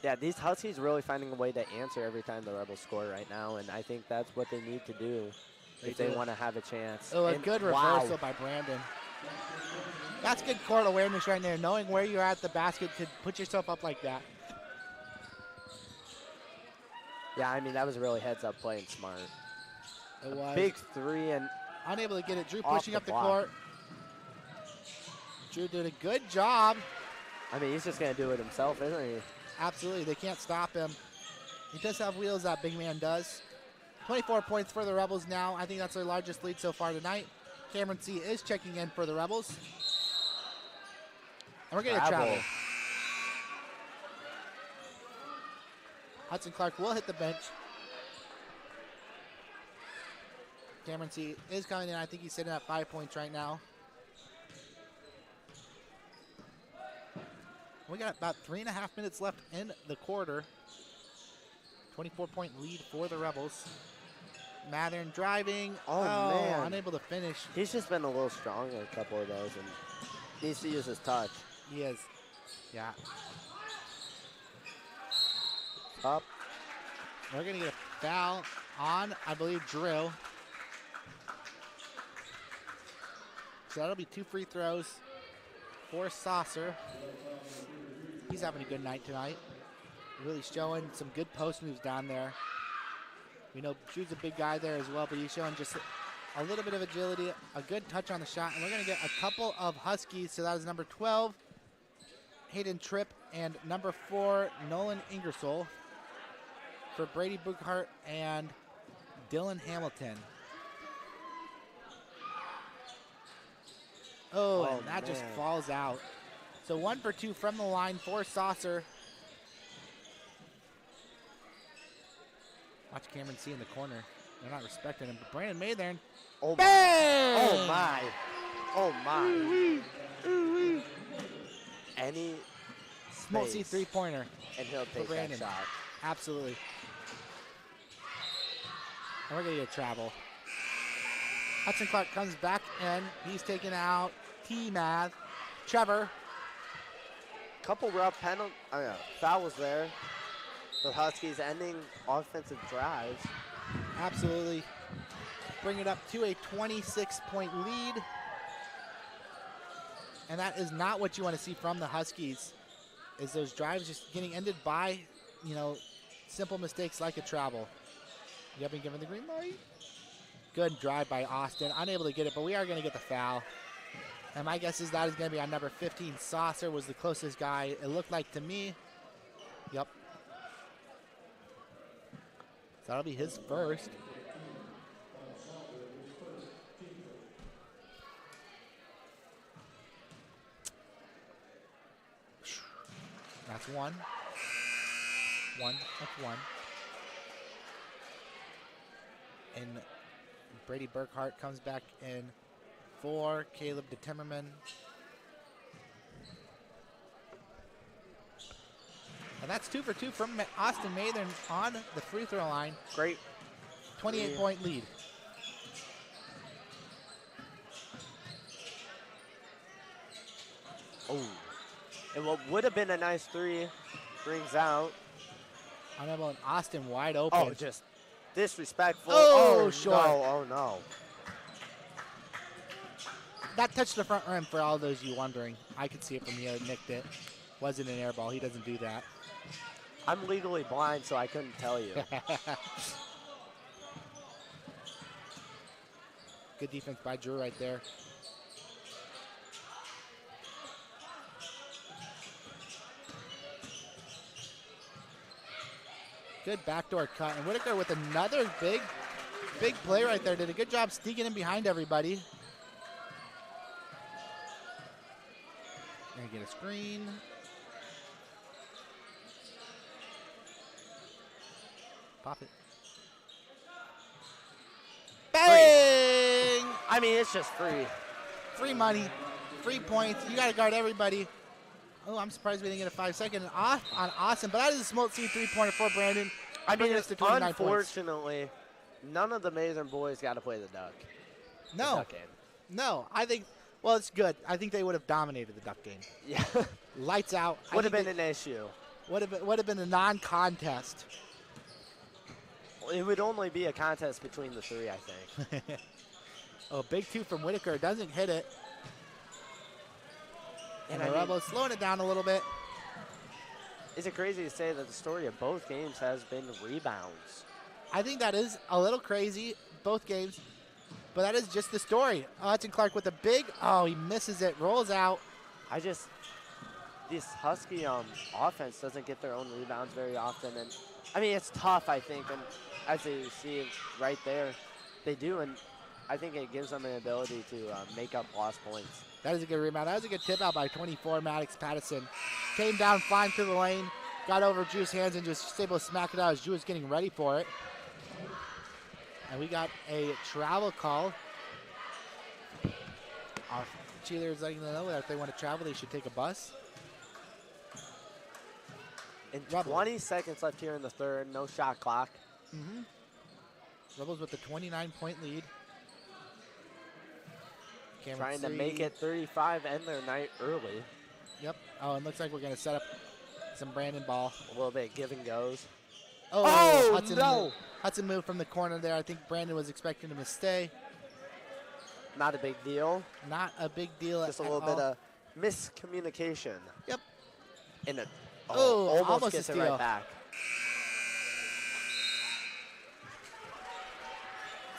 Yeah, these Huskies really finding a way to answer every time the Rebels score right now, and I think that's what they need to do if they want to have a chance. Oh, a good reversal by Brandon. That's good court awareness right there, knowing where you're at the basket to put yourself up like that. Yeah, I mean, that was a really heads-up play and smart. It was. Big three and unable to get it. Drew pushing up the court. Drew did a good job. I mean, he's just going to do it himself, isn't he? Absolutely. They can't stop him. He does have wheels, that big man does. 24 points for the Rebels now. I think that's their largest lead so far tonight. Cameron C. is checking in for the Rebels. And we're going to travel. Hudson Clark will hit the bench. Cameron C. is coming in. I think he's sitting at 5 points right now. We got about 3.5 minutes left in the quarter. 24-point lead for the Rebels. Mathern driving. Oh, man. Unable to finish. He's just been a little strong in a couple of those and needs to use his touch. He is. Yeah. Up. We're going to get a foul on, I believe, Drew. So that'll be 2 free throws for Saucer. He's having a good night tonight. Really showing some good post moves down there. We know Drew's a big guy there as well, but he's showing just a little bit of agility, a good touch on the shot. And we're going to get a couple of Huskies. So that is number 12, Hayden Tripp, and number 4, Nolan Ingersoll, for Brady Buchart and Dylan Hamilton. And that just falls out. So 1 for 2 from the line for Saucer. Watch Cameron C in the corner. They're not respecting him. But Brandon Mathern. Oh, Bang! Oh, my. Oh, my. Any Won't see space, three-pointer. and he'll take that Brandon. shot. Absolutely. And we're going to get travel. Hudson Clark comes back in. He's taking out T-Math. Trevor. Couple rough fouls there. The Huskies ending offensive drives. Absolutely. Bring it up to a 26-point lead. And that is not what you want to see from the Huskies, is those drives just getting ended by, simple mistakes like a travel. You have been given the green light. Good drive by Austin. Unable to get it, but we are going to get the foul. And my guess is that is going to be on number 15. Saucer was the closest guy, it looked like to me. Yep. So that'll be his first. That's one. That's one. And Brady Burkhart comes back in for Caleb DeTimmerman. And that's 2 for 2 from Austin Mathern on the free throw line. Great. 28-point lead. Oh. And what would have been a nice three brings out. Unable and Austin wide open. Oh, just disrespectful. Oh, short. No, oh, no. That touched the front rim for all those you wondering. I could see it from here. Nicked it. Wasn't an air ball. He doesn't do that. I'm legally blind, so I couldn't tell you. Good defense by Drew right there. Good backdoor cut. And Whitaker with another big play right there. Did a good job sneaking in behind everybody. Gonna get a screen. Pop it. Bang! I mean, it's just free. Free money, free points. You got to guard everybody. Oh, I'm surprised we didn't get a 5-second off on Austin, but that is a smoke seed three-pointer for Brandon. I mean, it's to 29 points. Unfortunately, none of the Mathern boys got to play the duck. No, The duck game. no. I think, well, it's good. I think they would have dominated the duck game. Yeah. Lights out. Would have been an issue. Would have been a non-contest. It would only be a contest between the three, I think. Oh, big two from Whitaker. Doesn't hit it. And the Rebels slowing it down a little bit. Is it crazy to say that the story of both games has been rebounds? I think that is a little crazy, both games. But that is just the story. Hudson Clark with a big, he misses it, rolls out. This Husky offense doesn't get their own rebounds very often. And I mean, it's tough, I think. And as you see right there, they do. And I think it gives them an ability to make up lost points. That is a good rebound. That was a good tip out by 24, Maddox Pattison. Came down flying through the lane, got over Drew's hands and just able to smack it out as Drew was getting ready for it. And we got a travel call. Our cheerleaders letting them know that if they want to travel, they should take a bus. And 20 seconds left here in the third, no shot clock. Mm-hmm. Rebels with the 29-point lead. Trying to make it 35, end their night early. Yep. Oh, and looks like we're going to set up some Brandon ball. A little bit give and goes. Oh, Hudson moved from the corner there. I think Brandon was expecting him to stay. Not a big deal. Not a big deal Just a little bit of miscommunication. Yep. And almost gets a it steal. right back.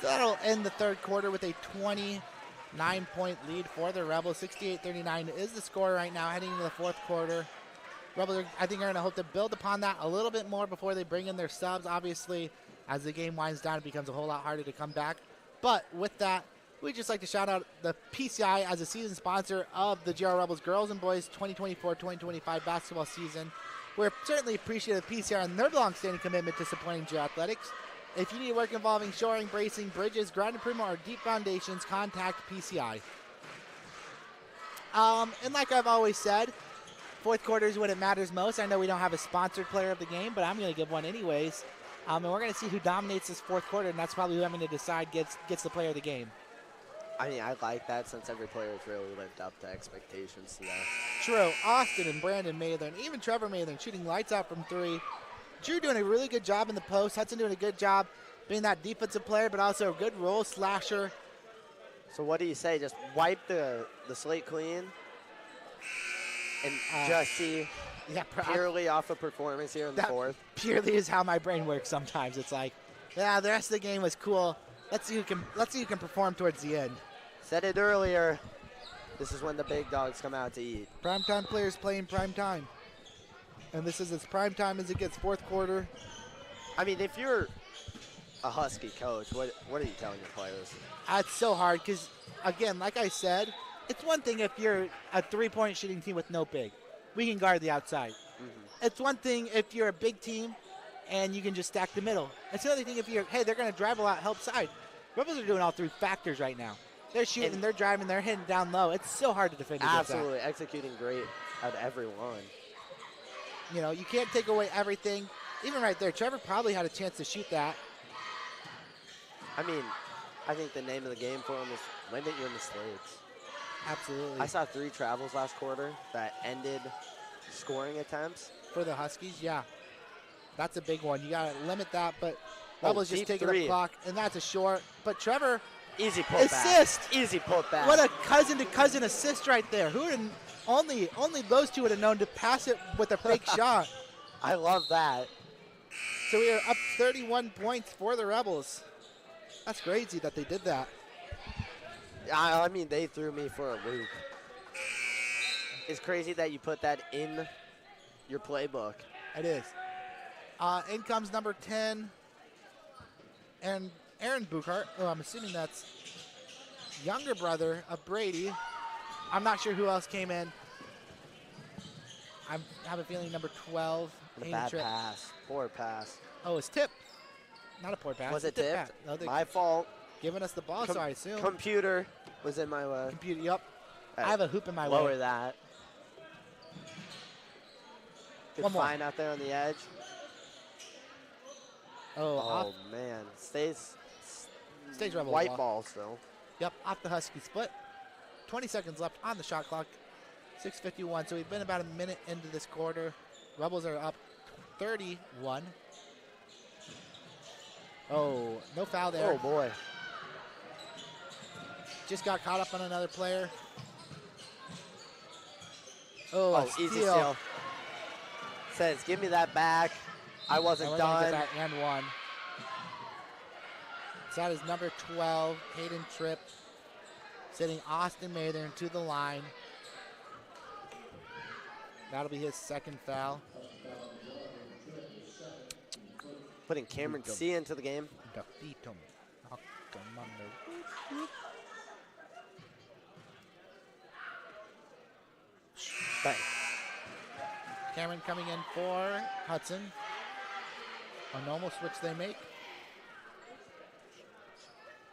So that'll end the third quarter with a 29-point lead for the Rebels. 68-39 is the score right now heading into the fourth quarter. Rebels, I think, are going to hope to build upon that a little bit more before they bring in their subs. Obviously, as the game winds down, it becomes a whole lot harder to come back. But with that, we'd just like to shout out the PCI as a season sponsor of the GR Rebels Girls and Boys 2024-2025 basketball season. We're certainly appreciative of PCI and their long-standing commitment to supporting GR athletics. If you need work involving shoring, bracing, bridges, ground improvement, or deep foundations, contact PCI. And like I've always said, fourth quarter is when it matters most. I know we don't have a sponsored player of the game, but I'm going to give one anyways. And we're going to see who dominates this fourth quarter, and that's probably who I'm going to decide gets the player of the game. I mean, I like that since every player has really lived up to expectations today. True. Austin and Brandon Mather, even Trevor Mather shooting lights out from three. Drew doing a really good job in the post. Hudson doing a good job being that defensive player, but also a good roll slasher. So what do you say? Just wipe the slate clean and just see purely off of performance here in the fourth? Purely is how my brain works sometimes. It's like, yeah, the rest of the game was cool. Let's see who can perform towards the end. Said it earlier. This is when the big dogs come out to eat. Primetime players playing primetime. And this is as primetime as it gets, fourth quarter. I mean, if you're a Husky coach, what are you telling your players? It's so hard because, again, like I said, it's one thing if you're a three-point shooting team with no big. We can guard the outside. Mm-hmm. It's one thing if you're a big team and you can just stack the middle. It's another thing if you're, hey, they're going to drive a lot, help side. Rebels are doing all three factors right now. They're shooting, they're driving, they're hitting down low. It's so hard to defend against that. Absolutely, executing great at every one. You know, you can't take away everything. Even right there, Trevor probably had a chance to shoot that. I mean, I think the name of the game for him is limit your mistakes. Absolutely. I saw 3 travels last quarter that ended scoring attempts. For the Huskies, yeah. That's a big one. You got to limit that, but Rebels just taking the clock, and that's a short. But Trevor, easy putback. Assist. Easy putback. What a cousin-to-cousin assist right there. Who would only those two would have known to pass it with a fake shot. I love that. So we are up 31 points for the Rebels. That's crazy that they did that. I mean, they threw me for a loop. It's crazy that you put that in your playbook. It is. In comes number 10, and Aaron Buchart. Oh, I'm assuming that's younger brother of Brady. I'm not sure who else came in. I have a feeling number 12. Bad pass. Poor pass. Oh, it's tipped. Not a poor pass. Was it tipped? No, my fault. Giving us the ball, so I assume. Computer was in my way. Computer, yep. I have a hoop in my way. Lower that. Good find out there on the edge. Oh man. Stays Rebel white ball still. Yep, off the Husky split. 20 seconds left on the shot clock. 6:51. So we've been about a minute into this quarter. Rebels are up 31. Oh, no foul there. Oh boy. Just got caught up on another player. Oh, easy steal. Says, give me that back. I wasn't done. Get that and one. So that is number 12, Hayden Tripp, sending Austin Mather into the line. That'll be his second foul. Putting Cameron C into the game. Bang. Cameron coming in for Hudson. A normal switch they make.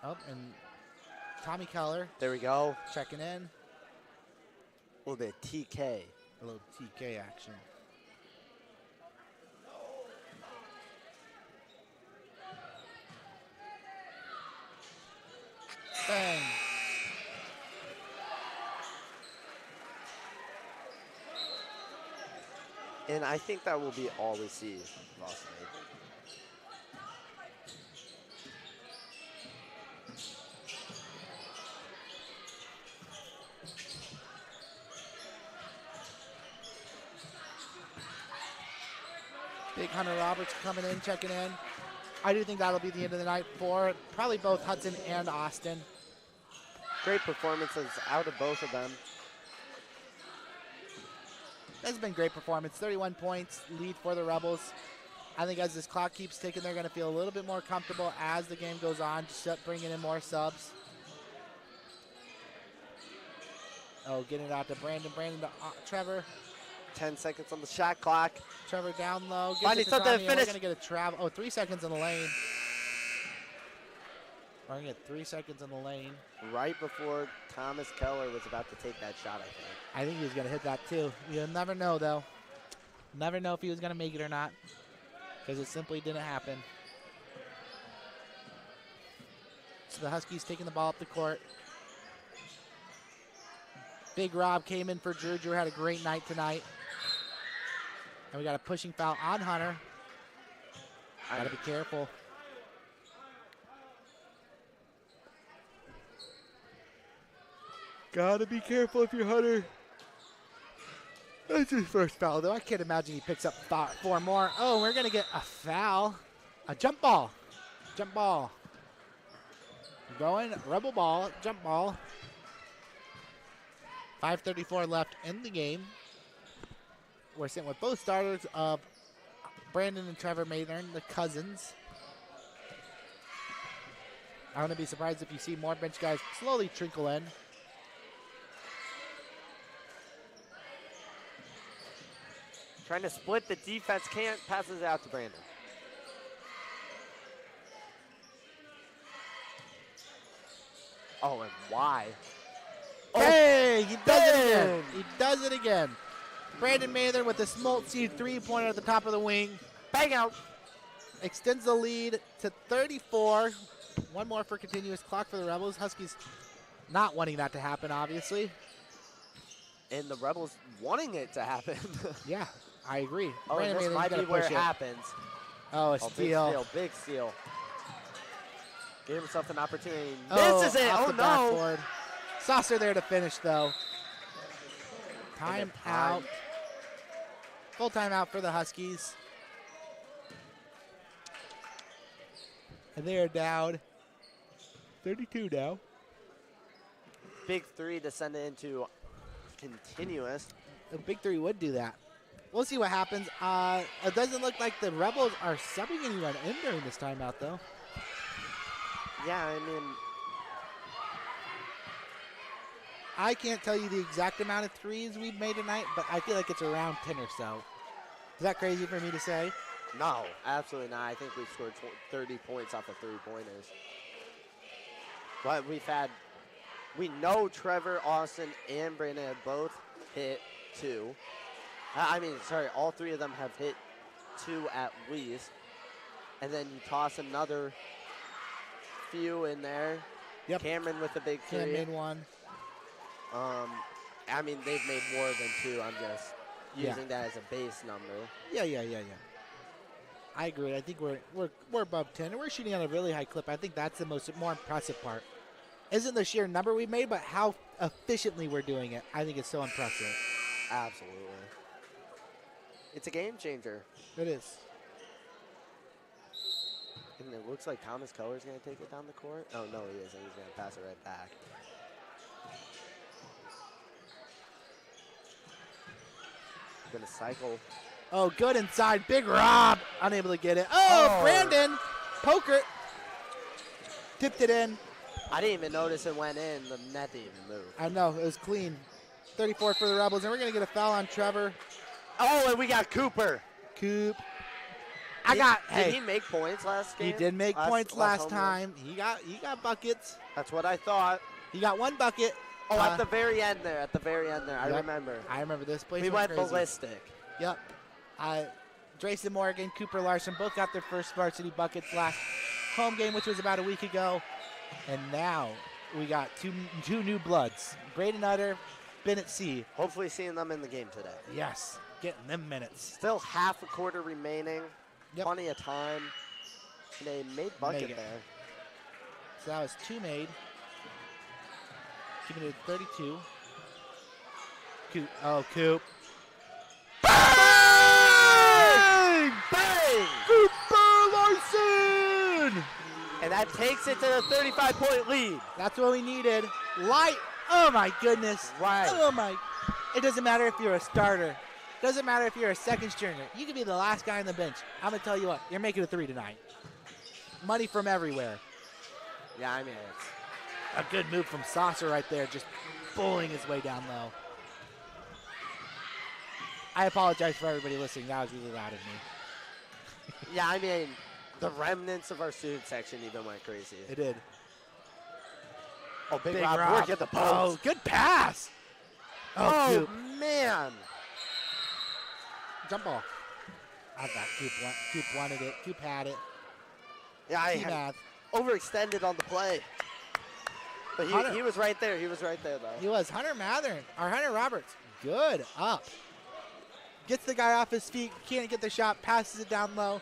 Oh, and Tommy Keller. There we go. Checking in. A little bit of TK. A little TK action. Bang. And I think that will be all we see last night. Big Hunter Roberts coming in, checking in. I do think that'll be the end of the night for probably both Hudson and Austin. Great performances out of both of them. This has been great performance. 31 points, lead for the Rebels. I think as this clock keeps ticking, they're going to feel a little bit more comfortable as the game goes on, just bringing in more subs. Oh, getting it out to Brandon. Brandon to Trevor. 10 seconds on the shot clock. Trevor down low. Finding something to finish. We're going to get a travel. Oh, 3 seconds in the lane. We're going to get 3 seconds in the lane. Right before Thomas Keller was about to take that shot, I think. I think he was going to hit that too. You'll never know, though. Never know if he was going to make it or not, because it simply didn't happen. So the Huskies taking the ball up the court. Big Rob came in for Drew. Drew had a great night tonight. And we got a pushing foul on Hunter. Got to be careful. Got to be careful if you're Hunter. That's his first foul, though. I can't imagine he picks up 4 more. Oh, we're going to get a foul. A jump ball. Jump ball. Going, Rebel ball, jump ball. 5:34 left in the game. We're sitting with both starters of Brandon and Trevor Mathern, the cousins. I wouldn't be surprised if you see more bench guys slowly trickle in. Trying to split the defense, can't, passes it out to Brandon. Oh, and why? Hey, he does it again. He does it again. Brandon Mather with the Smoltz 3-pointer at the top of the wing. Bang out. Extends the lead to 34. One more for continuous clock for the Rebels. Huskies not wanting that to happen, obviously. And the Rebels wanting it to happen. Yeah, I agree. Oh, Brandon and this Mather's might be gonna where push it happens. Oh, a Oh, steal. big steal. Gave himself an opportunity. Oh, Misses it. off Oh, the no. backboard. Saucer there to finish, though. And Time then out. Full timeout for the Huskies. And they are down 32 now. Big 3 to send it into continuous. The big 3 would do that. We'll see what happens. It doesn't look like the Rebels are subbing anyone in during this timeout, though. Yeah, I mean, I can't tell you the exact amount of threes we've made tonight, but I feel like it's around 10 or so. Is that crazy for me to say? no, absolutely not. I think we've scored 30 points off of 3-pointers. But we know Trevor, Austin, and Brandon have both hit 2. All 3 of them have hit 2 at least. And then you toss another few in there. Yep. Cameron with the big 3. Cam made one. They've made more than 2. I'm just using that as a base number. Yeah. I agree. I think we're above 10, and we're shooting at a really high clip. I think that's the more impressive part. Isn't the sheer number we've made, but how efficiently we're doing it. I think it's so impressive. Absolutely. It's a game changer. It is. And it looks like Thomas Keller's going to take it down the court. Oh, no, he isn't. He's going to pass it right back. Going to cycle. Oh, good inside. Big Rob. Unable to get it. Oh, Brandon. Poker. Tipped it in. I didn't even notice it went in. The net didn't even move. I know. It was clean. 34 for the Rebels, and we're going to get a foul on Trevor. Oh, and we got Cooper. Coop. Did he make points last game? He did make points last time. He got buckets. That's what I thought. He got 1 bucket. Oh, at the very end there. I Yep. remember. I remember this place. We went went crazy. ballistic. Yep. Drayson Morgan, Cooper Larson both got their first varsity buckets last home game, which was about a week ago. And now we got two new bloods. Braden Utter, Bennett C. Hopefully seeing them in the game today. Yes, getting them minutes. Still half a quarter remaining. Yep. Plenty of time. They made bucket Make it. there. So that was 2 made. Keeping it at 32. Coop. Oh, Coop. Bang! Bang! Cooper Larson! And that takes it to the 35-point lead. That's what we needed. Light. Oh, my goodness. Right. Oh, my. It doesn't matter if you're a starter. Doesn't matter if you're a second stringer. You could be the last guy on the bench. I'm going to tell you what. You're making a 3 tonight. Money from everywhere. Yeah, I mean, it's A good move from Saucer right there, just bullying his way down low. I apologize for everybody listening. That was really loud of me. yeah, I mean, the remnants of our student section even went crazy. It did. Oh, Big Big Rob, Rob. work at the post. Oh, good pass. Oh, Coop. man. Jump ball. I thought Coop wanted it. Coop had it. Yeah, I T-Math. overextended on the play. But Hunter. he was right there. He was right there, though. He was. Hunter Roberts. Good up. Gets the guy off his feet. Can't get the shot. Passes it down low.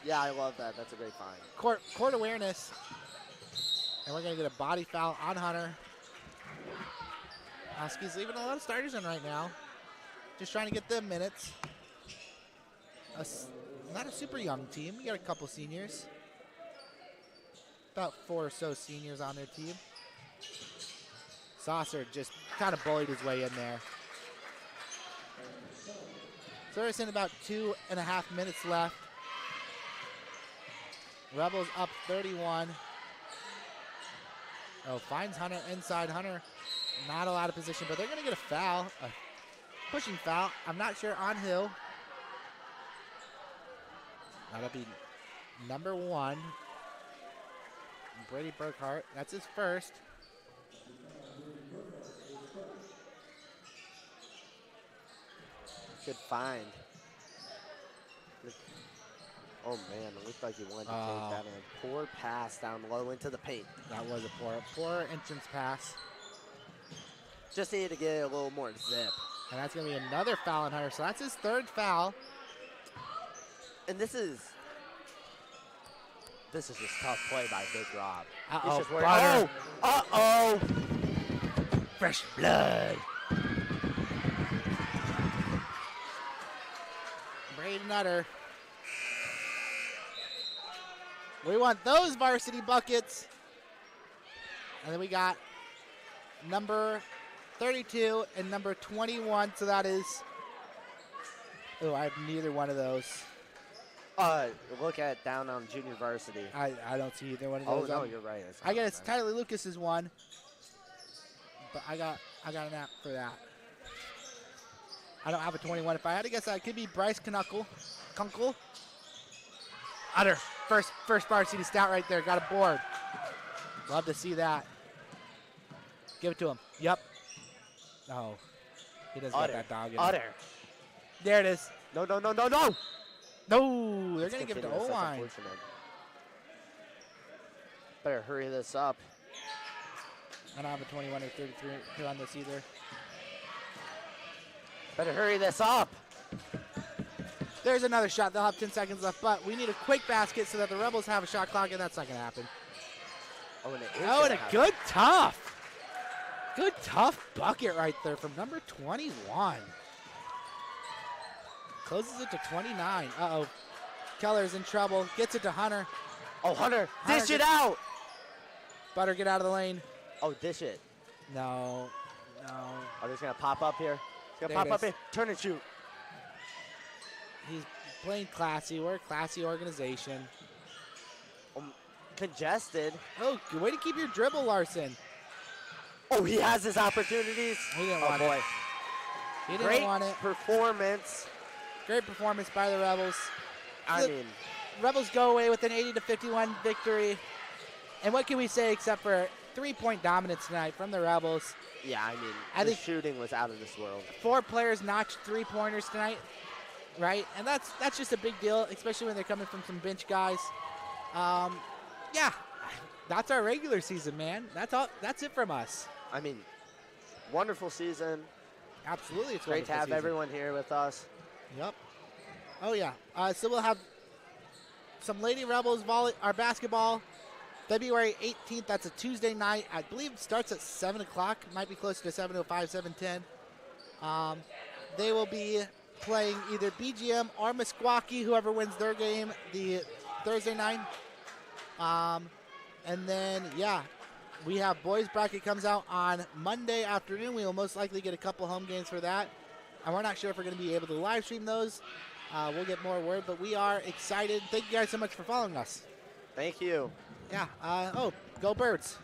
Yeah, I love that. That's a great find. Court awareness. And we're going to get a body foul on Hunter. Husky's leaving a lot of starters in right now. Just trying to get them minutes. Not a super young team. We got a couple seniors. About 4 or so seniors on their team. Saucer just kind of bullied his way in there. So there's in about 2.5 minutes left. Rebels up 31. Oh, finds Hunter inside. Hunter, not a lot of position, but they're going to get a foul, a pushing foul. I'm not sure on who. That'll be number 1. Brady Burkhart. That's his first. Good find. Oh, man, it looked like he wanted to take that in. Poor pass down low into the paint. That was a poor entrance pass. Just needed to get a little more zip. And that's going to be another foul on Hunter. So that's his 3rd foul. And this is just tough play by Big Rob. Uh-oh, He's just Butter. Uh-oh. Fresh blood. Braden Nutter. We want those varsity buckets. And then we got number 32 and number 21. So that is, oh, I have neither one of those. Look at down on junior varsity. I don't see either one of Oh, those. no, you're right. I guess Tyler Lucas's one. But I got an app for that. I don't have a 21. If I had to guess, that could be Bryce Kunkel. Utter. First varsity stout right there. Got a board. Love to see that. Give it to him. Yep. Oh. He doesn't got that dog in him. There it is. No. No, they're going to give it to Oelwein. Better hurry this up. I don't have a 21 or 33 on this either. Better hurry this up. There's another shot. They'll have 10 seconds left, but we need a quick basket so that the Rebels have a shot clock, and that's not going to happen. And a good tough bucket right there from number 21. Closes it to 29. Uh-oh. Keller's in trouble. Gets it to Hunter. Oh, Hunter, dish it out. Butter, get out of the lane. Oh, dish it. No. Oh, he's going to pop up here. He's going to pop up here. Turn and shoot. He's playing classy. We're a classy organization. Congested. Oh, good way to keep your dribble, Larson. Oh, he has his opportunities. He didn't want it. He didn't want it. Performance. Great performance by the Rebels. I mean, Rebels go away with an 80-51 victory. And what can we say except for 3-point dominance tonight from the Rebels? Yeah, I think shooting was out of this world. 4 players notched 3-pointers tonight, right? And that's just a big deal, especially when they're coming from some bench guys. Yeah, that's our regular season, man. That's it from us. I mean, wonderful season. Absolutely, it's great to have everyone here with us. Yep. Oh yeah. So we'll have some Lady Rebels basketball, February 18th. That's a Tuesday night. I believe it starts at 7 o'clock. Might be closer to 7:05, 7:10. They will be playing either BGM or Meskwaki, whoever wins their game, the Thursday night. And then, yeah, we have boys bracket comes out on Monday afternoon. We will most likely get a couple home games for that. And we're not sure if we're going to be able to live stream those. We'll get more word, but we are excited. Thank you guys so much for following us. Thank you. Yeah. Go Birds.